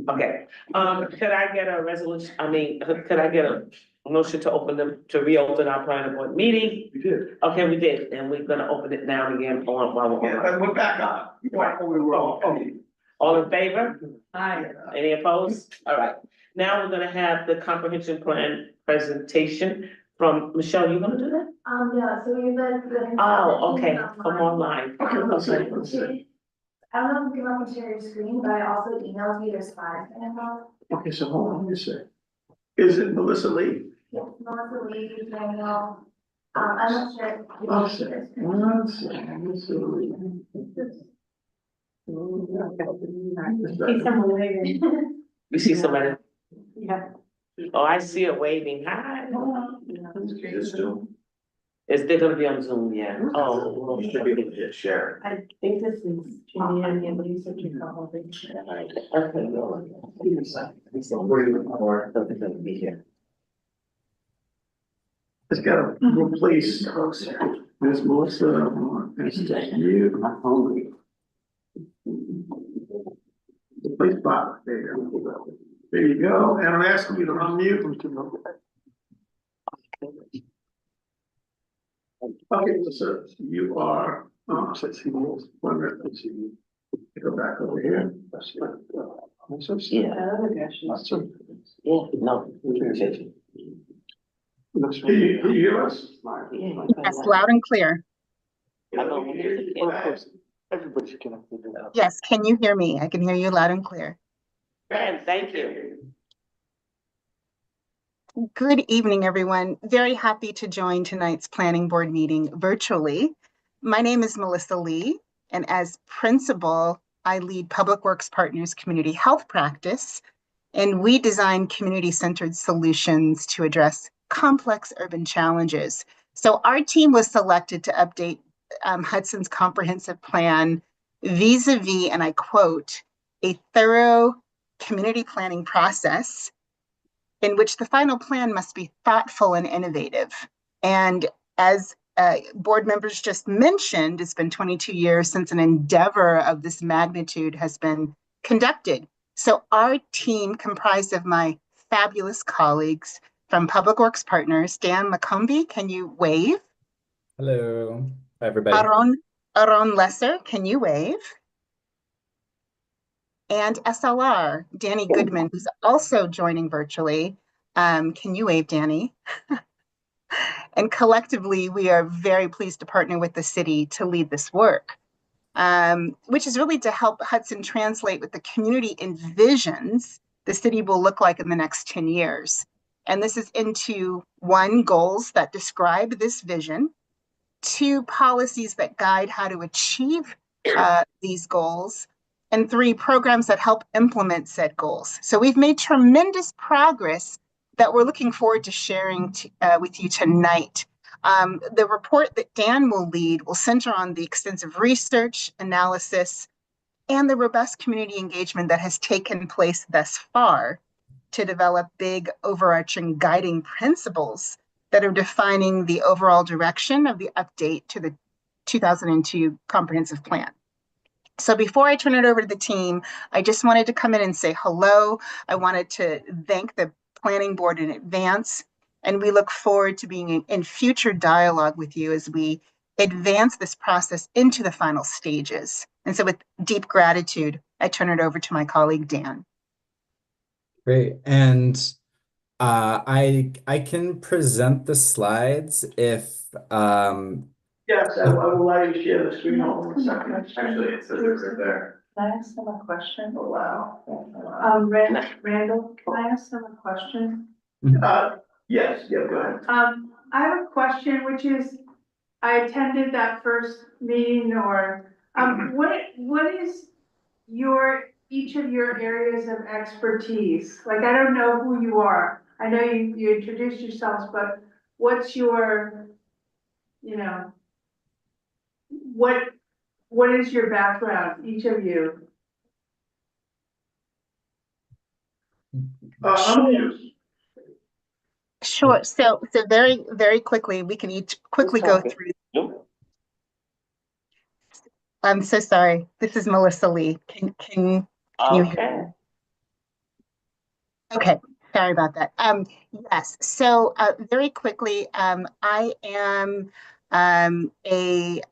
Okay, could I get a resolution, could I get a motion to to reopen our planning board meeting? We did. Okay, we did, and we're gonna open it now and again while we're Yeah, on. but we're back on. We were on. All in favor? Aye. Any opposed? All right, now we're gonna have the comprehensive plan presentation from Michelle, you gonna do that? Yeah, so we the. Oh, okay, from online. Okay, let's see. I don't know if you can up and share your screen, but I also emailed you their slides that I have. Okay, so hold on, let me see. Is it Melissa Lee? Yes, Melissa Lee, Daniel, I'm not sure. One second, Melissa Lee. See someone waving. You see somebody? Yeah. Oh, I see her waving, hi. This too. Is they gonna be on Zoom, yeah? Oh. You should be able to hit share. I think this is Julianne and Lisa. Probably. Okay, no. So where are you looking for? Something gonna be here. It's gotta replace. There's Melissa, there's you. I'm hungry. Replace Bob, there. There you go, and I'm asking you to unmute. Okay, so you are, let's see, let's see. Go back over here. Yeah. Yeah, no. Can you hear us? Yes, loud and clear. everybody's connected. Yes, can you hear me? I can hear you loud and clear. Thank you. Good evening, everyone. Very happy to join tonight's planning board meeting virtually. My name is Melissa Lee, and as principal, I lead Public Works Partners Community Health Practice, and we design community-centered solutions to address complex urban challenges. So our team was selected to update Hudson's comprehensive plan vis-a-vis, and I quote, a thorough community planning process in which the final plan must be thoughtful and innovative. And as board members just mentioned, it's been 22 years since an endeavor of this magnitude has been conducted. So our team, comprised of my fabulous colleagues from Public Works Partners, Dan McCombie, can you wave? Hello, everybody. Aron Lesser, can you wave? And SLR, Danny Goodman, who's also joining virtually. Can you wave, Danny? And collectively, we are very pleased to partner with the city to lead this work, which is really to help Hudson translate what the community envisions the city will look like in the next 10 years. And this is into 1, goals that describe this vision, 2, policies that guide how to achieve these goals, and 3, programs that help implement said goals. So we've made tremendous progress that we're looking forward to sharing with you tonight. The report that Dan will lead will center on the extensive research, analysis, and the robust community engagement that has taken place thus far to develop big overarching guiding principles that are defining the overall direction of the update to the 2002 comprehensive plan. So before I turn it over to the team, I just wanted to come in and say hello. I wanted to thank the planning board in advance, and we look forward to being in future dialogue with you as we advance this process into the final stages. And so with deep gratitude, I turn it over to my colleague, Dan. Great. And I can present the slides if Yes, I will allow you to share the screen. Hold on a second. Actually, it says it right there. Can I ask them a question? Oh, wow. Randall, can I ask them a question? Yes, yeah, go ahead. I have a question, which is, I attended that first meeting what is each of your areas of expertise? Like, I don't know who you are. I know you introduced yourselves, but what's your, what is your background, each of you? Sure. So very, very quickly, we can each quickly go through. I'm so sorry. This is Melissa Lee. Can you hear me? Okay. Sorry about that. Yes. So very quickly, I am a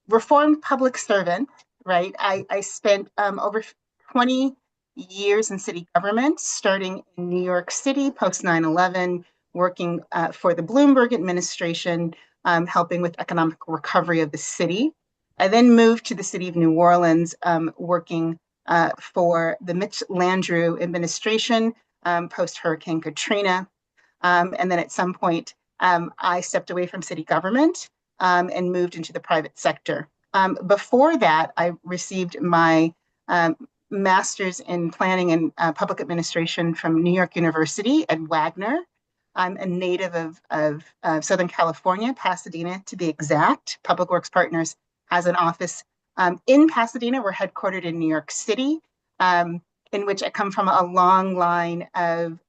reformed public servant, right? I spent over 20 years in city government, starting in New York City post 9/11, working for the Bloomberg administration, helping with economic recovery of the city. I then moved to the city of New Orleans, working for the Mitch Landrieu administration post Hurricane Katrina. And then at some point, I stepped away from city government and moved into the private sector. Before that, I received my master's in planning and public administration from New York University at Wagner. I'm a native of Southern California, Pasadena to be exact. Public Works Partners has an office in Pasadena. We're headquartered in New York City, in which I come from a long line of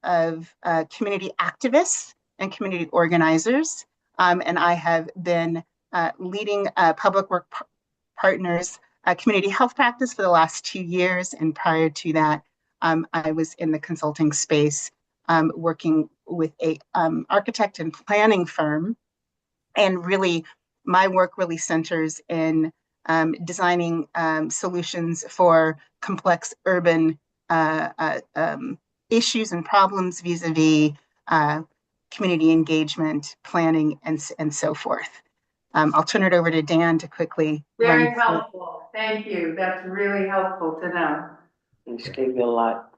community activists and community organizers. And I have been leading Public Works Partners community health practice for the last 2 years. And prior to that, I was in the consulting space, working with a architect and planning firm. And really, my work really centers in designing solutions for complex urban issues and problems vis-a-vis community engagement, planning, and so forth. I'll turn it over to Dan to quickly. Very helpful. Thank you. That's really helpful to know. Thanks, gave you a lot.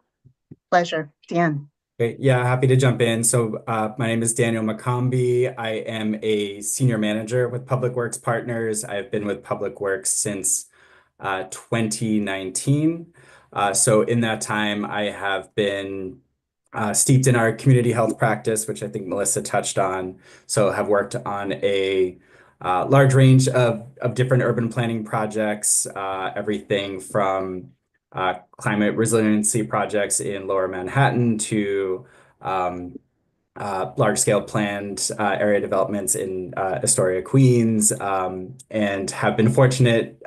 Pleasure. Dan. Great. Yeah, happy to jump in. So my name is Daniel McCombie. I am a senior manager with Public Works Partners. I've been with Public Works since 2019. So in that time, I have been steeped in our community health practice, which I think Melissa touched on. So have worked on a large range of different urban planning projects, everything from climate resiliency projects in Lower Manhattan to large-scale planned area developments in Astoria, Queens, and have been fortunate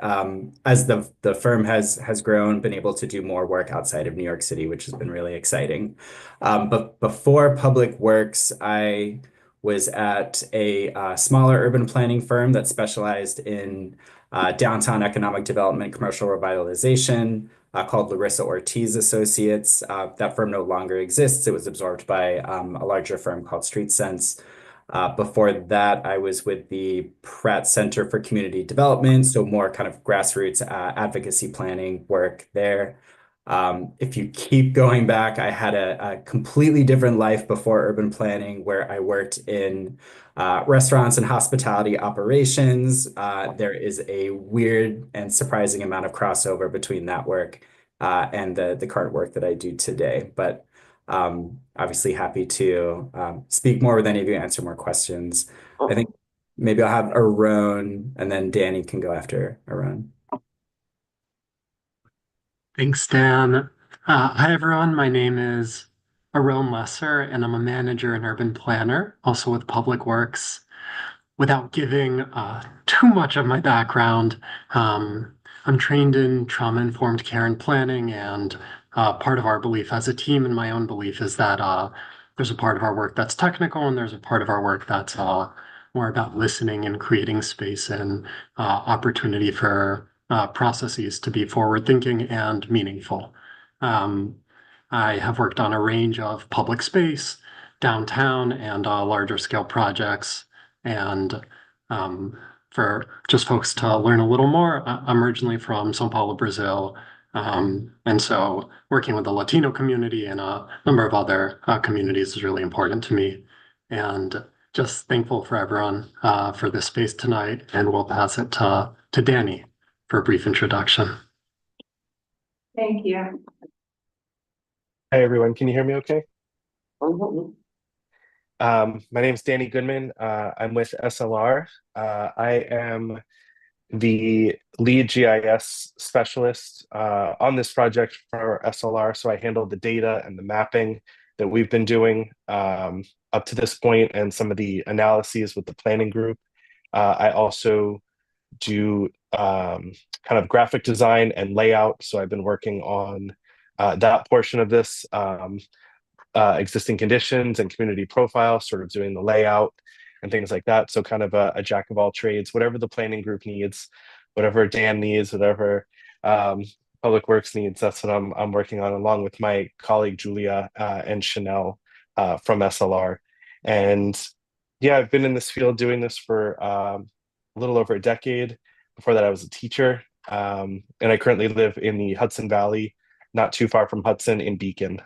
as the firm has grown, been able to do more work outside of New York City, which has been really exciting. But before Public Works, I was at a smaller urban planning firm that specialized in downtown economic development, commercial revitalization, called Larissa Ortiz Associates. That firm no longer exists. It was absorbed by a larger firm called Street Sense. Before that, I was with the Pratt Center for Community Development, so more kind of grassroots advocacy planning work there. If you keep going back, I had a completely different life before urban planning, where I worked in restaurants and hospitality operations. There is a weird and surprising amount of crossover between that work and the current work that I do today. But Obviously happy to speak more with any of you, answer more questions. I think maybe I'll have Aaron and then Danny can go after Aaron. Thanks, Dan. Hi, everyone. My name is Aaron Lesser, and I'm a manager and urban planner, also with Public Works. Without giving too much of my background, I'm trained in trauma-informed care and planning, and part of our belief as a team and my own belief is that there's a part of our work that's technical and there's a part of our work that's more about listening and creating space and opportunity for processes to be forward-thinking and meaningful. I have worked on a range of public space, downtown, and larger scale projects. And for just folks to learn a little more, I'm originally from São Paulo, Brazil. And so working with the Latino community and a number of other communities is really important to me. And just thankful for everyone for this space tonight. And we'll pass it to Danny for a brief introduction. Thank you. Hi, everyone. Can you hear me okay? Mhm. My name is Danny Goodman. I'm with SLR. I am the lead GIS specialist on this project for SLR. So I handle the data and the mapping that we've been doing up to this point and some of the analyses with the planning group. I also do kind of graphic design and layout. So I've been working on that portion of this. Existing conditions and community profile, sort of doing the layout and things like that. So kind of a jack of all trades, whatever the planning group needs, whatever Dan needs, whatever Public Works needs, that's what I'm working on along with my colleague Julia and Chanel from SLR. And yeah, I've been in this field doing this for a little over a decade. Before that, I was a teacher. And I currently live in the Hudson Valley, not too far from Hudson in Beacon.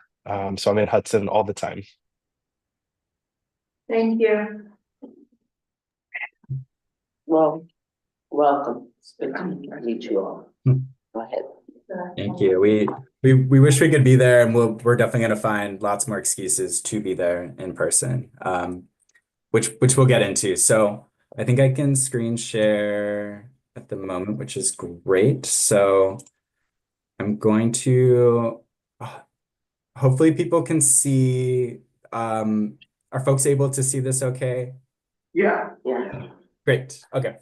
So I'm in Hudson all the time. Thank you. Well, welcome. It's good to meet you all. Go ahead. Thank you. We wish we could be there, and we're definitely going to find lots more excuses to be there in person, which we'll get into. So I think I can screen share at the moment, which is great. So I'm going to. Hopefully people can see, are folks able to see this okay? Yeah. Yeah. Great, okay.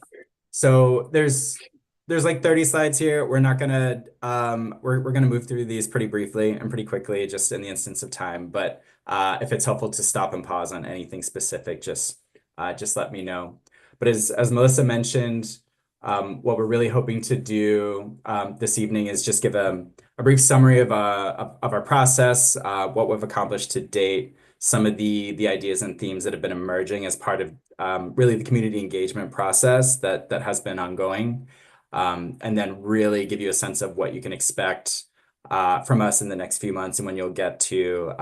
So there's like 30 slides here. We're not gonna, we're gonna move through these pretty briefly and pretty quickly, just in the instance of time. But if it's helpful to stop and pause on anything specific, just let me know. But as Melissa mentioned, what we're really hoping to do this evening is just give a brief summary of our process, what we've accomplished to date, some of the ideas and themes that have been emerging as part of really the community engagement process that has been ongoing, and then really give you a sense of what you can expect from us in the next few months and when you'll get to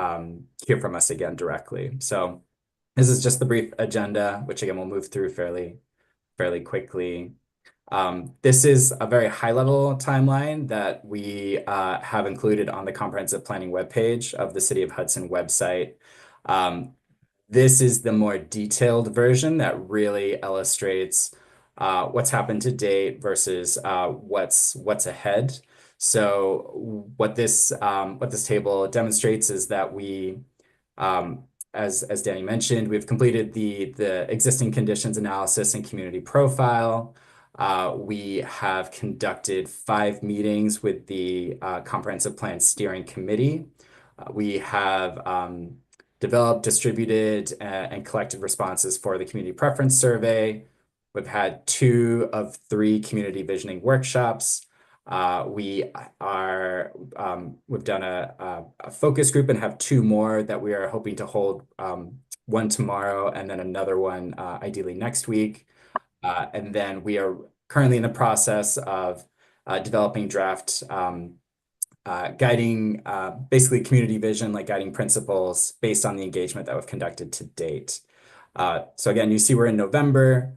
hear from us again directly. So this is just the brief agenda, which again, we'll move through fairly quickly. This is a very high-level timeline that we have included on the comprehensive planning webpage of the City of Hudson website. This is the more detailed version that really illustrates what's happened to date versus what's ahead. So what this table demonstrates is that we, as Danny mentioned, we've completed the existing conditions analysis and community profile. We have conducted 5 meetings with the Comprehensive Plan Steering Committee. We have developed, distributed, and collected responses for the Community Preference Survey. We've had 2 of 3 community visioning workshops. We've done a focus group and have 2 more that we are hoping to hold, one tomorrow and then another one ideally next week. And then we are currently in the process of developing draft guiding, basically community vision, like guiding principles based on the engagement that we've conducted to date. So again, you see we're in November.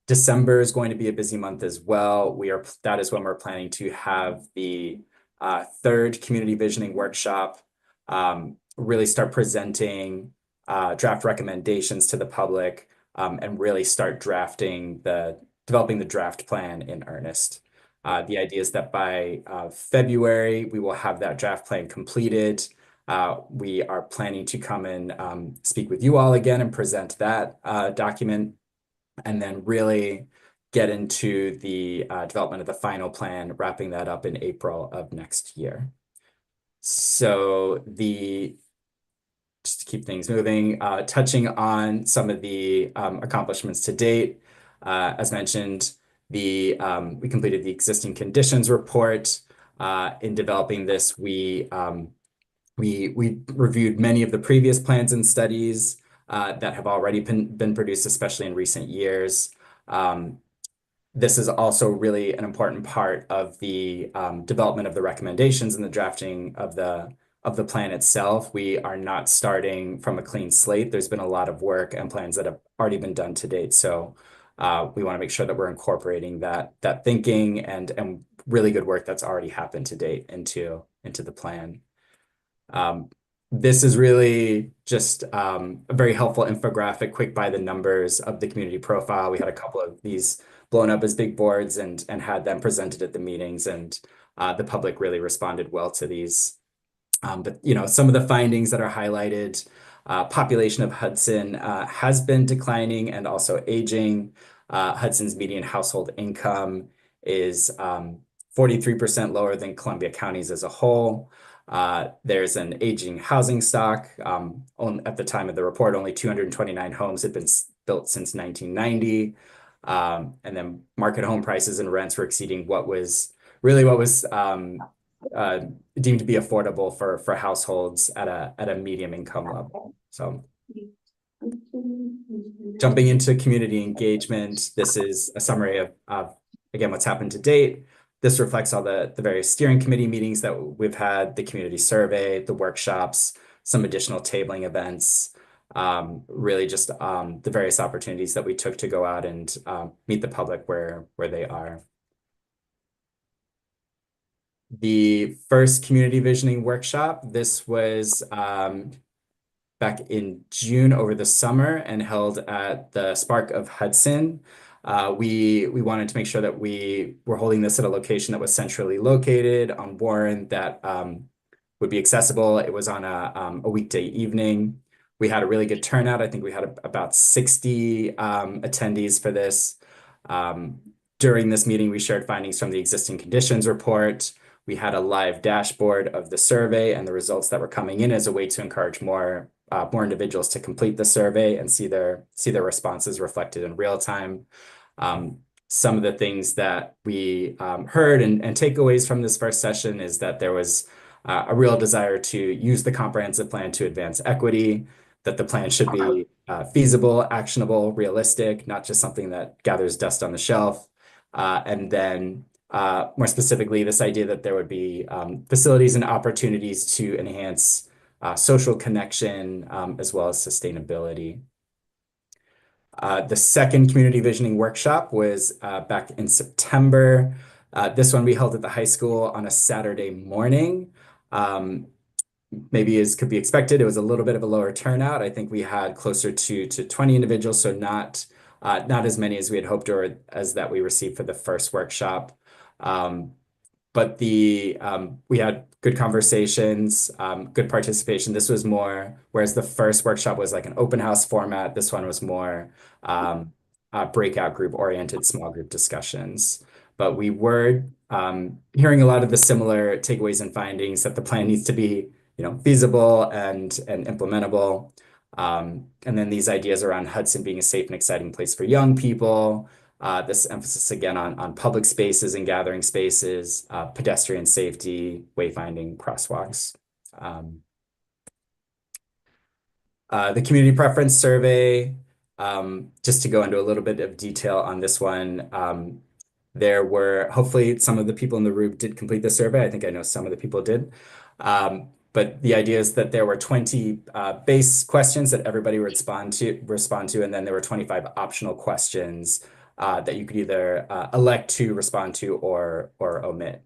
December is going to be a busy month as well. That is when we're planning to have the 3rd community visioning workshop. really start presenting draft recommendations to the public, and really start developing the draft plan in earnest. The idea is that by February, we will have that draft plan completed. We are planning to come and speak with you all again and present that document, and then really get into the development of the final plan, wrapping that up in April of next year. So just to keep things moving, touching on some of the accomplishments to date. As mentioned, we completed the existing conditions report. In developing this, we reviewed many of the previous plans and studies that have already been produced, especially in recent years. This is also really an important part of the development of the recommendations and the drafting of the plan itself. We are not starting from a clean slate. There's been a lot of work and plans that have already been done to date. So we want to make sure that we're incorporating that thinking and really good work that's already happened to date into the plan. This is really just a very helpful infographic, quick by the numbers of the community profile. We had a couple of these blown up as big boards and had them presented at the meetings, and the public really responded well to these. But some of the findings that are highlighted, population of Hudson has been declining and also aging. Hudson's median household income is 43% lower than Columbia counties as a whole. There's an aging housing stock. At the time of the report, only 229 homes had been built since 1990. And then market home prices and rents were exceeding what was deemed to be affordable for households at a medium income level. So jumping into community engagement, this is a summary of again, what's happened to date. This reflects all the various steering committee meetings that we've had, the community survey, the workshops, some additional tabling events, really just the various opportunities that we took to go out and meet the public where they are. The first community visioning workshop, this was back in June over the summer and held at the Spark of Hudson. We wanted to make sure that we were holding this at a location that was centrally located on Warren, that would be accessible. It was on a weekday evening. We had a really good turnout. I think we had about 60 attendees for this. During this meeting, we shared findings from the existing conditions report. We had a live dashboard of the survey and the results that were coming in as a way to encourage more individuals to complete the survey and see their responses reflected in real time. Some of the things that we heard and takeaways from this first session is that there was a real desire to use the comprehensive plan to advance equity, that the plan should be feasible, actionable, realistic, not just something that gathers dust on the shelf. And then more specifically, this idea that there would be facilities and opportunities to enhance social connection as well as sustainability. The second community visioning workshop was back in September. This one we held at the high school on a Saturday morning. Maybe as could be expected, it was a little bit of a lower turnout. I think we had closer to 20 individuals, so not as many as we had hoped or as that we received for the first workshop. But we had good conversations, good participation. This was more, whereas the first workshop was like an open house format, this one was more breakout group oriented small group discussions. But we were hearing a lot of the similar takeaways and findings that the plan needs to be feasible and implementable. And then these ideas around Hudson being a safe and exciting place for young people. This emphasis again on public spaces and gathering spaces, pedestrian safety, wayfinding, crosswalks. The community preference survey, just to go into a little bit of detail on this one, there were, hopefully some of the people in the room did complete the survey. I think I know some of the people did. But the idea is that there were 20 base questions that everybody would respond to, and then there were 25 optional questions that you could either elect to respond to or omit.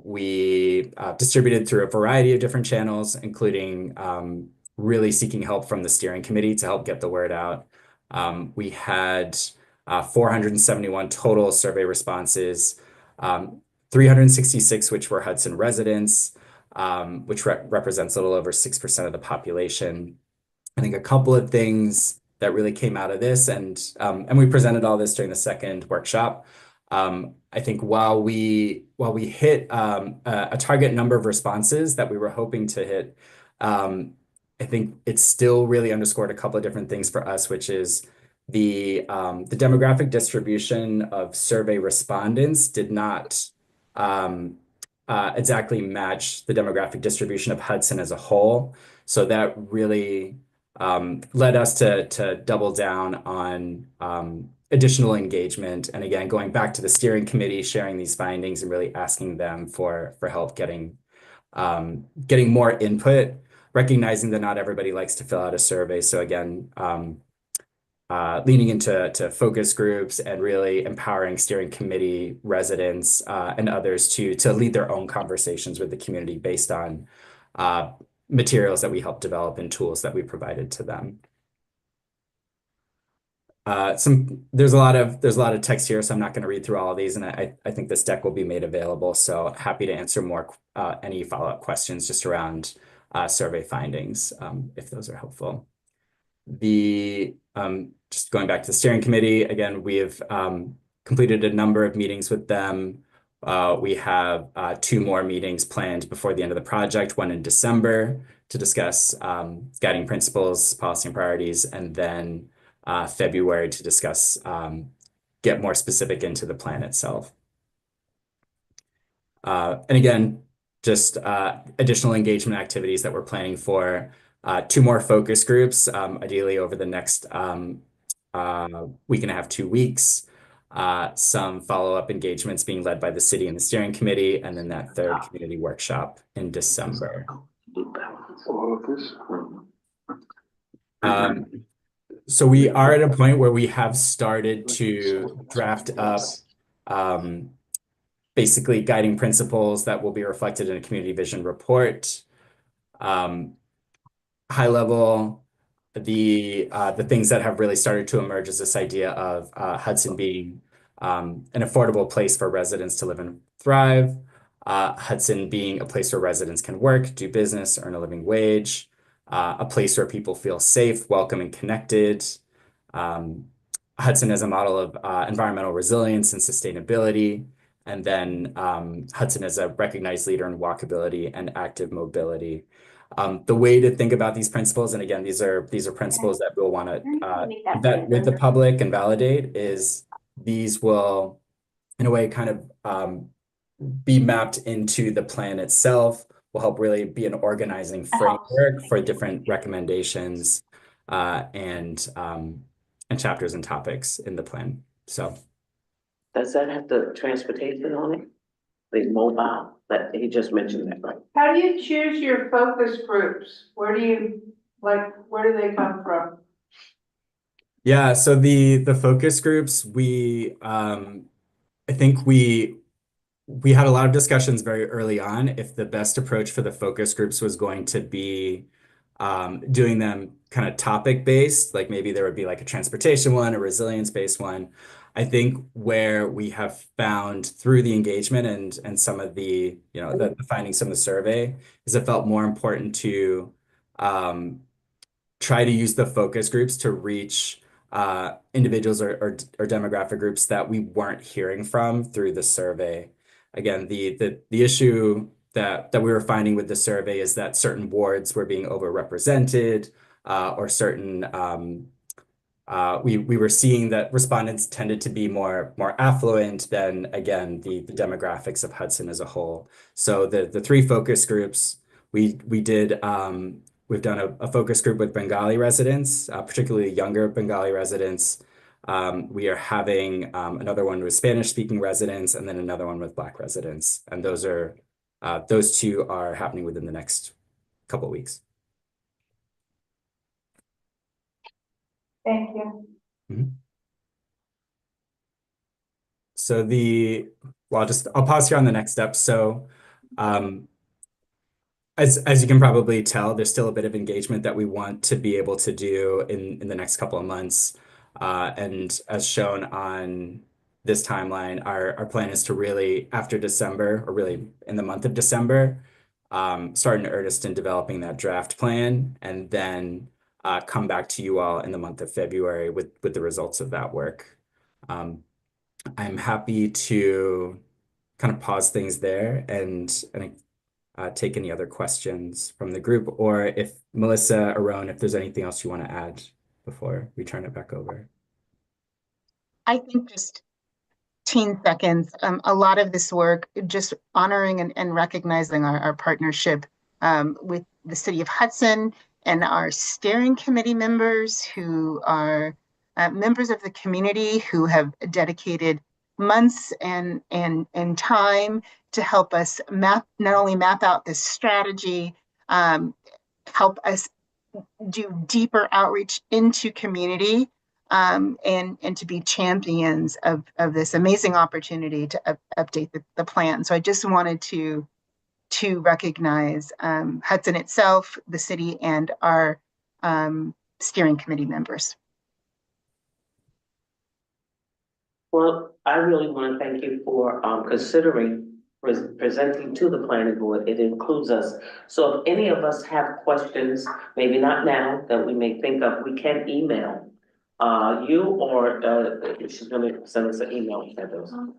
We distributed through a variety of different channels, including really seeking help from the steering committee to help get the word out. We had 471 total survey responses, 366 which were Hudson residents, which represents a little over 6% of the population. I think a couple of things that really came out of this, and we presented all this during the second workshop. I think while we hit a target number of responses that we were hoping to hit, I think it still really underscored a couple of different things for us, which is the demographic distribution of survey respondents did not exactly match the demographic distribution of Hudson as a whole. So that really led us to double down on additional engagement. And again, going back to the steering committee, sharing these findings and really asking them for help getting more input, recognizing that not everybody likes to fill out a survey. So again, leaning into focus groups and really empowering steering committee residents and others to lead their own conversations with the community based on materials that we helped develop and tools that we provided to them. There's a lot of text here, so I'm not going to read through all of these, and I think this deck will be made available. So happy to answer more any follow-up questions just around survey findings if those are helpful. Just going back to the steering committee, again, we have completed a number of meetings with them. We have 2 more meetings planned before the end of the project, one in December to discuss guiding principles, policy and priorities, and then February to discuss, get more specific into the plan itself. And again, just additional engagement activities that we're planning for 2 more focus groups, ideally over the next week and a half, 2 weeks. Some follow-up engagements being led by the city and the steering committee, and then that 3rd community workshop in December. So we are at a point where we have started to draft up basically guiding principles that will be reflected in a community vision report. High level, the things that have really started to emerge is this idea of Hudson being an affordable place for residents to live and thrive. Hudson being a place where residents can work, do business, earn a living wage. A place where people feel safe, welcome, and connected. Hudson as a model of environmental resilience and sustainability. And then Hudson as a recognized leader in walkability and active mobility. The way to think about these principles, and again, these are principles that we'll want to vet with the public and validate, is these will, in a way, kind of be mapped into the plan itself, will help really be an organizing framework for different recommendations and chapters and topics in the plan. So, does that have the transportation on it? The mobile, that he just mentioned that, right? How do you choose your focus groups? Where do they come from? Yeah, so the focus groups, I think we had a lot of discussions very early on if the best approach for the focus groups was going to be doing them kind of topic based, like maybe there would be like a transportation one, a resilience based one. I think where we have found through the engagement and some of the, the findings from the survey is it felt more important to try to use the focus groups to reach individuals or demographic groups that we weren't hearing from through the survey. Again, the issue that we were finding with the survey is that certain wards were being overrepresented, or certain we were seeing that respondents tended to be more affluent than, again, the demographics of Hudson as a whole. So the 3 focus groups we've done a focus group with Bengali residents, particularly younger Bengali residents. We are having another one with Spanish-speaking residents, and then another one with Black residents. And those 2 are happening within the next couple of weeks. Thank you. So the well, I'll pause here on the next step. So, as you can probably tell, there's still a bit of engagement that we want to be able to do in the next couple of months. And as shown on this timeline, our plan is to really, after December, or really in the month of December, start in earnest in developing that draft plan, and then come back to you all in the month of February with the results of that work. I'm happy to kind of pause things there and take any other questions from the group, or if Melissa, Aaron, if there's anything else you want to add before we turn it back over. I think just 15 seconds. A lot of this work, just honoring and recognizing our partnership with the City of Hudson and our steering committee members who are members of the community who have dedicated months and time to help us not only map out this strategy, help us do deeper outreach into community, and to be champions of this amazing opportunity to update the plan. So I just wanted to recognize Hudson itself, the city, and our steering committee members. Well, I really want to thank you for considering presenting to the planning board. It includes us. So if any of us have questions, maybe not now, that we may think of, we can email you, or she's gonna send us an email.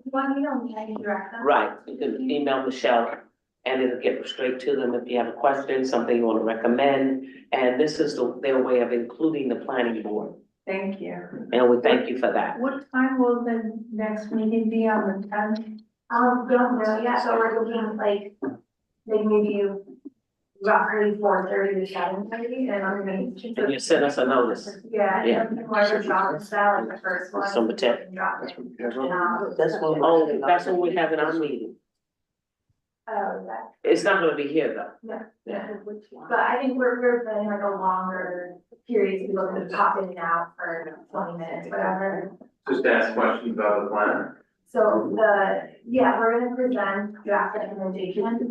One email, I can direct them. Right, you can email Michelle and it'll get straight to them if you have a question, something you want to recommend. And this is their way of including the planning board. Thank you. And we thank you for that. What time will the next meeting be on the 10th? Don't know yet, so we're looking like maybe roughly 4:30 to 7:30, and I'm gonna. And you send us a notice. Yeah. Yeah. Whoever drops out, like the first one. December 10th. Drop it. That's when we have in our meeting. Oh, that, It's not gonna be here though. yeah. But I think we're planning like a longer period to be looking to pop in and out for 20 minutes, whatever. Just ask questions about the plan. So we're gonna present draft recommendations,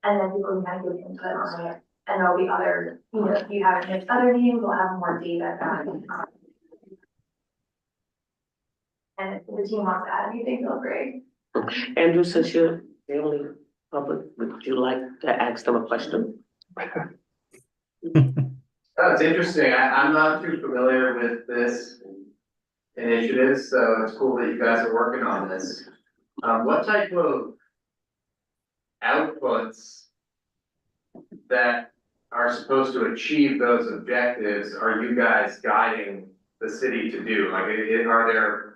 and then people can give input on it. And there'll be other, if you have any other names, we'll have more data back. And if the team wants to add anything, feel free. Andrew, since you're the only public, would you like to ask them a question? That's interesting. I'm not too familiar with this initiative, so it's cool that you guys are working on this. What type of outputs that are supposed to achieve those objectives are you guys guiding the city to do? Like, are there,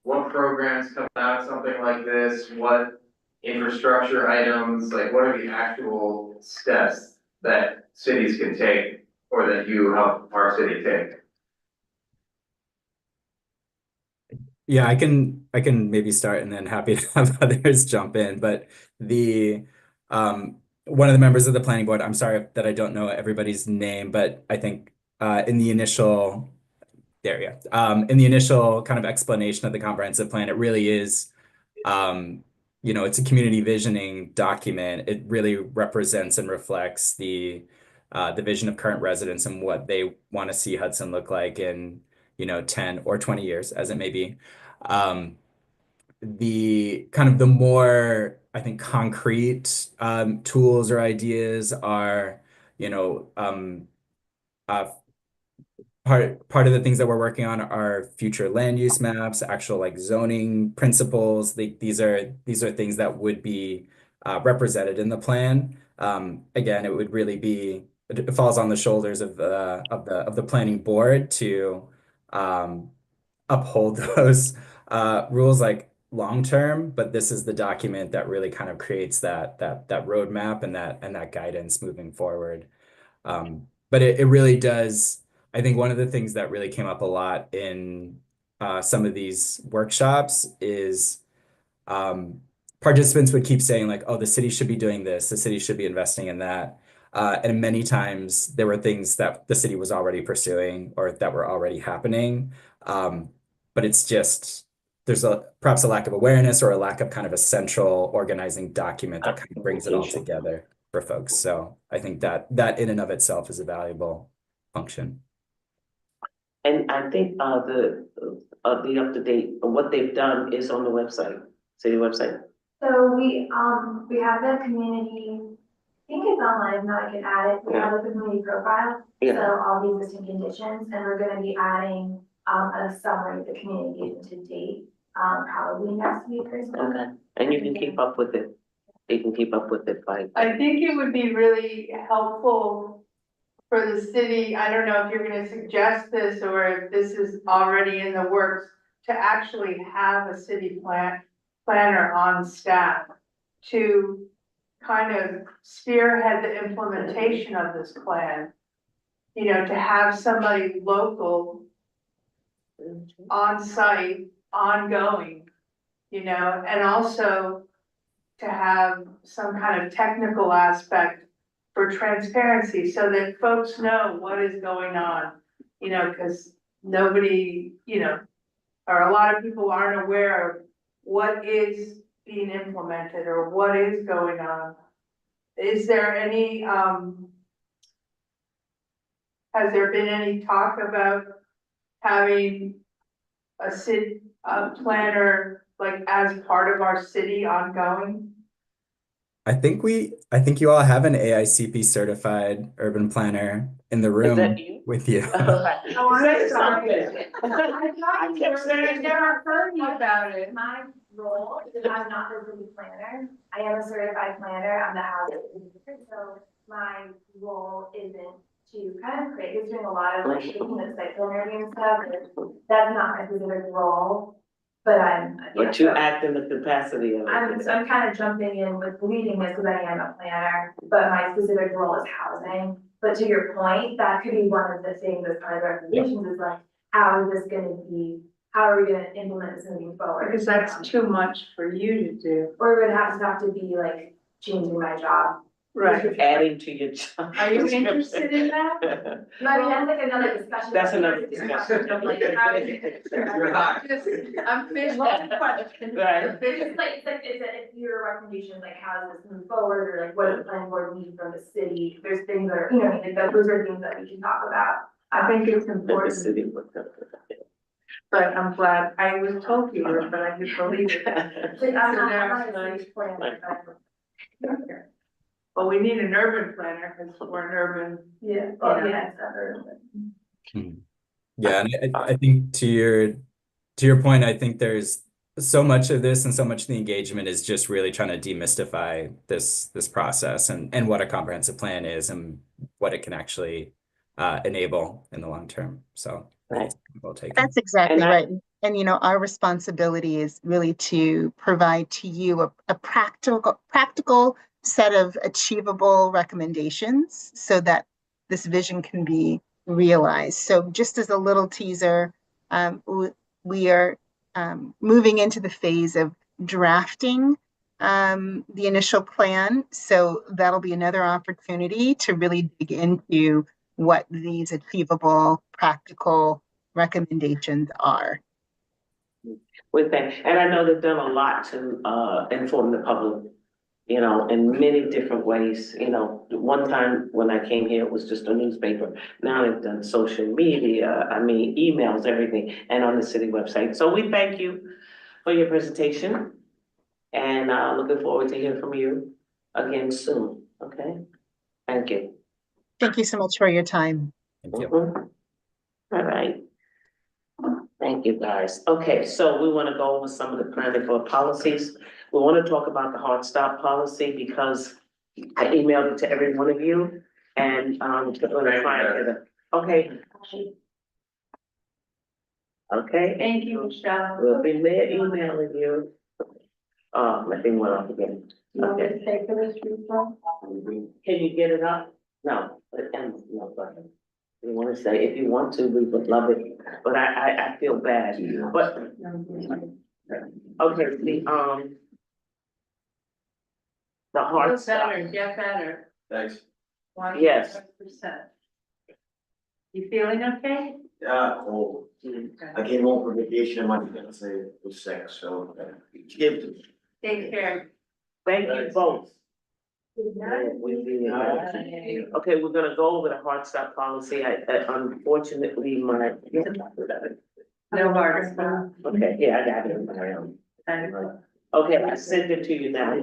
what programs come out of something like this? What infrastructure items, like what are the actual steps that cities can take, or that you help our city take? Yeah, I can maybe start, and then happy to have others jump in. But the one of the members of the planning board, I'm sorry that I don't know everybody's name, but I think in the initial in the initial kind of explanation of the comprehensive plan, it really is it's a community visioning document. It really represents and reflects the vision of current residents and what they want to see Hudson look like in 10 or 20 years, as it may be. The kind of the more, I think, concrete tools or ideas are, part of the things that we're working on are future land use maps, actual like zoning principles. These are things that would be represented in the plan. Again, it would really be, it falls on the shoulders of the planning board to uphold those rules like long term, but this is the document that really kind of creates that roadmap and that guidance moving forward. But it really does. I think one of the things that really came up a lot in some of these workshops is participants would keep saying like, oh, the city should be doing this, the city should be investing in that. And many times there were things that the city was already pursuing or that were already happening. But it's just there's perhaps a lack of awareness or a lack of kind of a central organizing document that kind of brings it all together for folks. So I think that in and of itself is a valuable function. And I think the up-to-date, what they've done is on the website, city website. So we have the community, I think it's online, now I can add it, we have a community profile. Yeah. So all the existing conditions, and we're gonna be adding, a summary of the community to date, probably next week or so. Okay, and you can keep up with it. You can keep up with it by. I think it would be really helpful for the city, I don't know if you're gonna suggest this or if this is already in the works, to actually have a city planner on staff to kind of spearhead the implementation of this plan. You know, to have somebody local on site, ongoing, you know, and also to have some kind of technical aspect for transparency so that folks know what is going on, you know, because nobody, you know, or a lot of people aren't aware of what is being implemented or what is going on. Is there any, has there been any talk about having a city, planner, like as part of our city ongoing? I think you all have an AICP certified urban planner in the room with you. Oh, Say something. I kept saying, never heard about it. My role is I'm not the city planner. I am a certified planner. I'm the housing administrator. So my role isn't to kind of create, it's doing a lot of like taking the site plan review and stuff. That's not my specific role, but I'm. But you act in the capacity of. I'm kind of jumping in with leading this because I am a planner, but my specific role is housing. But to your point, that could be one of the things as part of the recommendations is like, how is this gonna be, how are we gonna implement this moving forward? Because that's too much for you to do. Or it would have to be like changing my job. Right. Adding to your job. Are you interested in that? I mean, that's like another discussion. That's another discussion. I'm fishing question. Right. It's like, if your recommendation, like how does this move forward, or like what does the planning board need from the city? There's things that are, you know, like those are things that we can talk about. I think it's The important, city would come to that. but I'm glad, I was told you were, but I didn't believe it. Like, I'm not a city planner. Well, we need an urban planner, because we're an urban. Yeah, well, yeah, it's urban. Yeah, and I think to your point, I think there's so much of this and so much of the engagement is just really trying to demystify this process and what a comprehensive plan is and what it can actually enable in the long term. So Right. we'll take That's exactly right. And you know, our responsibility is really to provide to you a practical set of achievable recommendations so that this vision can be realized. So just as a little teaser, we are moving into the phase of drafting the initial plan. So that'll be another opportunity to really dig into what these achievable, practical recommendations are. With that, and I know they've done a lot to inform the public, you know, in many different ways. You know, one time when I came here, it was just a newspaper. Now they've done social media, I mean, emails, everything, and on the city website. So we thank you for your presentation. And looking forward to hearing from you again soon, okay? Thank you. Thank you so much for your time. Thank you. All right. Thank you, guys. Okay, so we want to go over some of the planning for policies. We want to talk about the hard stop policy because I emailed it to every one of you and okay. Okay. Thank you, Michelle. We'll be emailing you. My thing went off again. Okay. Can you get it up? No, but no, go ahead. You wanna say, if you want to, we would love it, but I feel bad, but. Okay, the hard stop. Get better. Thanks. Yes. 100%. You feeling okay? Cold. I came home from vacation and my fiance was sick, so she gave it to me. Take care. Thank you both. Okay, we're gonna go over the hard stop policy. Unfortunately, my. No hard stop. Okay, yeah, I got it. Okay, I sent it to you now.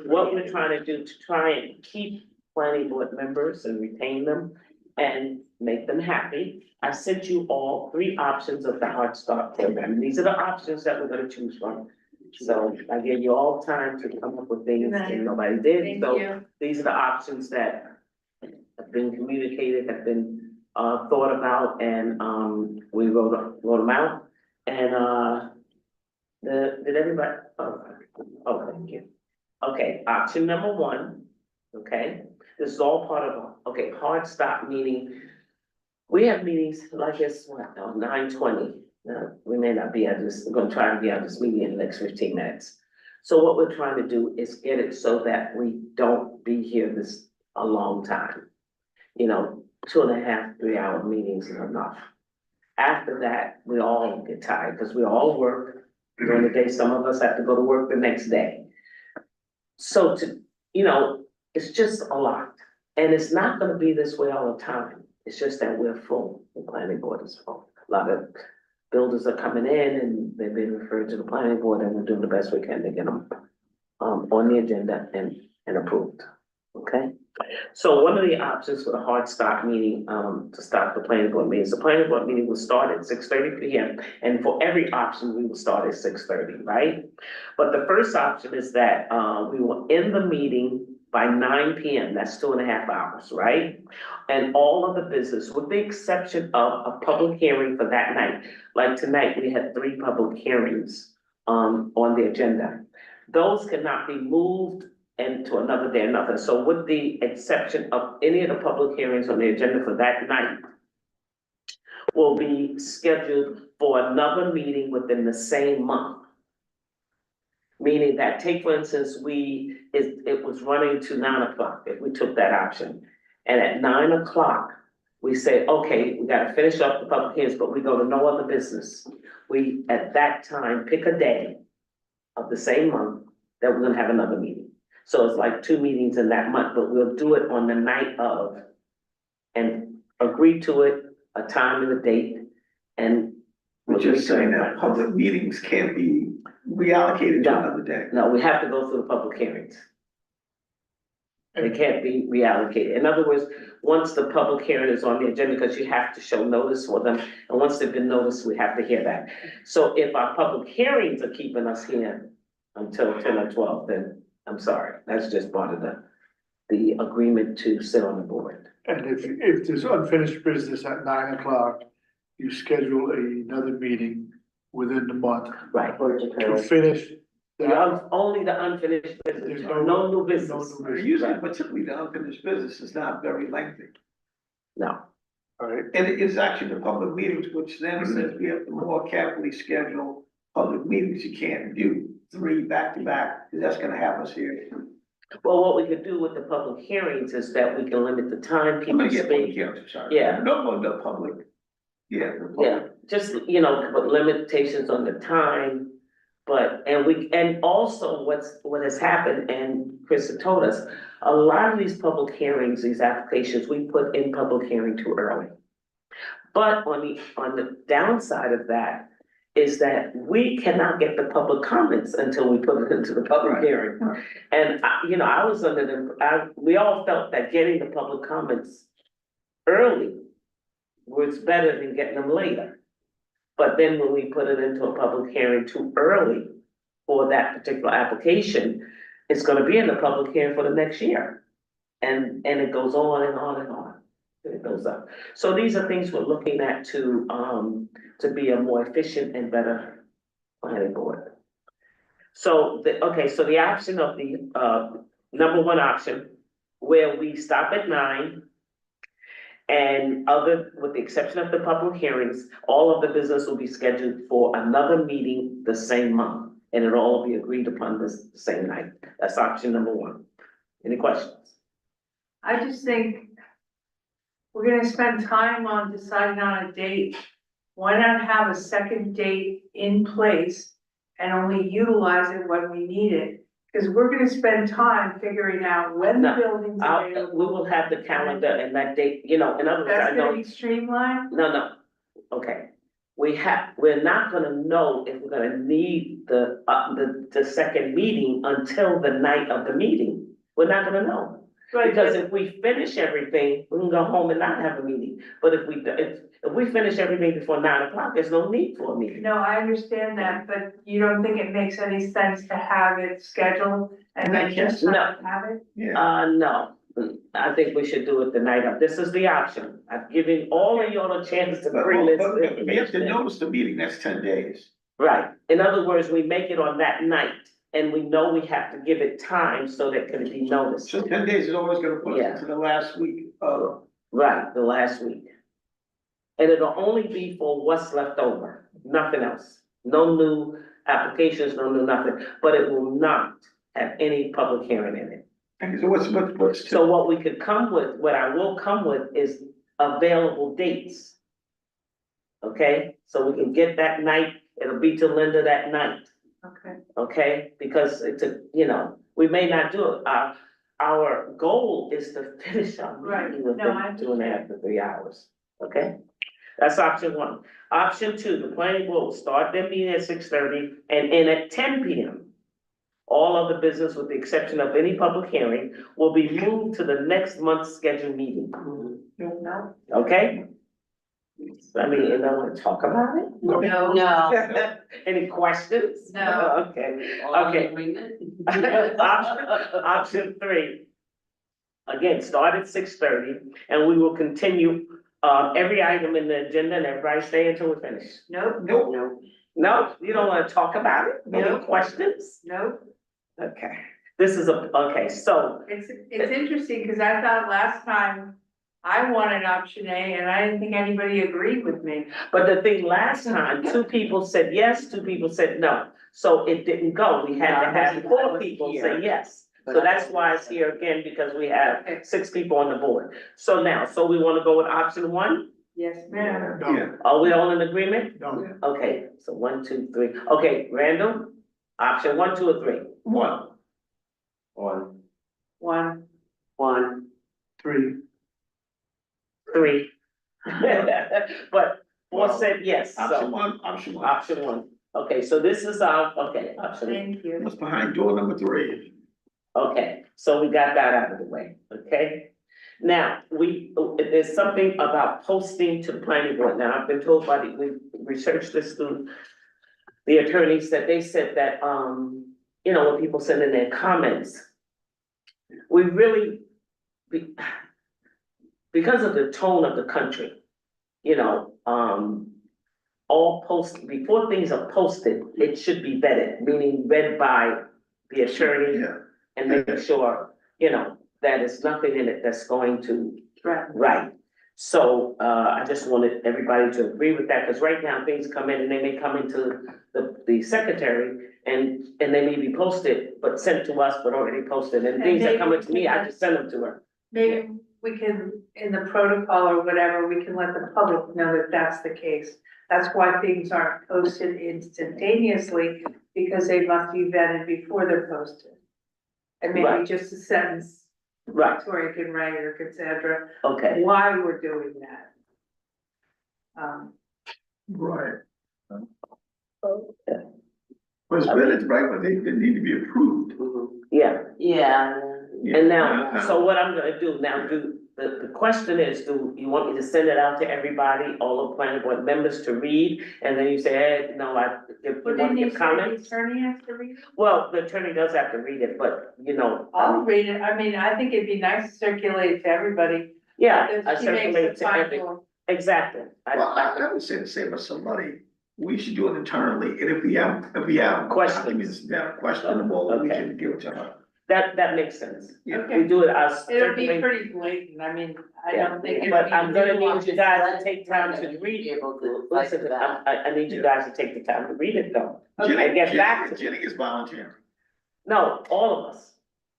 What we're trying to do to try and keep planning board members and retain them and make them happy. I sent you all 3 options of the hard start program. These are the options that we're gonna choose from. So I gave you all time to come up with things and nobody did. So these are the options that have been communicated, have been thought about, and we wrote them out. And did everybody, oh, thank you. Okay, option number 1, okay, this is all part of, okay, hard stop meaning, we have meetings like this, 9:20. We may not be at this, we're gonna try to be at this meeting in the next 15 minutes. So what we're trying to do is get it so that we don't be here a long time. 2.5, 3-hour meetings is enough. After that, we all get tired, because we all work during the day. Some of us have to go to work the next day. So it's just a lot. And it's not gonna be this way all the time. It's just that we're full, the planning board is full. A lot of builders are coming in and they've been referred to the planning board, and we're doing the best we can to get them on the agenda and approved, okay? So one of the options for the hard stop meeting, to start the planning board meetings, the planning board meeting will start at 6:30 p.m. And for every option, we will start at 6:30, right? But the first option is that we will end the meeting by 9 p.m. That's 2.5 hours, right? And all of the business, with the exception of a public hearing for that night. Like tonight, we had 3 public hearings on the agenda. Those cannot be moved into another day or nothing. So with the exception of any of the public hearings on the agenda for that night, will be scheduled for another meeting within the same month. Meaning that, take for instance, it was running to 9 o'clock, if we took that option. And at 9 o'clock, we say, okay, we gotta finish up the public hearings, but we go to no other business. We, at that time, pick a day of the same month that we're gonna have another meeting. So it's like 2 meetings in that month, but we'll do it on the night of and agree to it, a time and a date, and. We're just saying that public meetings can't be reallocated to another day. No, we have to go through the public hearings. They can't be reallocated. In other words, once the public hearing is on the agenda, because you have to show notice for them, and once they've been noticed, we have to hear that. So if our public hearings are keeping us here until 10 or 12, then I'm sorry, that's just part of the agreement to sit on the board. And if there's unfinished business at 9 o'clock, you schedule another meeting within the month. Right. To finish. Only the unfinished business, no new business. Usually, but typically the unfinished business is not very lengthy. No. All right. And it is actually the public meetings, which then says we have to more carefully schedule public meetings. You can't do 3 back to back, that's gonna have us here. Well, what we could do with the public hearings is that we can limit the time people speak. Yeah. No, the public. Yeah. Yeah, just, but limitations on the time, and also what has happened, and Chris had told us, a lot of these public hearings, these applications, we put in public hearing too early. But on the downside of that is that we cannot get the public comments until we put it into the public hearing. And, I was we all felt that getting the public comments early was better than getting them later. But then when we put it into a public hearing too early for that particular application, it's gonna be in the public hearing for the next year. And it goes on and on and on, it goes up. So these are things we're looking at to be a more efficient and better planning board. So the option of the, number 1 option, where we stop at 9, and with the exception of the public hearings, all of the business will be scheduled for another meeting the same month, and it'll all be agreed upon the same night. That's option number 1. Any questions? I just think we're gonna spend time on deciding on a date why not have a second date in place and only utilize it when we need it? Because we're gonna spend time figuring out when the No, building's available. we will have the calendar and that date, you know, in other words, I That's gonna know, be streamlined? no, okay. We're not gonna know if we're gonna need the second meeting until the night of the meeting. We're not gonna know. Because if we finish everything, we can go home and not have a meeting. But if we finish everything before 9 o'clock, there's no need for a meeting. No, I understand that, but you don't think it makes any sense to have it scheduled and then just not have it? No, I think we should do it the night of. This is the option. I'm giving all of y'all a chance to bring this. We have to information in. notice the meeting, that's 10 days. Right. In other words, we make it on that night and we know we have to give it time so that it can be noticed. So 10 days is always gonna put Yeah. us to the last week. Right, the last week. And it'll only be for what's left over, nothing else. No new applications, no new nothing, but it will not have any public hearing in it. And so what's? So what we could come with, what I will come with is available dates. Okay, so we can get that night, it'll be to Linda that night, Okay. okay? Because it's you know, we may not do it. Our goal is to finish our meeting Right. No, I within 2.5 to 3 hours, okay? That's option one. Option two, the planning board will start their meeting at 6:30 and end at 10 p.m. All other business, with the exception of any public hearing, will be moved to the next month's scheduled meeting. No. Okay? I mean, you don't want to talk about it? No. No. Any questions? No. Okay, All in okay. agreement? Option three. Again, start at 6:30 and we will continue, every item in the agenda and everybody stay until we finish. Nope. No, you don't want to talk about it? No questions? Nope. Okay, this is okay, so, It's interesting, because I thought last time I wanted option A and I didn't think anybody agreed with me. but the thing last time, 2 people said yes, 2 people said no. So it didn't go. We had to have 4 people say yes. So that's why it's here again, because we have 6 people on the board. So now, so we want to go with option 1? Yes, ma'am. No, Are we all in agreement? no, Okay, so 1, 2, 3. Okay, Randall, option 1, 2, or 3? One. One. 3. 3. But 4 said yes, Option so one, option one. option 1. Okay, so this is our, okay, option. Thank you. What's behind door number 3? Okay, so we got that out of the way, okay? Now, there's something about posting to the planning board. Now, I've been told we researched this through the attorneys, that they said that, you know, when people send in their comments, we really, because of the tone of the country, you know, all posts, before things are posted, it should be vetted, meaning read by the attorney. Yeah. And making sure, you know, that there's nothing in it that's going to. Right. So, I just wanted everybody to agree with that, because right now things come in and they may come into the secretary and they may be posted, but sent to us, but already posted, and things that come to me, I just send them to her. Maybe we can, in the protocol or whatever, we can let the public know that that's the case. That's why things aren't posted instantaneously, because they must be vetted before they're posted. And maybe Right. just a sentence, Right, Victoria can write or et cetera, okay, why we're doing that. Right. But it's better, right, but they need to be approved. yeah. Yeah. And now, so what I'm gonna do now, the question is, do you want me to send it out to everybody, all the planning board members to read? And then you say, hey, no, if you But want didn't to you give say comments? the attorney has to read it? Well, the attorney does have to read it, but you know. I'll read it, I mean, I think it'd be nice to circulate it to everybody. Yeah, I Because she makes circulate the it to every, final. exactly. Well, I would say the same as somebody, we should do it internally, and if we have Questions. documents that are questionable, we Okay. can give it to her. That makes sense. Yeah. We do it as. It'll be pretty blatant, I mean, I Yeah, don't think it'll be. but I'm gonna need you guys to Let take time to Brenda read be it. able to Listen, fight that. I need you guys to take the time to read it though. Jenny, And get back to, Jenny is volunteering. no, all of us.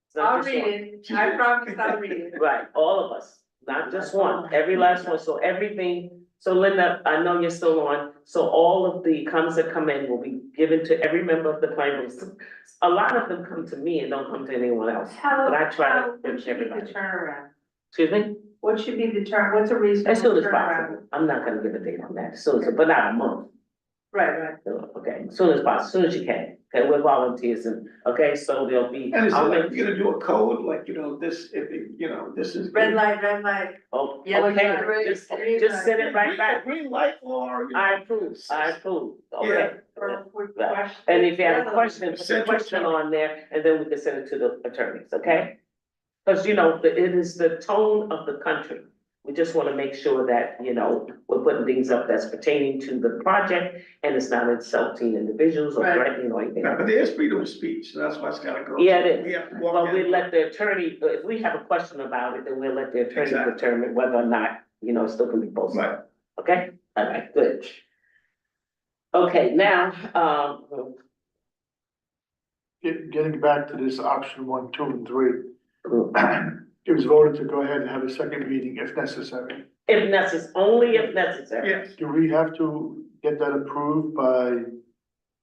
It's not I'll just read one. it, I promise I'll read it. Right, all of us, not just one, every last one, so everything, So Linda, I know you're still on, so all of the comments that come in will be given to every member of the planning board. A lot of them come to me and don't come to anyone else, but I try to What give should be the everybody. turnaround? Excuse me? What should be the what's a reasonable As soon as turnaround? possible. I'm not gonna give a date on that, as soon as, but not a month. Right. Okay, as soon as possible, as soon as you can. Okay, we're volunteers and, okay, so there'll be. And is it I'll like, make- you're gonna do a code, like, this, if it, this is. Red light, red light. Oh, Yellow okay, light, green just light. send it right back. Green light or. I approve, okay. Or with Right. question. And if you have a Yellow. question, put the question on there, and then we can send it to the attorneys, okay? Because, it is the tone of the country. We just want to make sure that, we're putting things up that's pertaining to the project, and it's not insulting individuals or Right. threatening or anything. But there's freedom of speech, so that's why it's gotta go. Yeah, it is. We have to walk But we in. let the attorney, if we have a question about it, then we'll let the attorney Exactly. determine whether or not, it's still gonna be posted. Right. Okay, all right, good. Okay, now, Getting back to this option 1, 2, and 3. It was voted to go ahead and have a second meeting if necessary. only if necessary. Yes. Do we have to get that approved by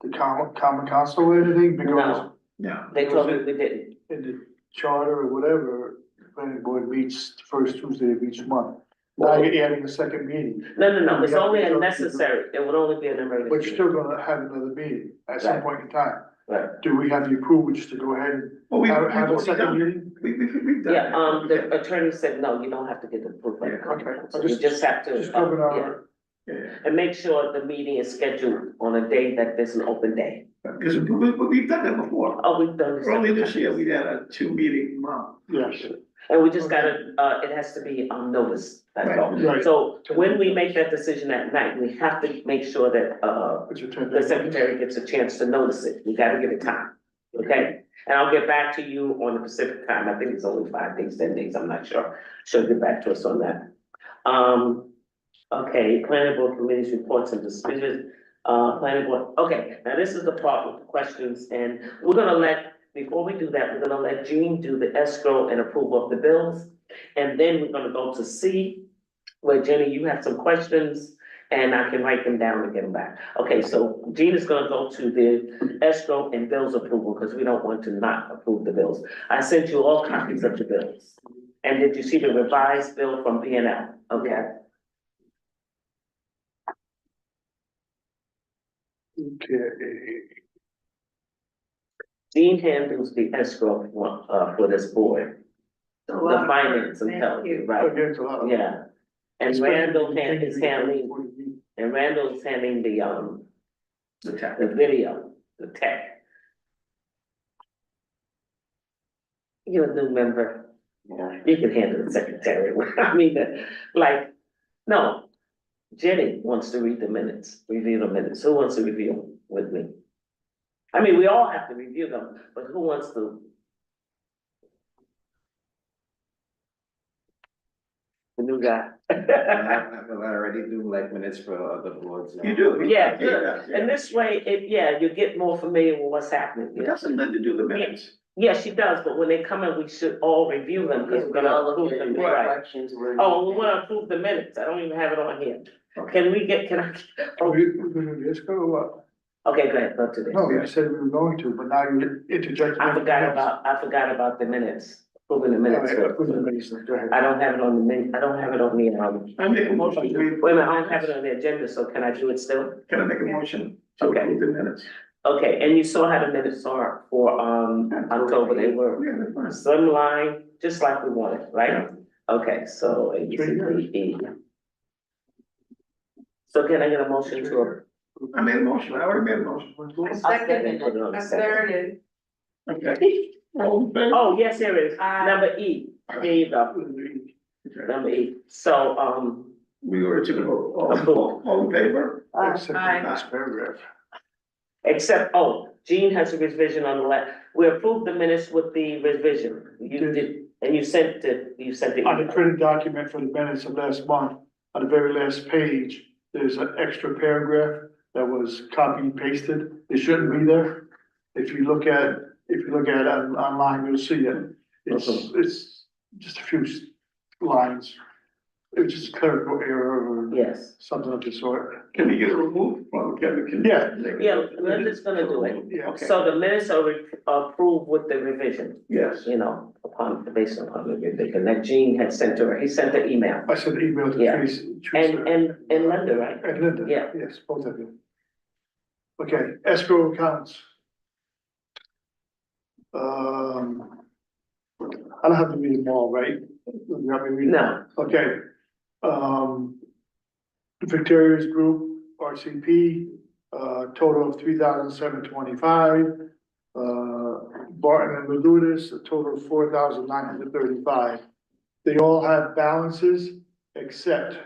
the common council or anything? Because No, Yeah. they told me we didn't. in the charter or whatever, the planning board meets the first Tuesday of each month. Now you're adding a second meeting, No, it's only a Yeah. necessary, it would only be an but emergency. you're still gonna have another meeting at some Right. point in time. Right. Do we have the approval just to go ahead Well, we've and have a already second done, meeting? we've done. Yeah, that. the attorney said, no, you don't have to get the proof. Okay, So you just have to. just covering yeah. our, Yeah, And make sure the meeting is scheduled on a day that there's an open day. because we've done that before. Oh, we've done this. Earlier this year, we had a 2-meeting month. yes, And we just gotta, it has to be on notice, that's all. Right. So when we make that decision at night, we have to make sure that, it's your turn. the secretary gets a chance to notice it. We gotta give it time, okay? And I'll get back to you on the Pacific time. I think it's only 5 days, 10 days, I'm not sure. She'll get back to us on that. Okay, planning board committees, reports and decisions, planning board, okay, now this is the part with the questions, and we're gonna before we do that, we're gonna let Jean do the escrow and approval of the bills. And then we're gonna go to C, where Jenny, you have some questions, and I can write them down and get them back. Okay, so Jean is gonna go to the escrow and bills approval, because we don't want to not approve the bills. I sent you all copies of the bills. And did you see the revised bill from P&L? Okay. Okay, Jean handles the escrow for this board, the finance and health, right? okay, it's a lot. Yeah. And Randall is handling, and Randall is handling the video, the tech. You're a new member, you can handle the secretary, I mean, no. Jenny wants to read the minutes, review the minutes, who wants to review them with me? I mean, we all have to review them, but who wants to? The new guy. I already do like minutes for other boards. You do? Yeah, good, and this way, you get more familiar with what's happening. It doesn't let you do the minutes. Yeah, she does, but when they come in, we should all review them, because we're gonna approve them, right? Oh, we wanna approve the minutes, I don't even have it on here. Can I? Are we gonna do escrow or what? Okay, go ahead, go to this. No, you said we were going to, but now you're interjecting. I forgot about the minutes, approving the minutes. Go ahead. I don't have it on the I don't have it on the, I make a motion. wait a minute, I don't have it on the agenda, so can I do it still? Can I make a motion to Okay. approve the minutes? Okay, and you saw how the minutes are for, October, they were Yeah, that's fine. slimline, just like we wanted, right? Okay, so A, B, C, D, E. So can I get a motion to? I made a motion, I already made a motion. I second it. Put it on the second. There it is. Okay. All in favor? Oh, yes, here it is, number E, there you go, Okay. number E, so, We were to go, Approve. all in favor? Except the Aye. next paragraph. except, Jean has a revision on the left, we approved the minutes with the revision, you did, and you sent the On the email. printed document for the minutes of last month, on the very last page, there's an extra paragraph that was copied and pasted. It shouldn't be there. If you look at it online, you'll see it. It's just a few lines. it was just a clerical error or Yes. something of the sort. Can we get it removed? Well, can. Yeah. Yeah, Linda's gonna do it. Yeah. Okay. So the minutes are approved with the revision, Yes. you know, based upon the revision that Gene had sent to her. He sent the email. I sent an email to Yeah. Tracy. And Linda, right? And Linda. Yeah. Yes, both of you. Okay, escrow accounts. I don't have to read them all, right? You have me read them? No. Okay. Victoria's Group, RCP, total of $3,725. Barton and Lagudas, a total of $4,935. They all have balances except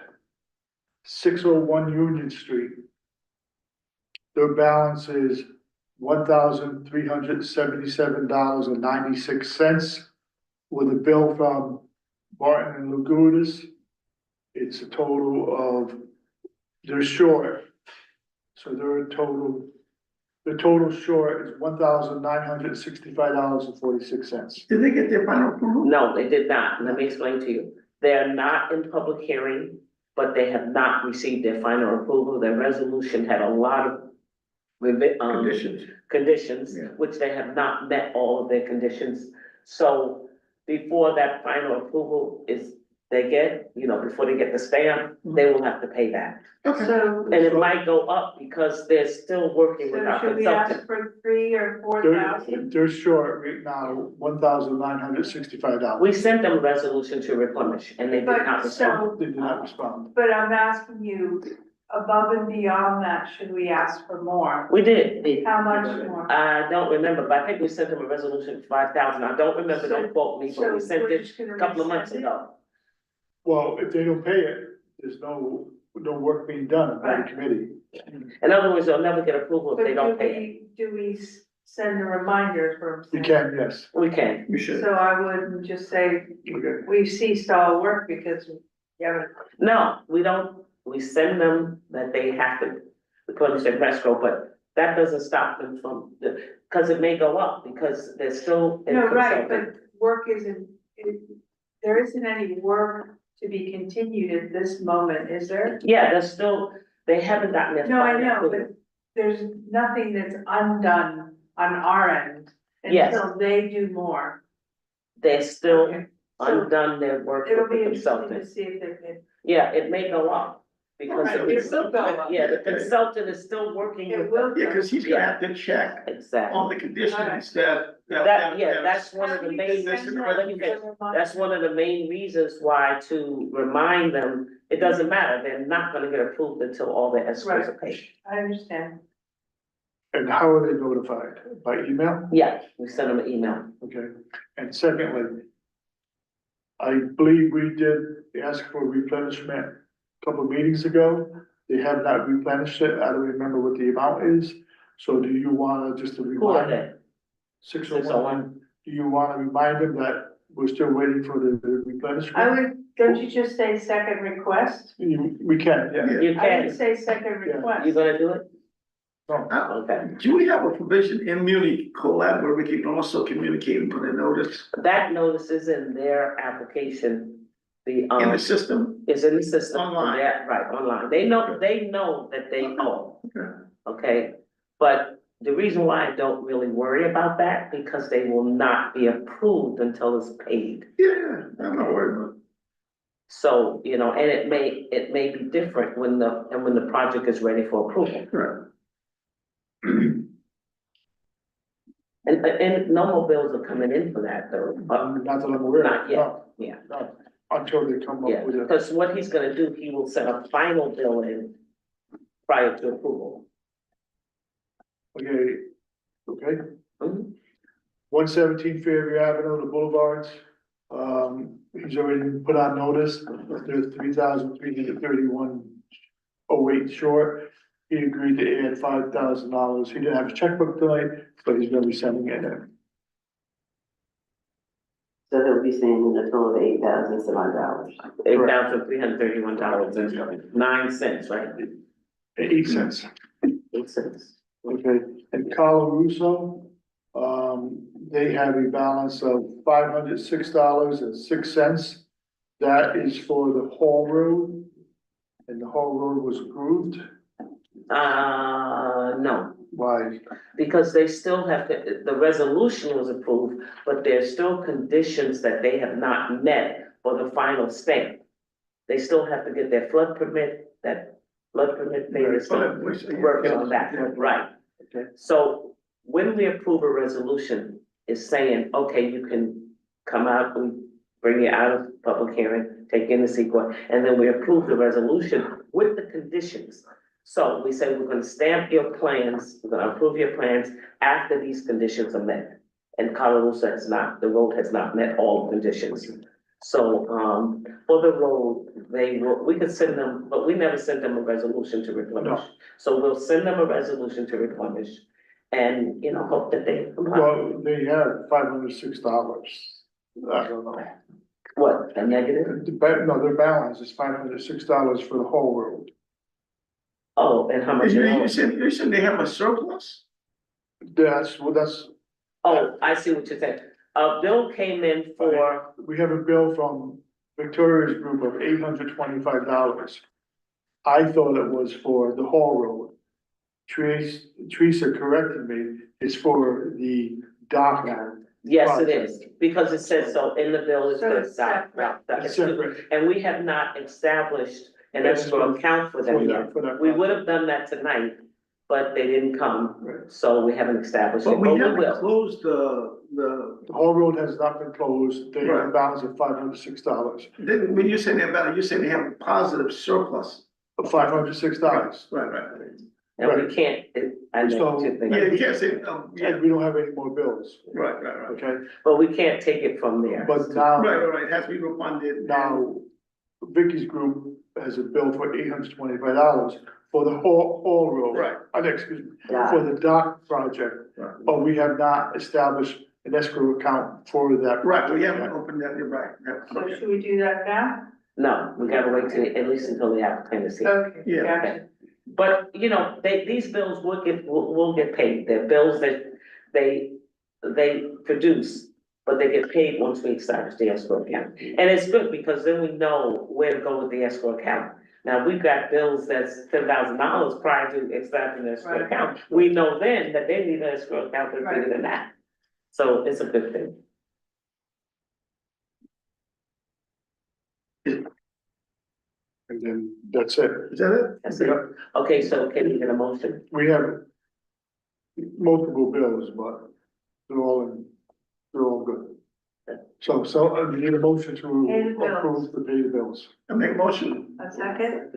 601 Union Street. Their balance is $1,377.96 with a bill from Barton and Lagudas. It's a total of, they're short. So the total short is $1,965.46. Did they get their final approval? No, they did not. Let me explain to you. They're not in public hearing, but they have not received their final approval. Their resolution had a lot of conditions, Yeah. which they have not met all of their conditions. So before that final approval they get, before they get the stamp, they will have to pay that. So, And it might go up because they're still working with so our should we ask consultant. for 3,000 or 4,000? They're short right now, $1,965. We sent them a resolution to replenish and they did not But respond. They did not respond. But I'm asking you, above and beyond that, should we ask for more? We did. How much more? I don't remember, but I think we sent them a resolution for 5,000. I don't remember, don't quote me, but we sent we're it just gonna a couple of months resend it? ago. Well, if they don't pay it, there's no work being done by the committee. In other words, they'll never get approval if But they don't pay it. do we send a reminder for? You can, yes. We can. You should. So I wouldn't just say, Okay. we've ceased all work because we haven't. No, we don't. We send them that they have to replenish their escrow, but that doesn't stop them from, because it may go up because they're still. in No, right, consulting. but work there isn't any work to be continued at this moment, is there? Yeah, they haven't gotten their. No, I final know, approval. but there's nothing that's undone on our end Yes. until they do more. They're still Okay. undone their work It'll with be the interesting to consultant. see if they can. Yeah, it may go up because Right, it will go up. the consultant is still working It with will. them. Yeah, because he's gonna have to check Exactly. on the conditions that. That's one of the main reasons, well, let me finish. That's one of the main reasons why to remind them, it doesn't matter, they're not gonna get approved until all their escrows are paid. I understand. And how are they notified? By email? Yeah, we send them an email. Okay. And secondly, I believe we did ask for replenishment a couple of meetings ago. They have not replenished it. I don't remember what the amount is. So do you wanna just to Who are remind? they? 601. Do you wanna remind them that we're still waiting for the replenishment? Don't you just say second request? We can, yeah. You I would can, say second request. you gonna do it? No. Okay. Do we have a provision in Muni collab where we can also communicate and put a notice That notice is in their application, in the system? is in the system. Online. Yeah, right, online. They know that they owe. Okay, but the reason why I don't really worry about that, because they will not be approved until it's paid. Yeah, I'm not worried about it. So, and it may be different when the project is ready for approval. Right. And no more bills are coming in for that though. Not that I'm aware of. Not yet, No, yeah. no. Until they come Yeah, up with a. because what he's gonna do, he will send a final bill in prior to approval. Okay. Okay. Mhm. 117 Fairview Avenue, the boulevards. He's already put on notice. There's 3,331.08 short. He agreed to add $5,000. He didn't have a checkbook tonight, but he's gonna be sending it in. So he'll be saying a total of $8,000. $8,331.09, right? 8 cents. 8 cents. Okay, and Carlo Russo, they have a balance of $506.06. that is for the whole road, and the whole road was approved, No, why? because they still have to, the resolution was approved, but there's still conditions that they have not met for the final stamp. They still have to get their flood permit, that flood permit thing is working on that, right? Okay. So when we approve a resolution, it's saying, okay, you can come out and bring it out of public hearing, take in the sequel, and then we approve the resolution with the conditions. So we say we're gonna stamp your plans, we're gonna approve your plans after these conditions are met. And Colorado has not, the road has not met all conditions. So, for the road, we could send them, but we never sent them a resolution to replenish. No. So we'll send them a resolution to replenish and, you know, hope that they comply. Well, they had $506. I don't know. What, a negative? No, their balance is $506 for the whole road. Oh, and how much? You said they have a surplus? That's, Oh, I see what you're saying. A bill came in for, we have a bill from Victoria's Group of $825. I thought it was for the whole road. Teresa corrected me, it's for the dock. yes, it is, because it says so in the bill, it So says it's that, It's separate. and we have not established an escrow account for them yet. We would have done that tonight, but they didn't come, Right. so we haven't established it, But we but we haven't will. closed The whole road has not been closed, they have a Right. balance of $506. Then when you say that balance, you say they have a positive surplus. $506. Right. And we can't, I know what you're Yeah, thinking, you can't say, yeah, And we don't have any more bills, right. okay? but we can't take it from there. But now. Right, it has to be refunded. Now, Vicky's group has a bill for $825 for the whole road. Right. Excuse me, for the dock project, Right. but we have not established an escrow account for that. Right, we project haven't yet. opened that, you're right. So should we do that now? No, we gotta wait till, at least until the applicant is here. Okay, Yeah. gotcha. But, you know, these bills will get paid, they're bills that they produce, but they get paid once we establish the escrow account. And it's good, because then we know where to go with the escrow account. Now, we've got bills that's $10,000 prior to establishing the escrow Right. account, we know then that they need an escrow account that's bigger than that. So it's a good thing. And then that's it. Is that it? That's it. Okay, so can we get a motion? We have multiple bills, but they're all good. So we need a motion to Pay the bills. approve the pay the bills. I make a motion. A second?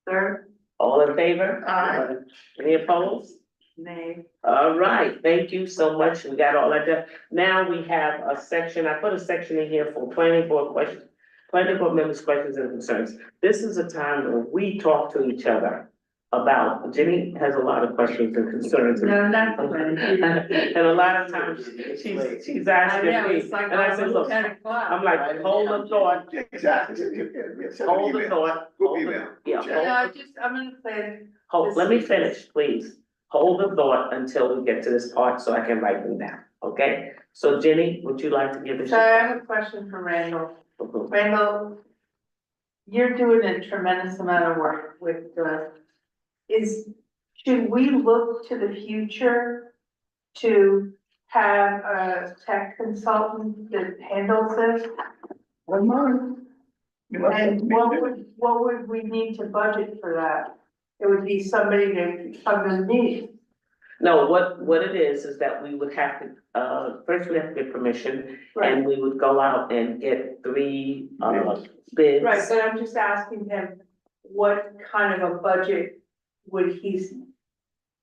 Third? All in favor? Aye. Any opposed? Nay. All right, thank you so much, we got all that done. Now we have a section, I put a section in here for planning board questions, planning board members' questions and concerns. This is a time where we talk to each other about, Jenny has a lot of questions and concerns. No, not the And a lot of times, she's asking me, it's like and I said, look, 10 o'clock. I'm like, hold the thought, Exactly. hold the thought, hold the, yeah, I'm gonna play. hold, let me finish, please. Hold the thought until we get to this part so I can write them down, okay? So Jenny, would you like to give us? So I have a question for Randall. Randall, you're doing a tremendous amount of work with should we look to the future to have a tech consultant that handles this? And what would we need to budget for that? It would be somebody to come to the meeting. No, what it is that we would have to, first we have to get permission, and we would go out and get 3, bids. Right, but I'm just asking him, what kind of a budget would he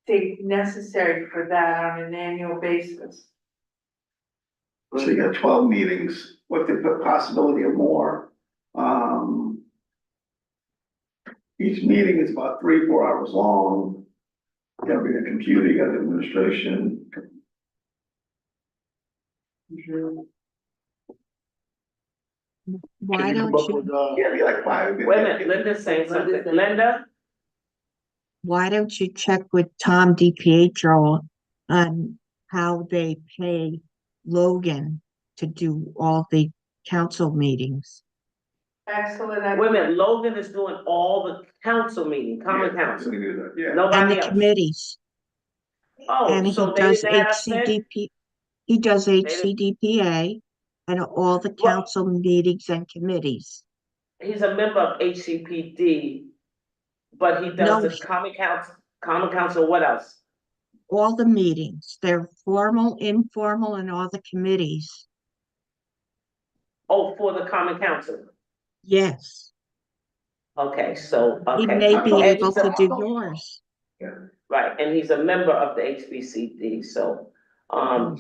think necessary for that on an annual basis? So you got 12 meetings with the possibility of more. Each meeting is about 3-4 hours long. You gotta bring a computer, you got administration. Why don't you? Yeah, be like 5. Wait a minute, Linda's saying something. Linda? Why don't you check with Tom DiPietro on how they pay Logan to do all the council meetings? Excellent. Wait a minute, Logan is doing all the council meeting, common council, Yeah. And nobody the else. committees. Oh, And he so they does didn't add us in? HCDP, he does didn't- HCDPA and all the Well- council meetings and committees. He's a member of HCPD, but he No, does the common council, what else? all the meetings, they're formal, informal, and all the committees. Oh, for the common council, Yes, okay, so, he okay. may be And able he's a- to do yours. Right, and he's a member of the HBCD, so,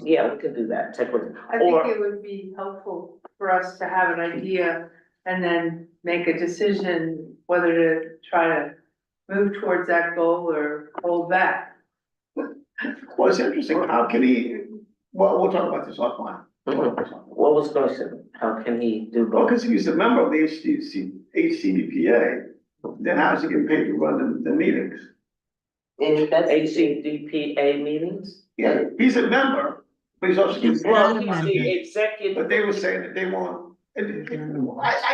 yeah, we could do that, check with, I think or, it would be helpful for us to have an idea and then make a decision whether to try to move towards that goal or hold back. Well, it's interesting, how can he, well, we'll talk about this offline. what was the question? How can he do Well, both? because if he's a member of the HCDPA, then how's he getting paid to run the meetings? And that's. HCDPA meetings? Yeah, he's a member, but he's also getting He's paid. Well, not a he's member. the executive. But they were saying that they want, I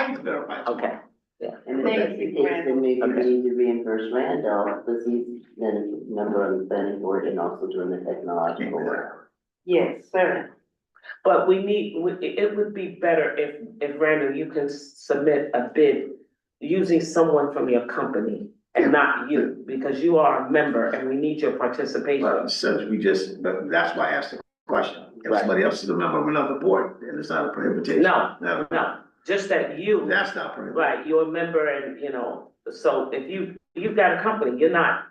can verify. Okay, And if that's the case, then maybe we need to reimburse Randall, because he's been a member of the planning board and also doing the technological work. Yes, sir. but it would be better if Randall, you can submit a bid using someone from your company and not you, because you are a member and we need your participation. Well, since we just, that's why I asked the question. If Right. somebody else is a member of another board, then it's not a prohibition. No, just that you. That's not prohibited. Right, you're a member and, so if you've got a company, you're not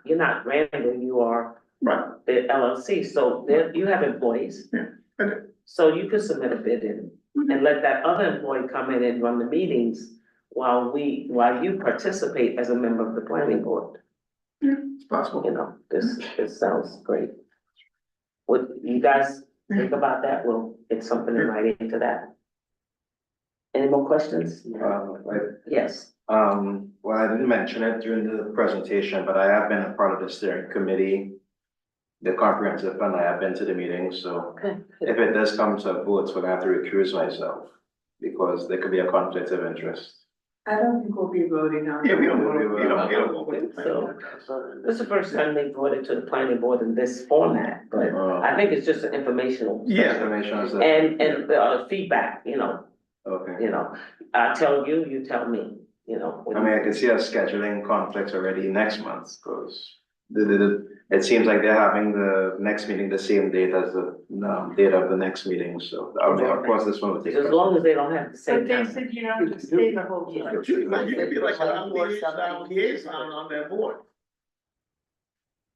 Randall, you are Right. the LLC, so there, you have employees. Yeah, okay. So you can submit a bid in and let that other employee come in and run the meetings while you participate as a member of the planning board. It's possible. This sounds great. Would you guys think about that? We'll get something in writing to that. Any more questions? Yes. Well, I didn't mention it during the presentation, but I have been a part of the steering committee, the comprehensive plan. I have been to the meetings, so Okay. if it does come to votes, we're gonna have to recuse myself because there could be a conflict of interest. I don't think we'll be voting on. Yeah, we don't, This is the first time they brought it to the planning board in this format, but I think it's just an informational. Yeah. Information is. And feedback, Okay. I tell you, you tell me, I mean, I can see us scheduling conflicts already next month, because it seems like they're having the next meeting the same date as the date of the next meeting, so I mean, of course, this one will take. As long as they don't have the same But they time. said you don't have to stay the whole time. But you could be like a liaison on that board.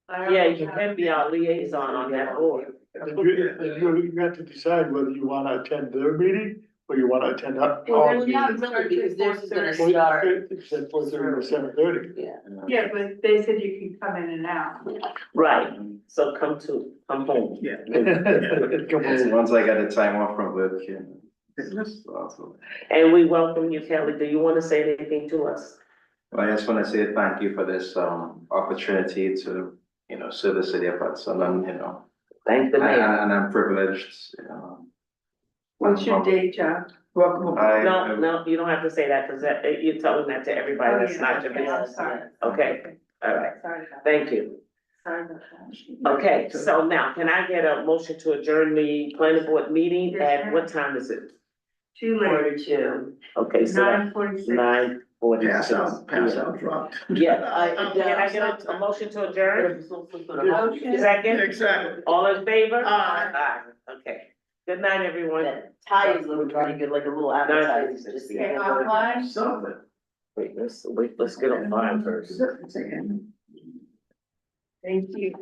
Yeah, you can be our liaison on that board. You got to decide whether you wanna attend their meeting or you wanna attend our. Well, not really, because theirs is gonna start. It said 4:30 to 7:30. Yeah. Yeah, but they said you can come in and out. Right, so come home. Yeah. Once I get the time off from work, yeah. That's awesome. And we welcome you, Kelly. Do you want to say anything to us? Well, I just want to say thank you for this opportunity to, serve the city of Hudson, and, Thank the mayor. and I'm privileged, What's your day job? Welcome. No, you don't have to say that, because you're telling that to everybody, that's not your Okay, I'm business. sorry. Okay, all right, Sorry about that. thank you. Sorry about that. Okay, so now, can I get a motion to adjourn the planning board meeting at, what time is it? Too late. 42. Okay, so 9:46. 9:46. Pass out, dropped. Yeah, can I get a motion to adjourn? Motion. Second? Exactly. All in favor? Aye. Aye, okay. Good night, everyone. That tie is looking pretty good, like a little appetizer. Just Okay, offline. Something. Wait, let's get on fire first. Thank you.